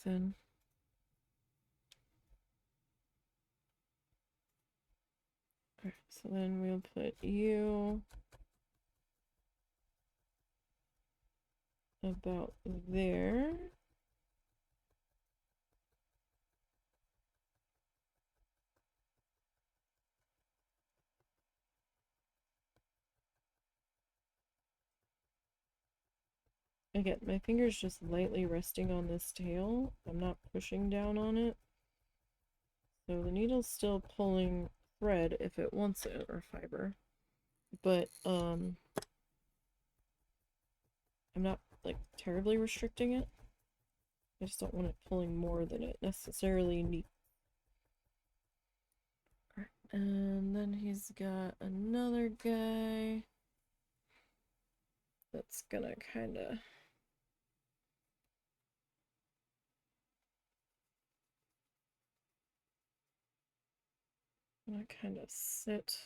thin. Alright, so then we'll put you about there. Again, my finger's just lightly resting on this tail. I'm not pushing down on it. So the needle's still pulling thread if it wants it, or fiber. But, I'm not, like, terribly restricting it. I just don't want it pulling more than it necessarily needs. And then he's got another guy that's gonna kinda sit.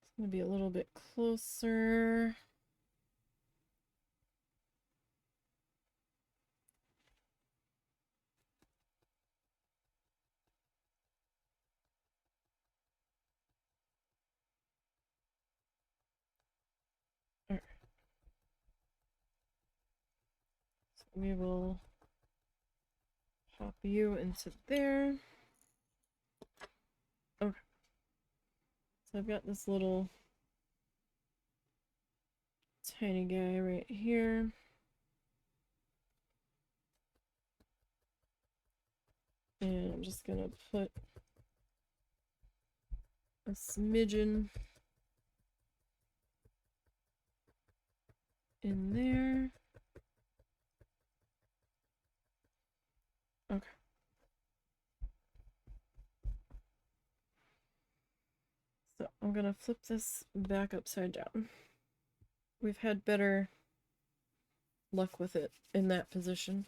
It's gonna be a little bit closer. Alright. So we will pop you into there. Okay. So I've got this little tiny guy right here. And I'm just gonna put a smidgen in there. Okay. So I'm gonna flip this back upside down. We've had better luck with it in that position.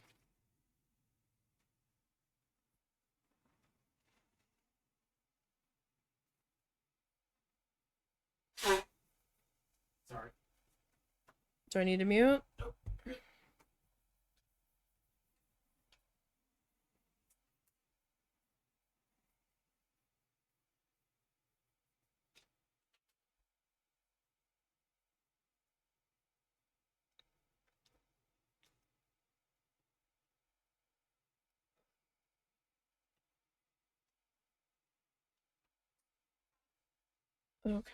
Sorry. Do I need to mute? Nope. Okay.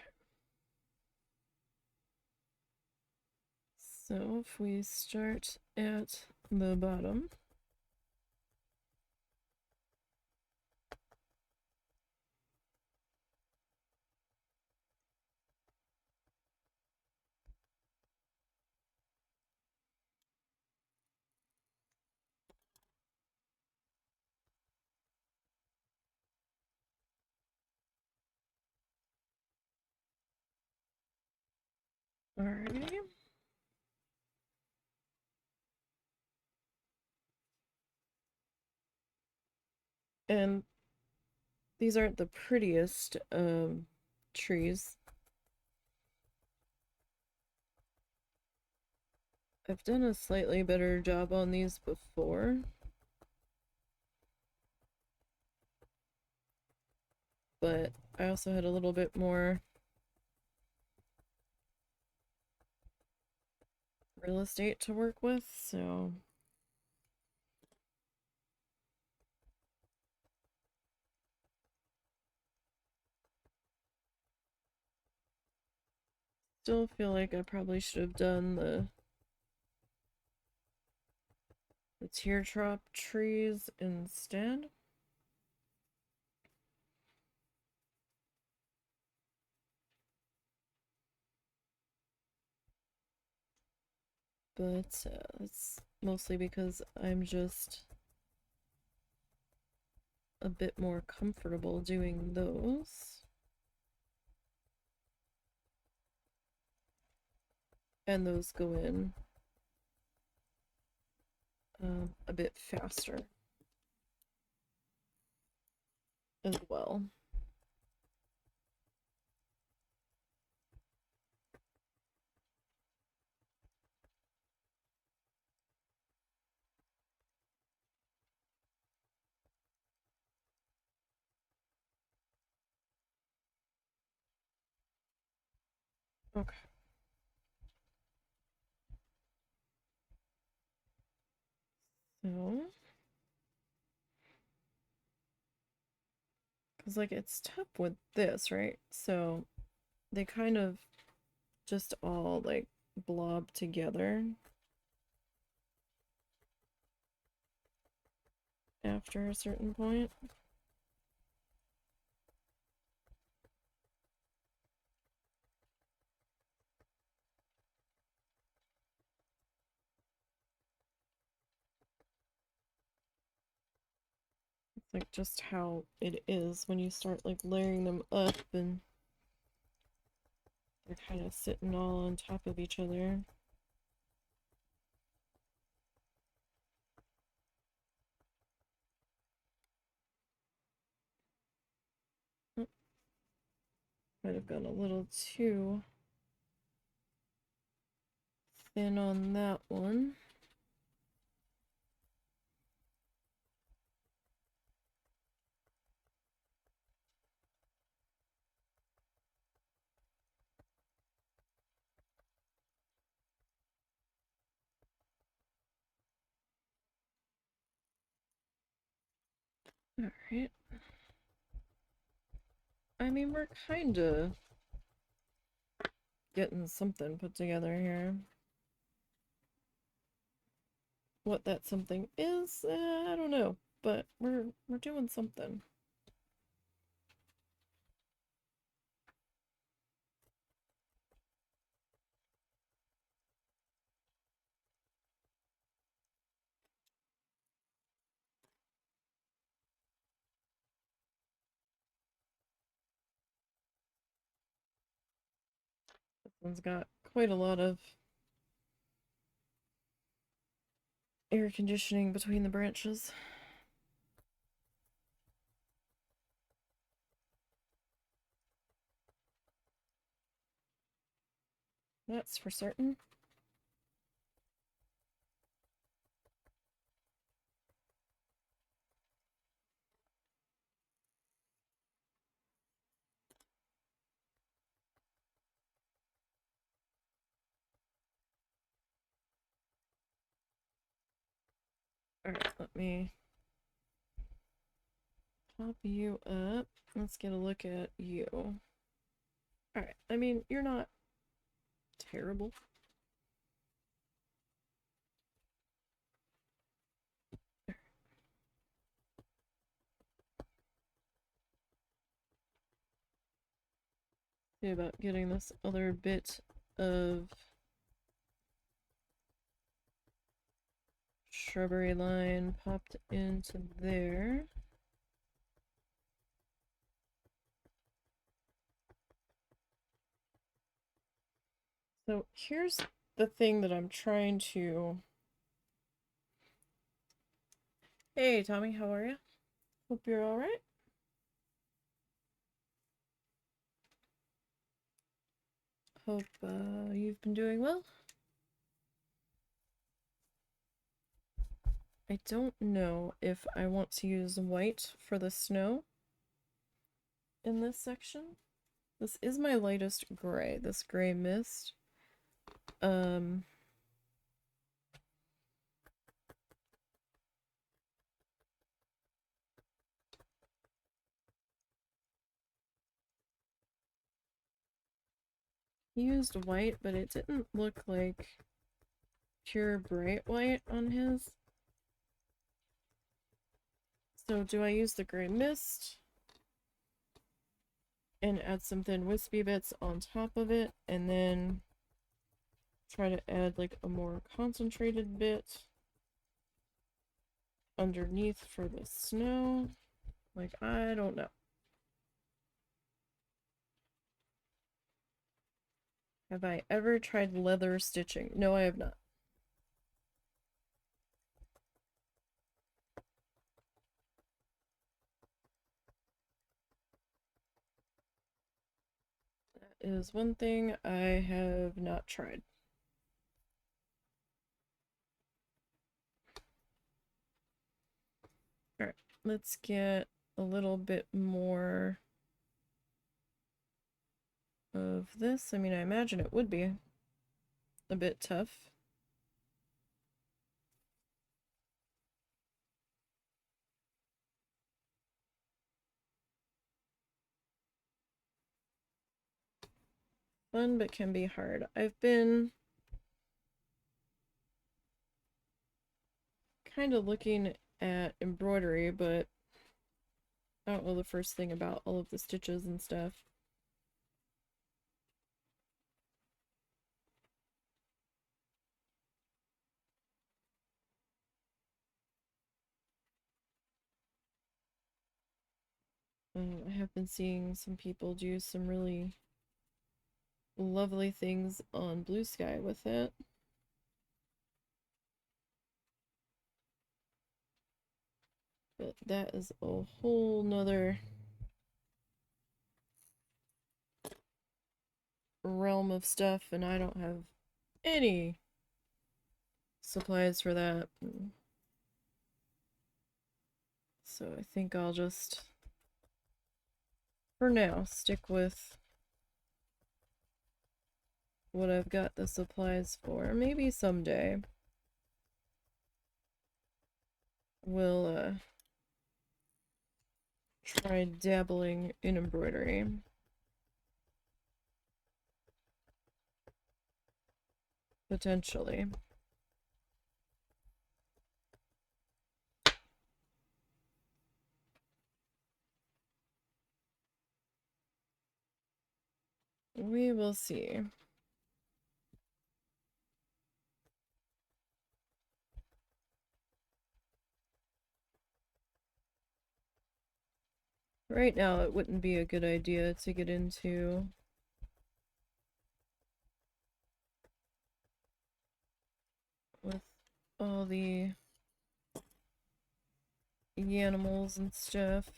So if we start at the bottom. Alrighty. And these aren't the prettiest trees. I've done a slightly better job on these before. But I also had a little bit more real estate to work with, so still feel like I probably should have done the teardrop trees instead. but it's mostly because I'm just a bit more comfortable doing those. And those go in a bit faster as well. Okay. So, because like it's tough with this, right? So they kind of just all like blob together after a certain point. It's like just how it is when you start like layering them up and they're kind of sitting all on top of each other. Oh, might have gone a little too thin on that one. All right. I mean, we're kind of getting something put together here. What that something is, I don't know, but we're doing something. This one's got quite a lot of air conditioning between the branches. That's for certain. Alright, let me pop you up. Let's get a look at you. Alright, I mean, you're not terrible. See about getting this other bit of shrubbery line popped into there. So here's the thing that I'm trying to... Hey Tommy, how are you? Hope you're alright. Hope you've been doing well. I don't know if I want to use white for the snow in this section. This is my lightest gray, this gray mist. He used white, but it didn't look like pure bright white on his. So do I use the gray mist and add some thin wispy bits on top of it, and then try to add like a more concentrated bit underneath for the snow. Like, I don't know. Have I ever tried leather stitching? No, I have not. That is one thing I have not tried. Alright, let's get a little bit more of this. I mean, I imagine it would be a bit tough. Fun, but can be hard. I've been kind of looking at embroidery, but I don't know the first thing about all of the stitches and stuff. I have been seeing some people do some really lovely things on Blue Sky with it. But that is a whole nother realm of stuff, and I don't have any supplies for that. So I think I'll just, for now, stick with what I've got the supplies for. Maybe someday we'll try dabbling in embroidery. Potentially. We will see. Right now, it wouldn't be a good idea to get into with all the animals and stuff.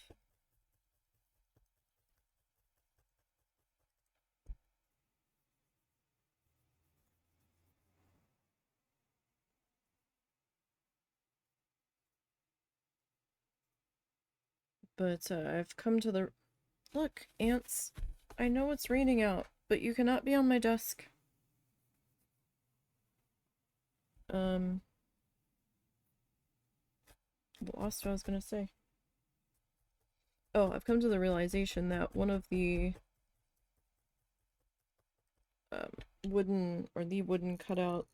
But I've come to the... Look, ants. I know it's raining out, but you cannot be on my desk. Lost what I was gonna say. Oh, I've come to the realization that one of the wooden cutout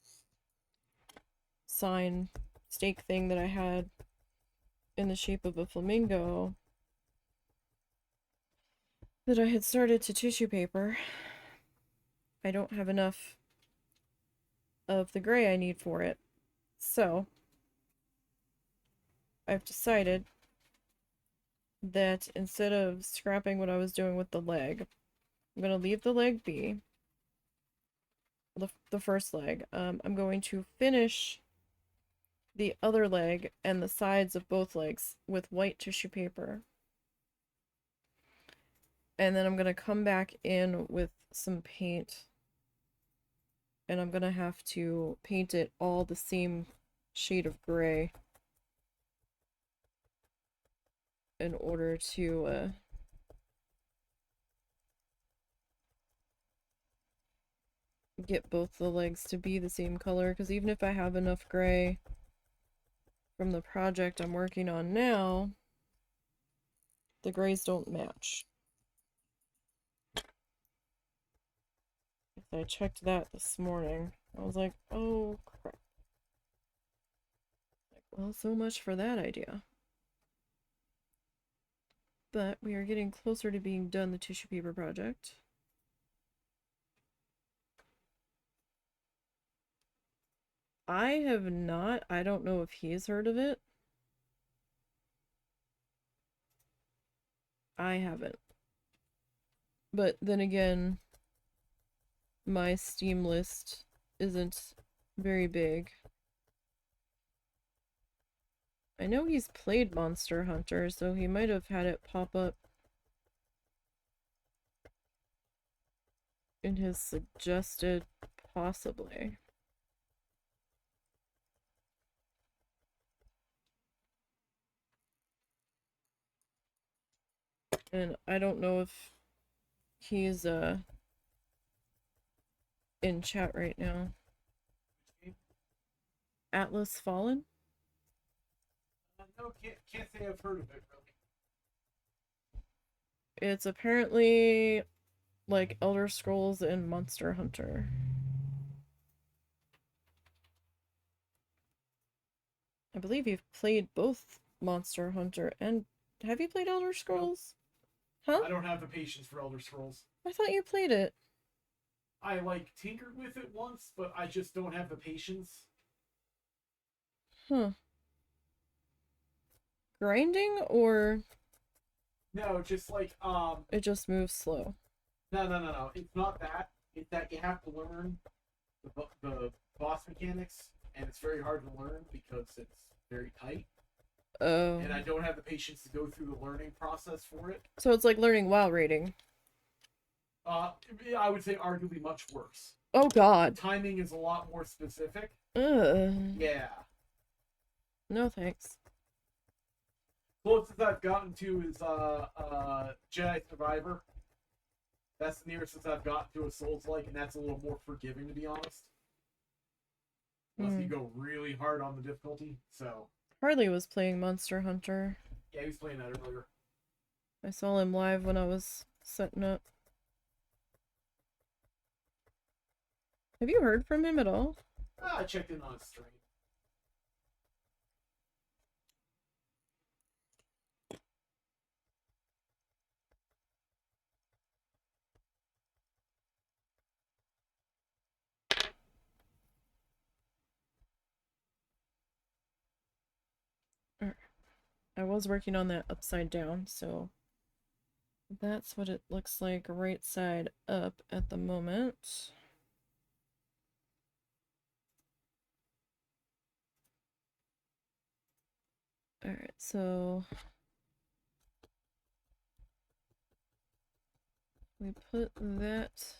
sign stake thing that I had in the shape of a flamingo that I had started to tissue paper. I don't have enough of the gray I need for it. So, I've decided that instead of scrapping what I was doing with the leg, I'm going to leave the leg be. The first leg. I'm going to finish the other leg and the sides of both legs with white tissue paper. And then I'm going to come back in with some paint. And I'm going to have to paint it all the same shade of gray in order to get both the legs to be the same color, because even if I have enough gray from the project I'm working on now, the grays don't match. I checked that this morning. I was like, oh crap. Well, so much for that idea. But we are getting closer to being done the tissue paper project. I have not. I don't know if he's heard of it. I haven't. But then again, my Steam list isn't very big. I know he's played Monster Hunter, so he might have had it pop up in his suggested, possibly. And I don't know if he's in chat right now. Atlas Fallen? No, can't say I've heard of it really. It's apparently like Elder Scrolls and Monster Hunter. I believe you've played both Monster Hunter and have you played Elder Scrolls? Huh? I don't have the patience for Elder Scrolls. I thought you played it. I like tinkered with it once, but I just don't have the patience. Huh. Grinding or No, just like it just moves slow? no. It's not that. It's that you have to learn the boss mechanics, and it's very hard to learn because it's very tight. Oh. And I don't have the patience to go through the learning process for it. So it's like learning WoW rating. I would say arguably much worse. Oh god. Timing is a lot more specific. Ugh. Yeah. No thanks. Closest I've gotten to is Jedi Survivor. That's the nearest I've gotten to a Souls-like, and that's a little more forgiving, to be honest. Unless you go really hard on the difficulty. So Harley was playing Monster Hunter. yeah, he was playing that earlier. I saw him live when I was setting up. Have you heard from him at all? I checked in on his stream. I was working on that upside down, so that's what it looks like right side up at the moment. Alright, so we put that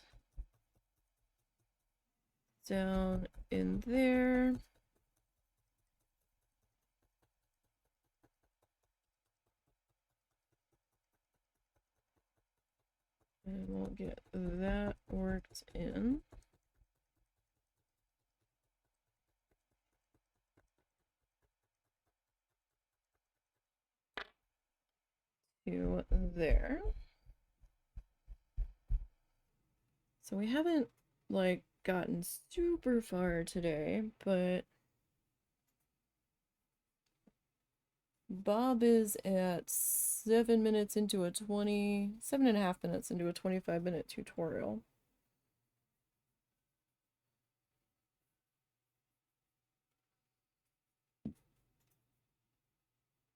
down in there. And we'll get that worked in. To there. So we haven't like gotten super far today, but Bob is at 7 minutes into a 7.5 minutes into a 25-minute tutorial.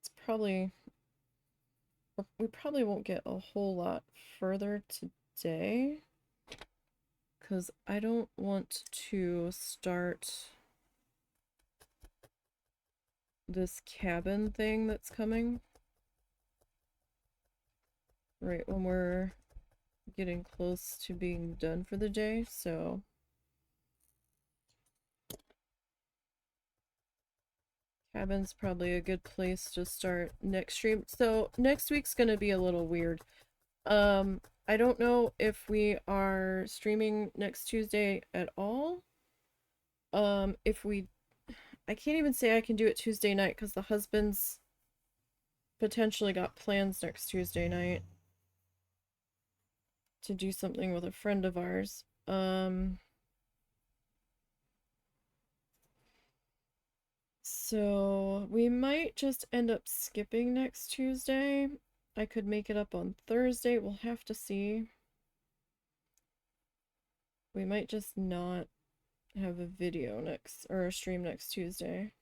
It's probably, we probably won't get a whole lot further today because I don't want to start this cabin thing that's coming right when we're getting close to being done for the day, so cabin's probably a good place to start next stream. So next week's gonna be a little weird. I don't know if we are streaming next Tuesday at all. If we, I can't even say I can do it Tuesday night because the husband's potentially got plans next Tuesday night to do something with a friend of ours. So we might just end up skipping next Tuesday. I could make it up on Thursday. We'll have to see. We might just not have a video next, or a stream next Tuesday.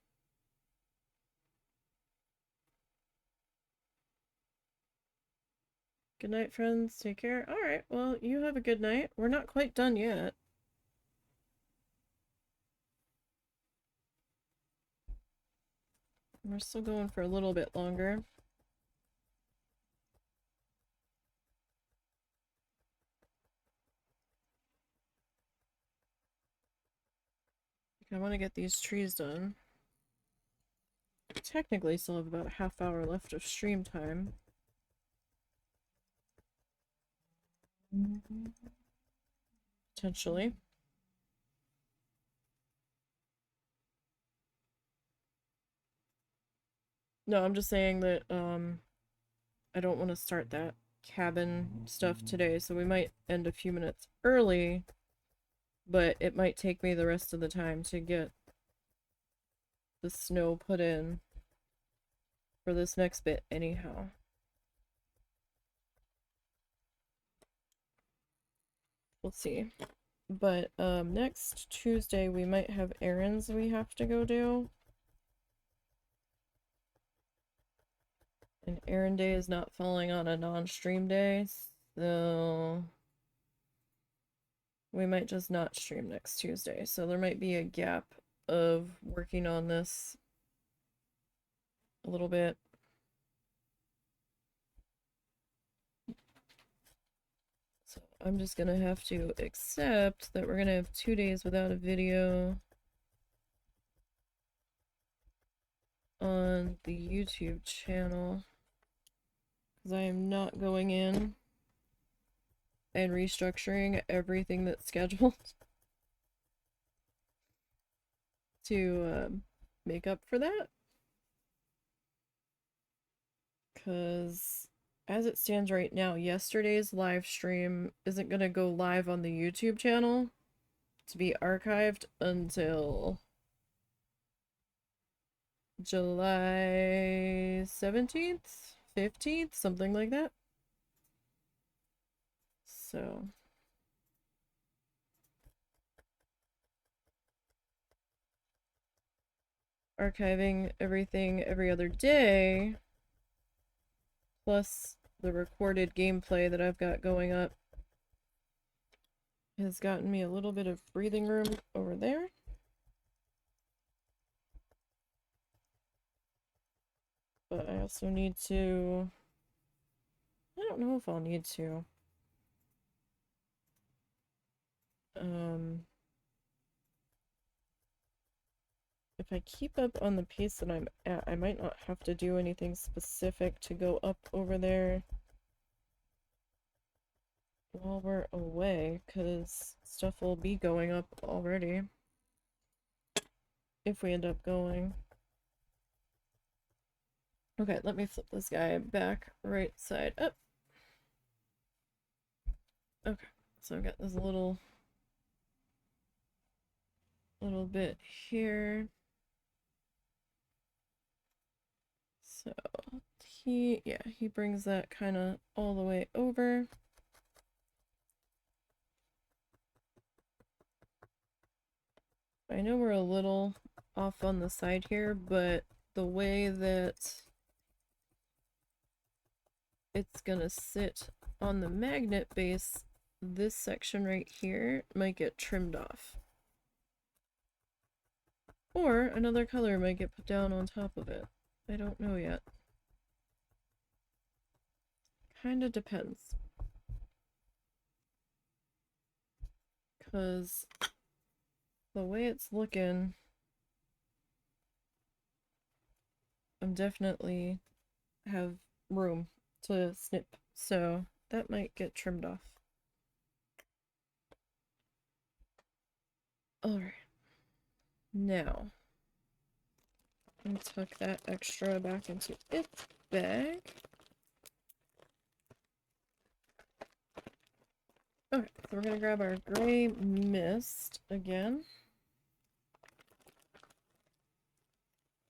Good night, friends. Take care. Alright, well, you have a good night. We're not quite done yet. We're still going for a little bit longer. I want to get these trees done. Technically, still have about a half hour left of stream time. Potentially. No, I'm just saying that, I don't want to start that cabin stuff today, so we might end a few minutes early, but it might take me the rest of the time to get the snow put in for this next bit anyhow. We'll see. But next Tuesday we might have errands we have to go do. And errand day is not falling on a non-stream day, so we might just not stream next Tuesday. So there might be a gap of working on this a little bit. So I'm just gonna have to accept that we're gonna have 2 days without a video on the YouTube channel, because I am not going in and restructuring everything that's scheduled to make up for that. Because as it stands right now, yesterday's live stream isn't going to go live on the YouTube channel to be archived until July 17th, 15th, something like that. So archiving everything every other day, plus the recorded gameplay that I've got going up, has gotten me a little bit of breathing room over there. But I also need to... I don't know if I'll need to. If I keep up on the pace that I'm at, I might not have to do anything specific to go up over there while we're away, because stuff will be going up already. If we end up going. Okay, let me flip this guy back right side up. Okay, so I've got this little bit here. So he brings that kind of all the way over. I know we're a little off on the side here, but the way that it's gonna sit on the magnet base, this section right here might get trimmed off. Or another color might get put down on top of it. I don't know yet. Kinda depends. Because the way it's looking, I'm definitely have room to snip, so that might get trimmed off. Alright. Now, and tuck that extra back into its bag. Okay, so we're gonna grab our gray mist again.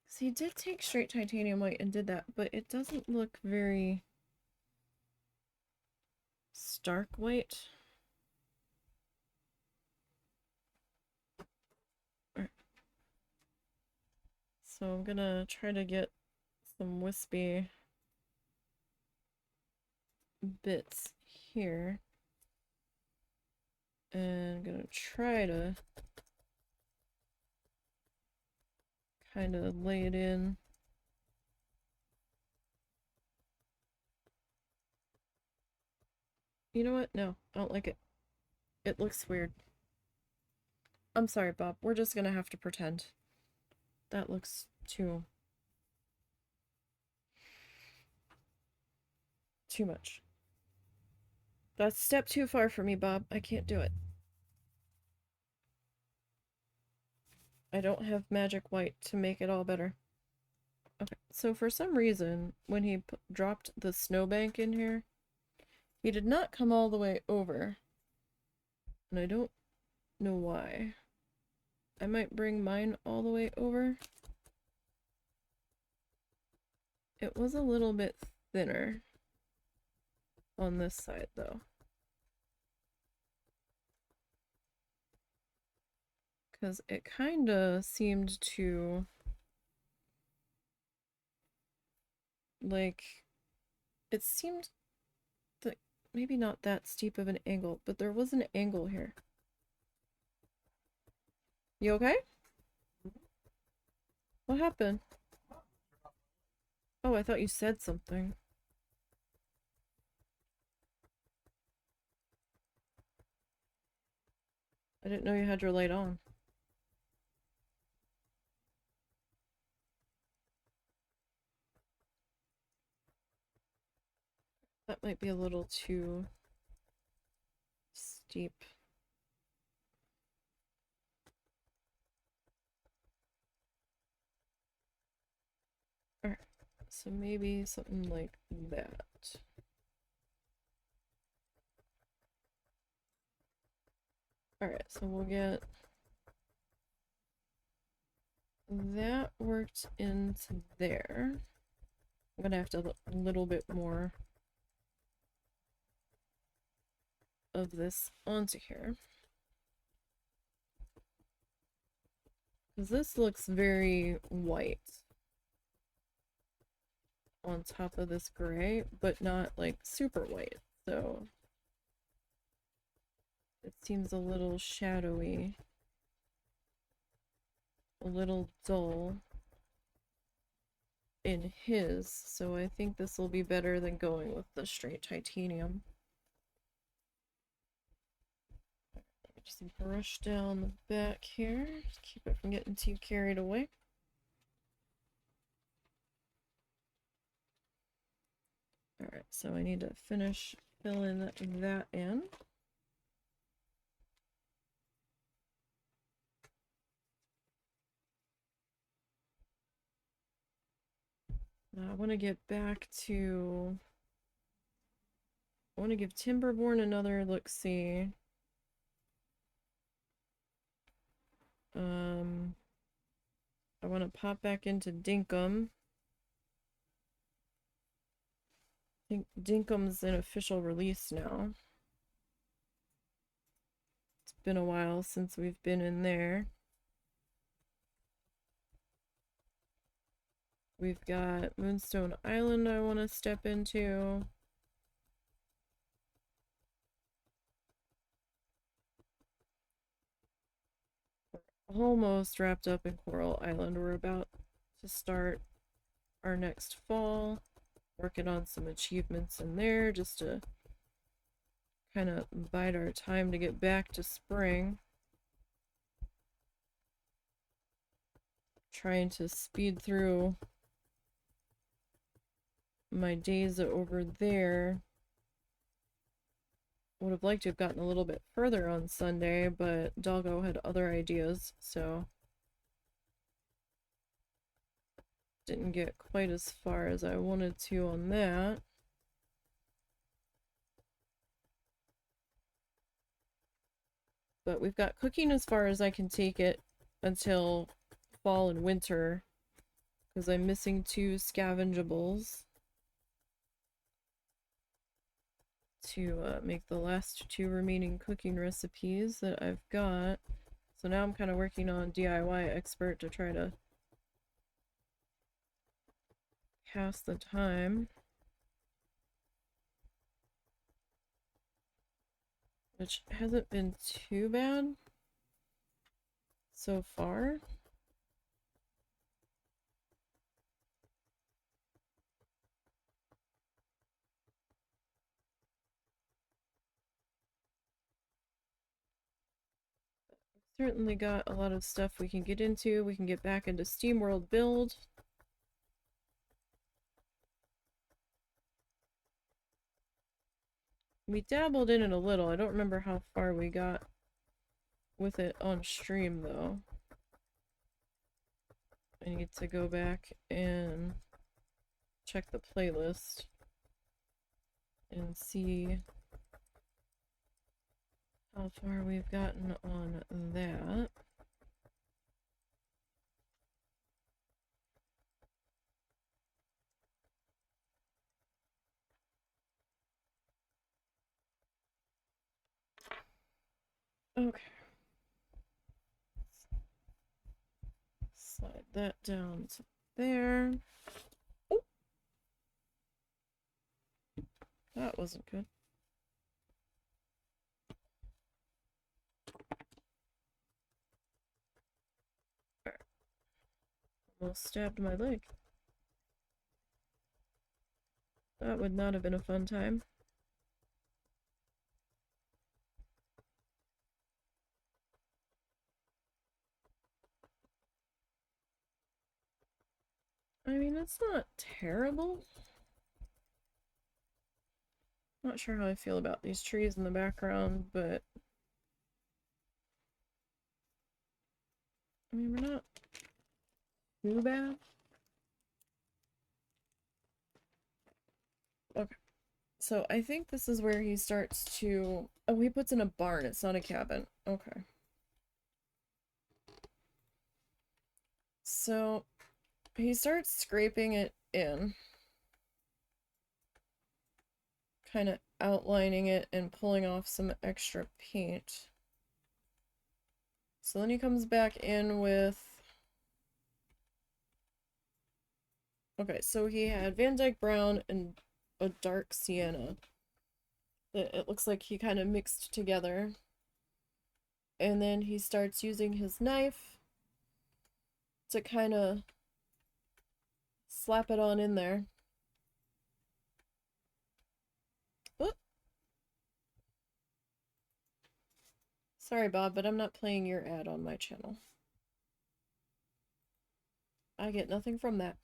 So he did take straight titanium white and did that, but it doesn't look very stark white. So I'm gonna try to get some wispy bits here. And I'm gonna try to kind of lay it in. You know what? No, I don't like it. It looks weird. I'm sorry, Bob. We're just gonna have to pretend. That looks too much. That's a step too far for me, Bob. I can't do it. I don't have magic white to make it all better. Okay, so for some reason, when he dropped the snowbank in here, he did not come all the way over. And I don't know why. I might bring mine all the way over. It was a little bit thinner on this side, though. Because it kind of seemed to, like, it seemed that maybe not that steep of an angle, but there was an angle here. You okay? What happened? Oh, I thought you said something. I didn't know you had your light on. That might be a little too steep. Alright, so maybe something like that. Alright, so we'll get that worked into there. I'm gonna have to look a little bit more of this onto here. Because this looks very white on top of this gray, but not like super white, so it seems a little shadowy, a little dull in his, so I think this will be better than going with the straight titanium. Just brush down the back here, keep it from getting too carried away. Alright, so I need to finish filling that in. Now I want to get back to... I want to give Timberborn another look-see. I want to pop back into Dinkum. I think Dinkum's an official release now. It's been a while since we've been in there. We've got Moonstone Island I want to step into. We're almost wrapped up in Coral Island. We're about to start our next fall. Working on some achievements in there just to kind of bide our time to get back to spring. Trying to speed through my days over there. Would have liked to have gotten a little bit further on Sunday, but Doggo had other ideas, so didn't get quite as far as I wanted to on that. But we've got cooking as far as I can take it until fall and winter, because I'm missing 2 scavengeables to make the last 2 remaining cooking recipes that I've got. So now I'm kind of working on DIY Expert to try to pass the time. Which hasn't been too bad so far. Certainly got a lot of stuff we can get into. We can get back into SteamWorld Build. We dabbled in it a little. I don't remember how far we got with it on stream, though. I need to go back and check the playlist and see how far we've gotten on that. Okay. Slide that down to there. Oh! That wasn't good. Almost stabbed my leg. That would not have been a fun time. I mean, it's not terrible. Not sure how I feel about these trees in the background, but I mean, we're not too bad. Okay. So I think this is where he starts to... Oh, he puts in a barn. It's not a cabin. Okay. So he starts scraping it in. Kind of outlining it and pulling off some extra paint. So then he comes back in with... Okay, so he had Van Dyke Brown and a dark sienna that it looks like he kind of mixed together. And then he starts using his knife to kind of slap it on in there. Oop. Sorry, Bob, but I'm not playing your ad on my channel. I get nothing from that.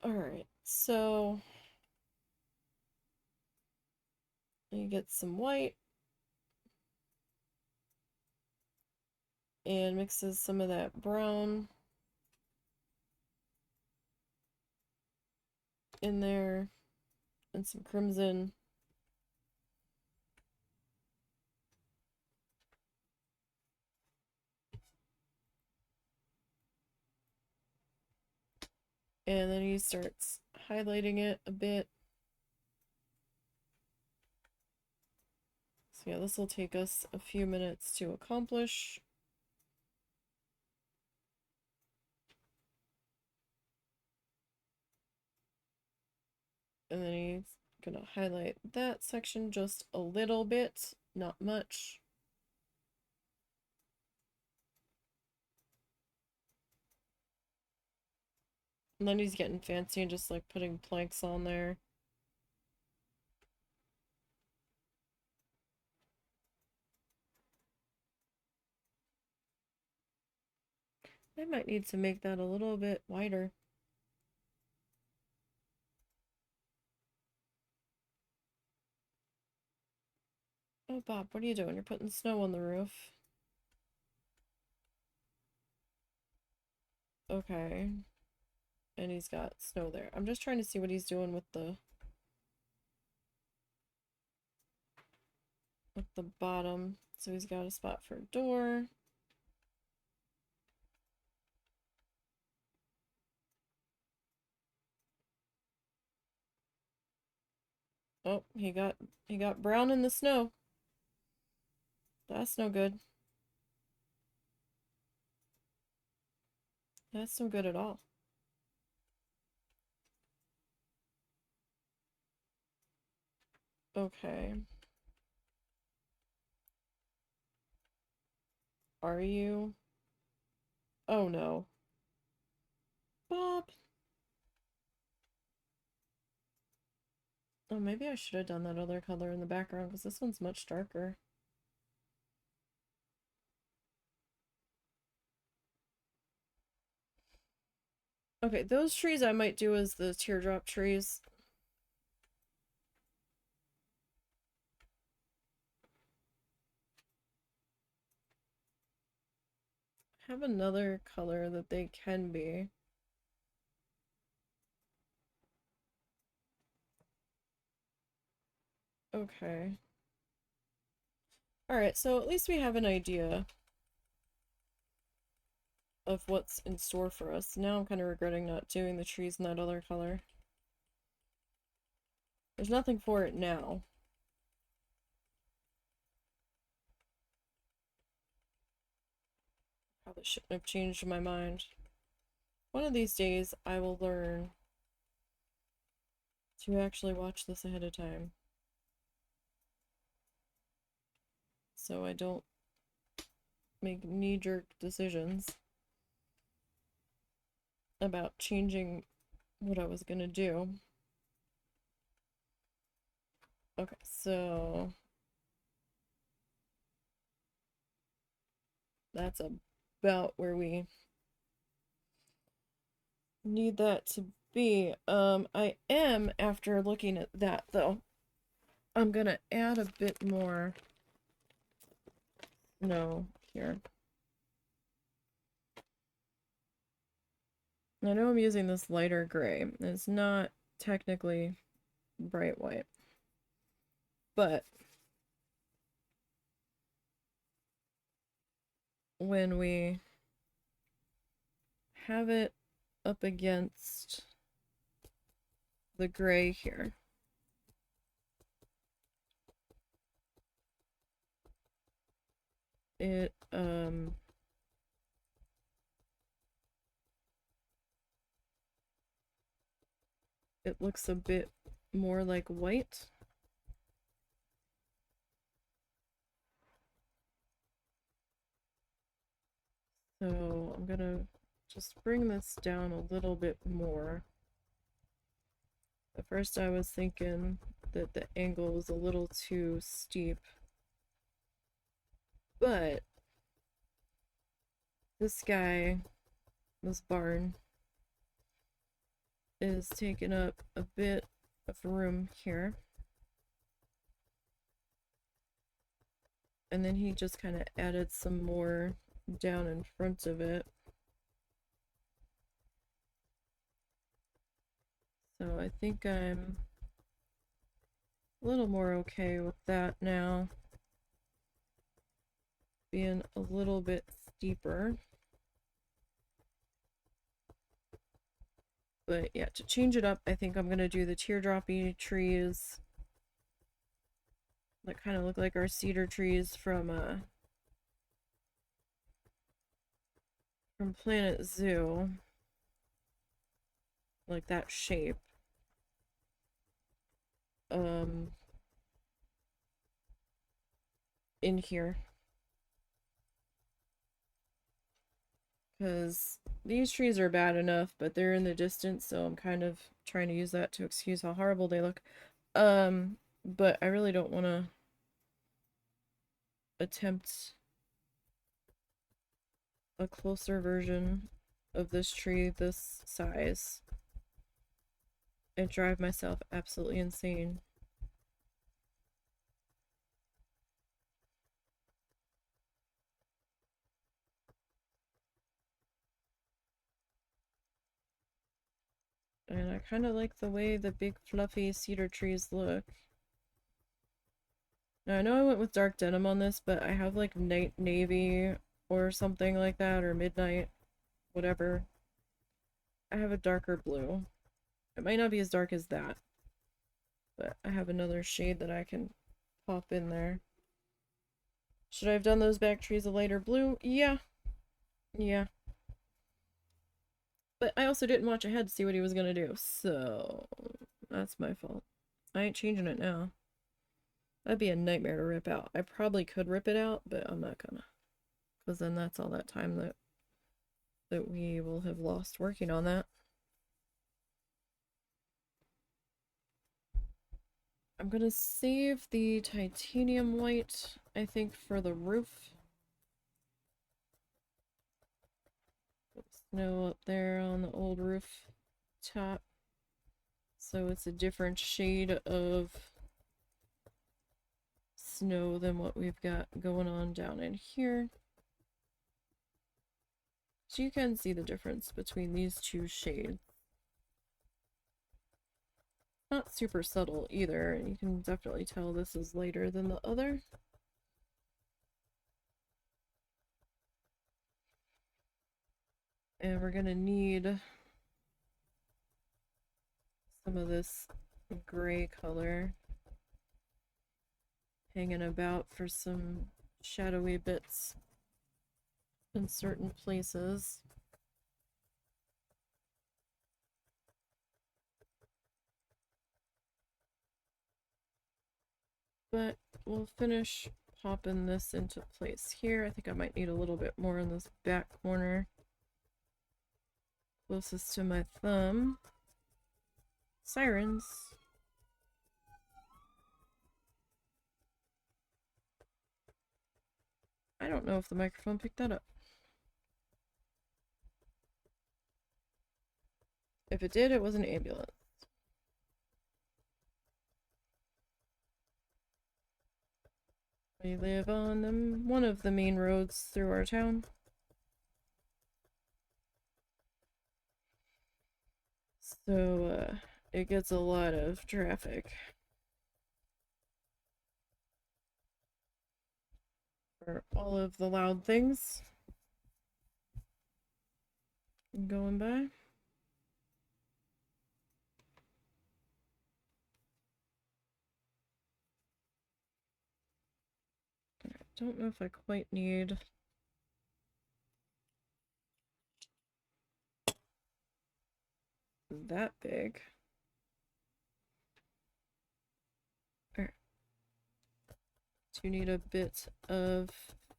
Alright, so you get some white and mixes some of that brown in there and some crimson. And then he starts highlighting it a bit. So yeah, this will take us a few minutes to accomplish. And then he's gonna highlight that section just a little bit, not much. And then he's getting fancy and just like putting planks on there. I might need to make that a little bit wider. Oh, Bob, what are you doing? You're putting snow on the roof. Okay. And he's got snow there. I'm just trying to see what he's doing with the bottom. So he's got a spot for a door. Oh, he got brown in the snow. That's no good. That's no good at all. Okay. Are you? Oh no. Bob! Oh, maybe I should have done that other color in the background because this one's much darker. Okay, those trees I might do as the teardrop trees. Have another color that they can be. Okay. Alright, so at least we have an idea of what's in store for us. Now I'm kind of regretting not doing the trees in that other color. There's nothing for it now. Probably shouldn't have changed my mind. One of these days, I will learn to actually watch this ahead of time. So I don't make knee-jerk decisions about changing what I was gonna do. Okay, so that's about where we need that to be. I am, after looking at that though, I'm gonna add a bit more. No, here. I know I'm using this lighter gray. It's not technically bright white, but when we have it up against the gray here, it it looks a bit more like white. So I'm gonna just bring this down a little bit more. At first I was thinking that the angle was a little too steep, but this guy, this barn, is taking up a bit of room here. And then he just kind of added some more down in front of it. So I think I'm a little more okay with that now. Being a little bit steeper. But yeah, to change it up, I think I'm gonna do the teardroppy trees that kind of look like our cedar trees from Planet Zoo. Like that shape. In here. Because these trees are bad enough, but they're in the distance, so I'm kind of trying to use that to excuse how horrible they look. But I really don't want to attempt a closer version of this tree this size and drive myself absolutely insane. And I kind of like the way the big fluffy cedar trees look. Now I know I went with dark denim on this, but I have like night navy or something like that, or midnight, whatever. I have a darker blue. It might not be as dark as that, but I have another shade that I can pop in there. Should I have done those back trees a lighter blue? Yeah. Yeah. But I also didn't watch ahead to see what he was gonna do, so that's my fault. I ain't changing it now. That'd be a nightmare to rip out. I probably could rip it out, but I'm not gonna. Because then that's all that time that we will have lost working on that. I'm gonna save the titanium white, I think, for the roof. Put snow up there on the old roof top. So it's a different shade of snow than what we've got going on down in here. So you can see the difference between these two shades. Not super subtle either. You can definitely tell this is lighter than the other. And we're gonna need some of this gray color hanging about for some shadowy bits in certain places. But we'll finish popping this into place here. I think I might need a little bit more in this back corner closest to my thumb. Sirens. I don't know if the microphone picked that up. If it did, it was an ambulance. We live on one of the main roads through our town. So, it gets a lot of traffic. For all of the loud things going by. I don't know if I quite need that big. Do need a bit of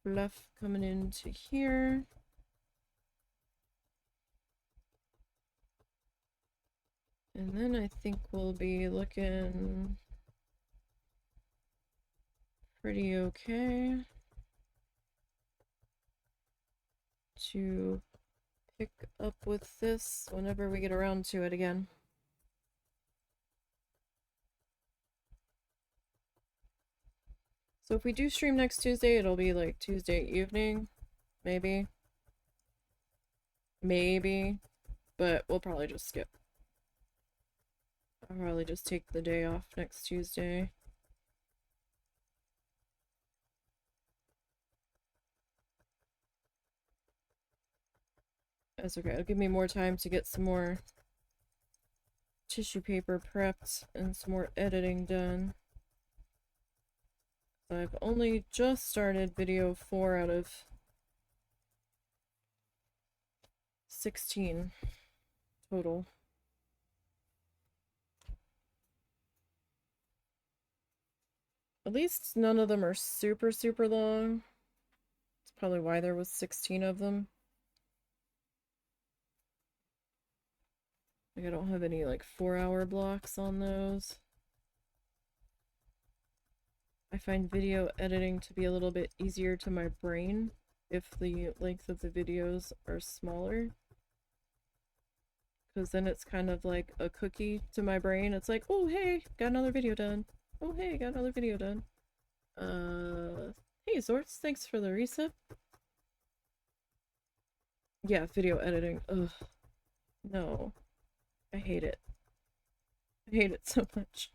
fluff coming into here. And then I think we'll be looking pretty okay to pick up with this whenever we get around to it again. So if we do stream next Tuesday, it'll be like Tuesday evening, maybe. Maybe, but we'll probably just skip. I'll probably just take the day off next Tuesday. That's okay. It'll give me more time to get some more tissue paper prepped and some more editing done. I've only just started video 4 out of 16 total. At least none of them are super long. That's probably why there was 16 of them. Like I don't have any like 4-hour blocks on those. I find video editing to be a little bit easier to my brain if the length of the videos are smaller. Because then it's kind of like a cookie to my brain. It's like, oh hey, got another video done. Oh hey, got another video done. Hey Zorts, thanks for the reset. Yeah, video editing. Ugh. No. I hate it. I hate it so much.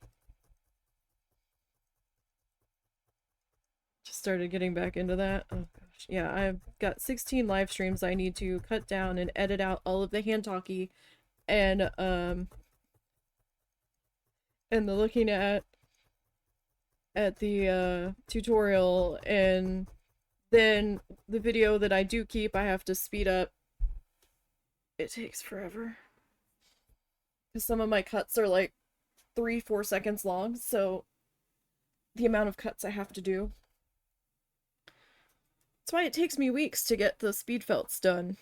Just started getting back into that. Oh gosh. Yeah, I've got 16 live streams I need to cut down and edit out all of the hand talkie and the looking at the tutorial, and then the video that I do keep I have to speed up it takes forever. Because some of my cuts are like 3-4 seconds long, so the amount of cuts I have to do. That's why it takes me weeks to get the speed felts done.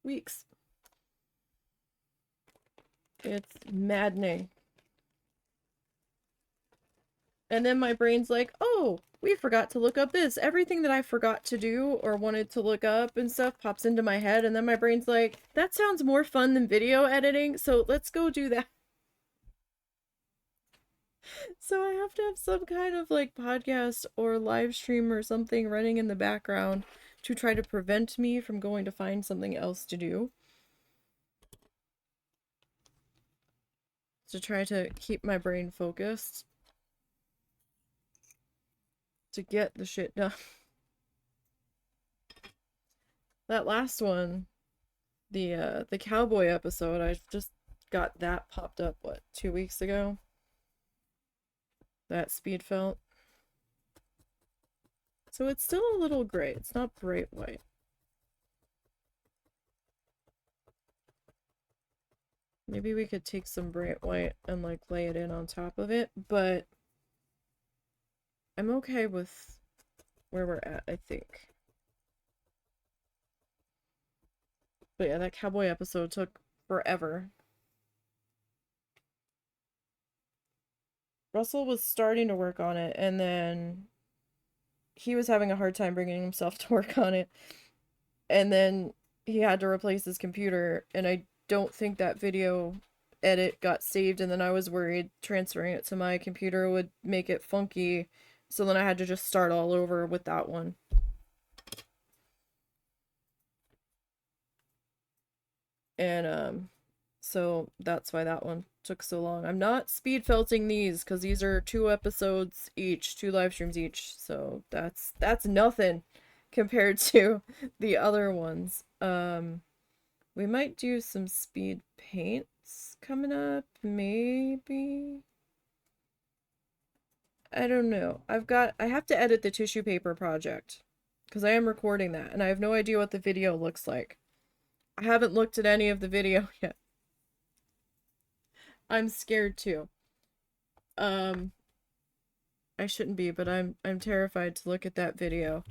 Weeks. It's maddening. And then my brain's like, oh, we forgot to look up this. Everything that I forgot to do or wanted to look up and stuff pops into my head. And then my brain's like, that sounds more fun than video editing, so let's go do that. So I have to have some kind of like podcast or live stream or something running in the background to try to prevent me from going to find something else to do. To try to keep my brain focused. To get the shit done. That last one, the cowboy episode, I just got that popped up, what, 2 weeks ago? That speed felt. So it's still a little gray. It's not bright white. Maybe we could take some bright white and like lay it in on top of it, but I'm okay with where we're at, I think. But yeah, that cowboy episode took forever. Russell was starting to work on it, and then he was having a hard time bringing himself to work on it. And then he had to replace his computer, and I don't think that video edit got saved, and then I was worried transferring it to my computer would make it funky, so then I had to just start all over with that one. And so that's why that one took so long. I'm not speed felting these because these are 2 episodes each, 2 live streams each, so that's nothing compared to the other ones. We might do some speed paints coming up, maybe. I don't know. I have to edit the tissue paper project because I am recording that and I have no idea what the video looks like. I haven't looked at any of the video yet. I'm scared too. I shouldn't be, but I'm terrified to look at that video.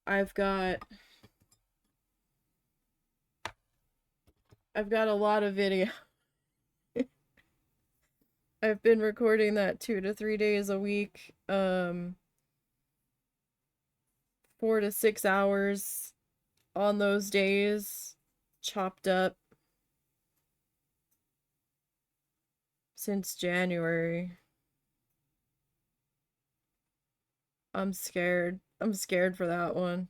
I've got a lot of video. I've been recording that 2 to 3 days a week. 4 to 6 hours on those days, chopped up since January. I'm scared. I'm scared for that one.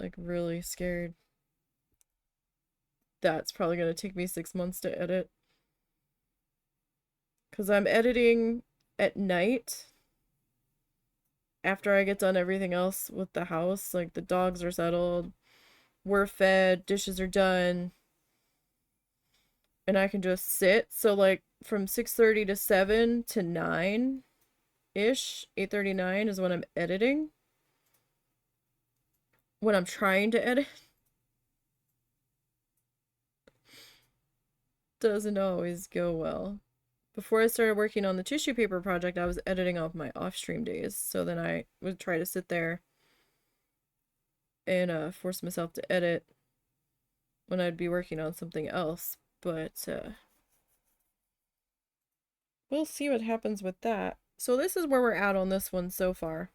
Like, really scared. That's probably gonna take me 6 months to edit. Because I'm editing at night after I get done everything else with the house. Like, the dogs are settled, we're fed, dishes are done, and I can just sit. So, like, from 6:30 to 7 to 9-ish, 8:39 is when I'm editing. When I'm trying to edit. Doesn't always go well. Before I started working on the tissue paper project, I was editing off my off-stream days. So then I would try to sit there and force myself to edit when I'd be working on something else. But we'll see what happens with that. So this is where we're at on this one so far.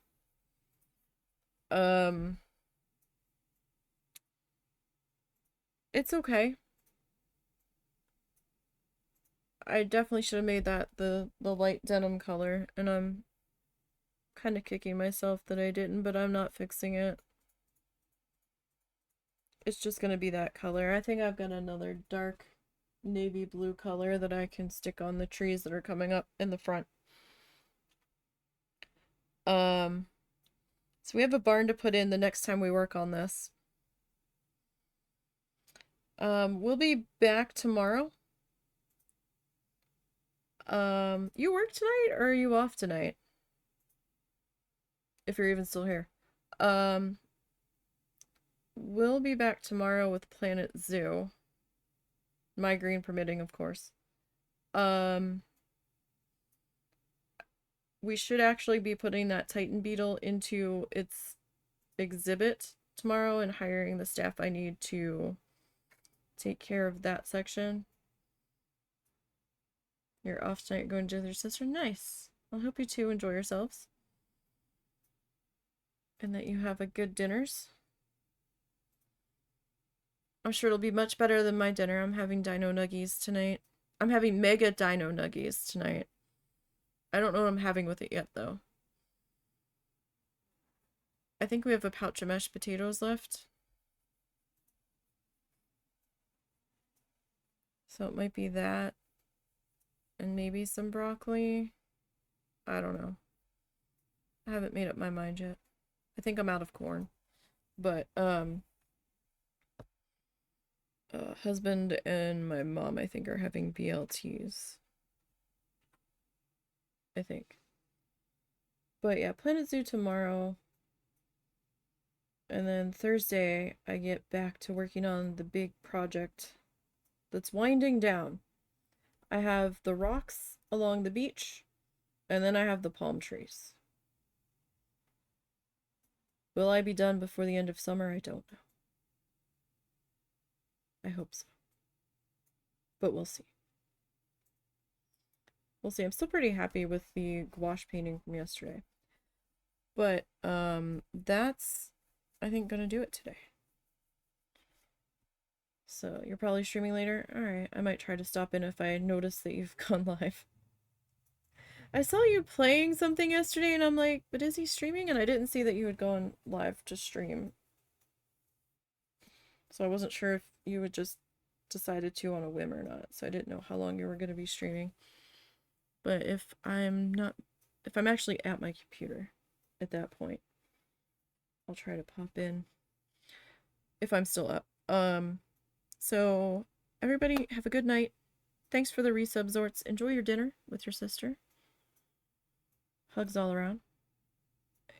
It's okay. I definitely should have made that the light denim color, and I'm kind of kicking myself that I didn't, but I'm not fixing it. It's just gonna be that color. I think I've got another dark navy blue color that I can stick on the trees that are coming up in the front. So we have a barn to put in the next time we work on this. We'll be back tomorrow. You work tonight or are you off tonight? If you're even still here. will be back tomorrow with Planet Zoo. Migraine permitting, of course. We should actually be putting that Titan beetle into its exhibit tomorrow and hiring the staff I need to take care of that section. You're off tonight going to your sister? Nice. I hope you two enjoy yourselves. And that you have a good dinners. I'm sure it'll be much better than my dinner. I'm having dino nuggies tonight. I'm having mega dino nuggies tonight. I don't know what I'm having with it yet, though. I think we have a pouch of mashed potatoes left. So it might be that. And maybe some broccoli. I don't know. I haven't made up my mind yet. I think I'm out of corn. But, husband and my mom, I think, are having BLTs. I think. But yeah, Planet Zoo tomorrow. And then Thursday, I get back to working on the big project that's winding down. I have the rocks along the beach, and then I have the palm trees. Will I be done before the end of summer? I don't know. I hope so. But we'll see. We'll see. I'm still pretty happy with the gouache painting from yesterday. But, that's, I think, gonna do it today. So, you're probably streaming later? Alright, I might try to stop in if I notice that you've gone live. I saw you playing something yesterday and I'm like, but is he streaming? And I didn't see that you had gone live to stream. So I wasn't sure if you had just decided to on a whim or not. So I didn't know how long you were going to be streaming. But if I'm actually at my computer at that point, I'll try to pop in if I'm still up. So everybody have a good night. Thanks for the resub, Zorts. Enjoy your dinner with your sister. Hugs all around.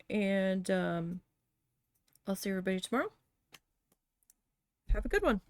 And I'll see everybody tomorrow. Have a good one.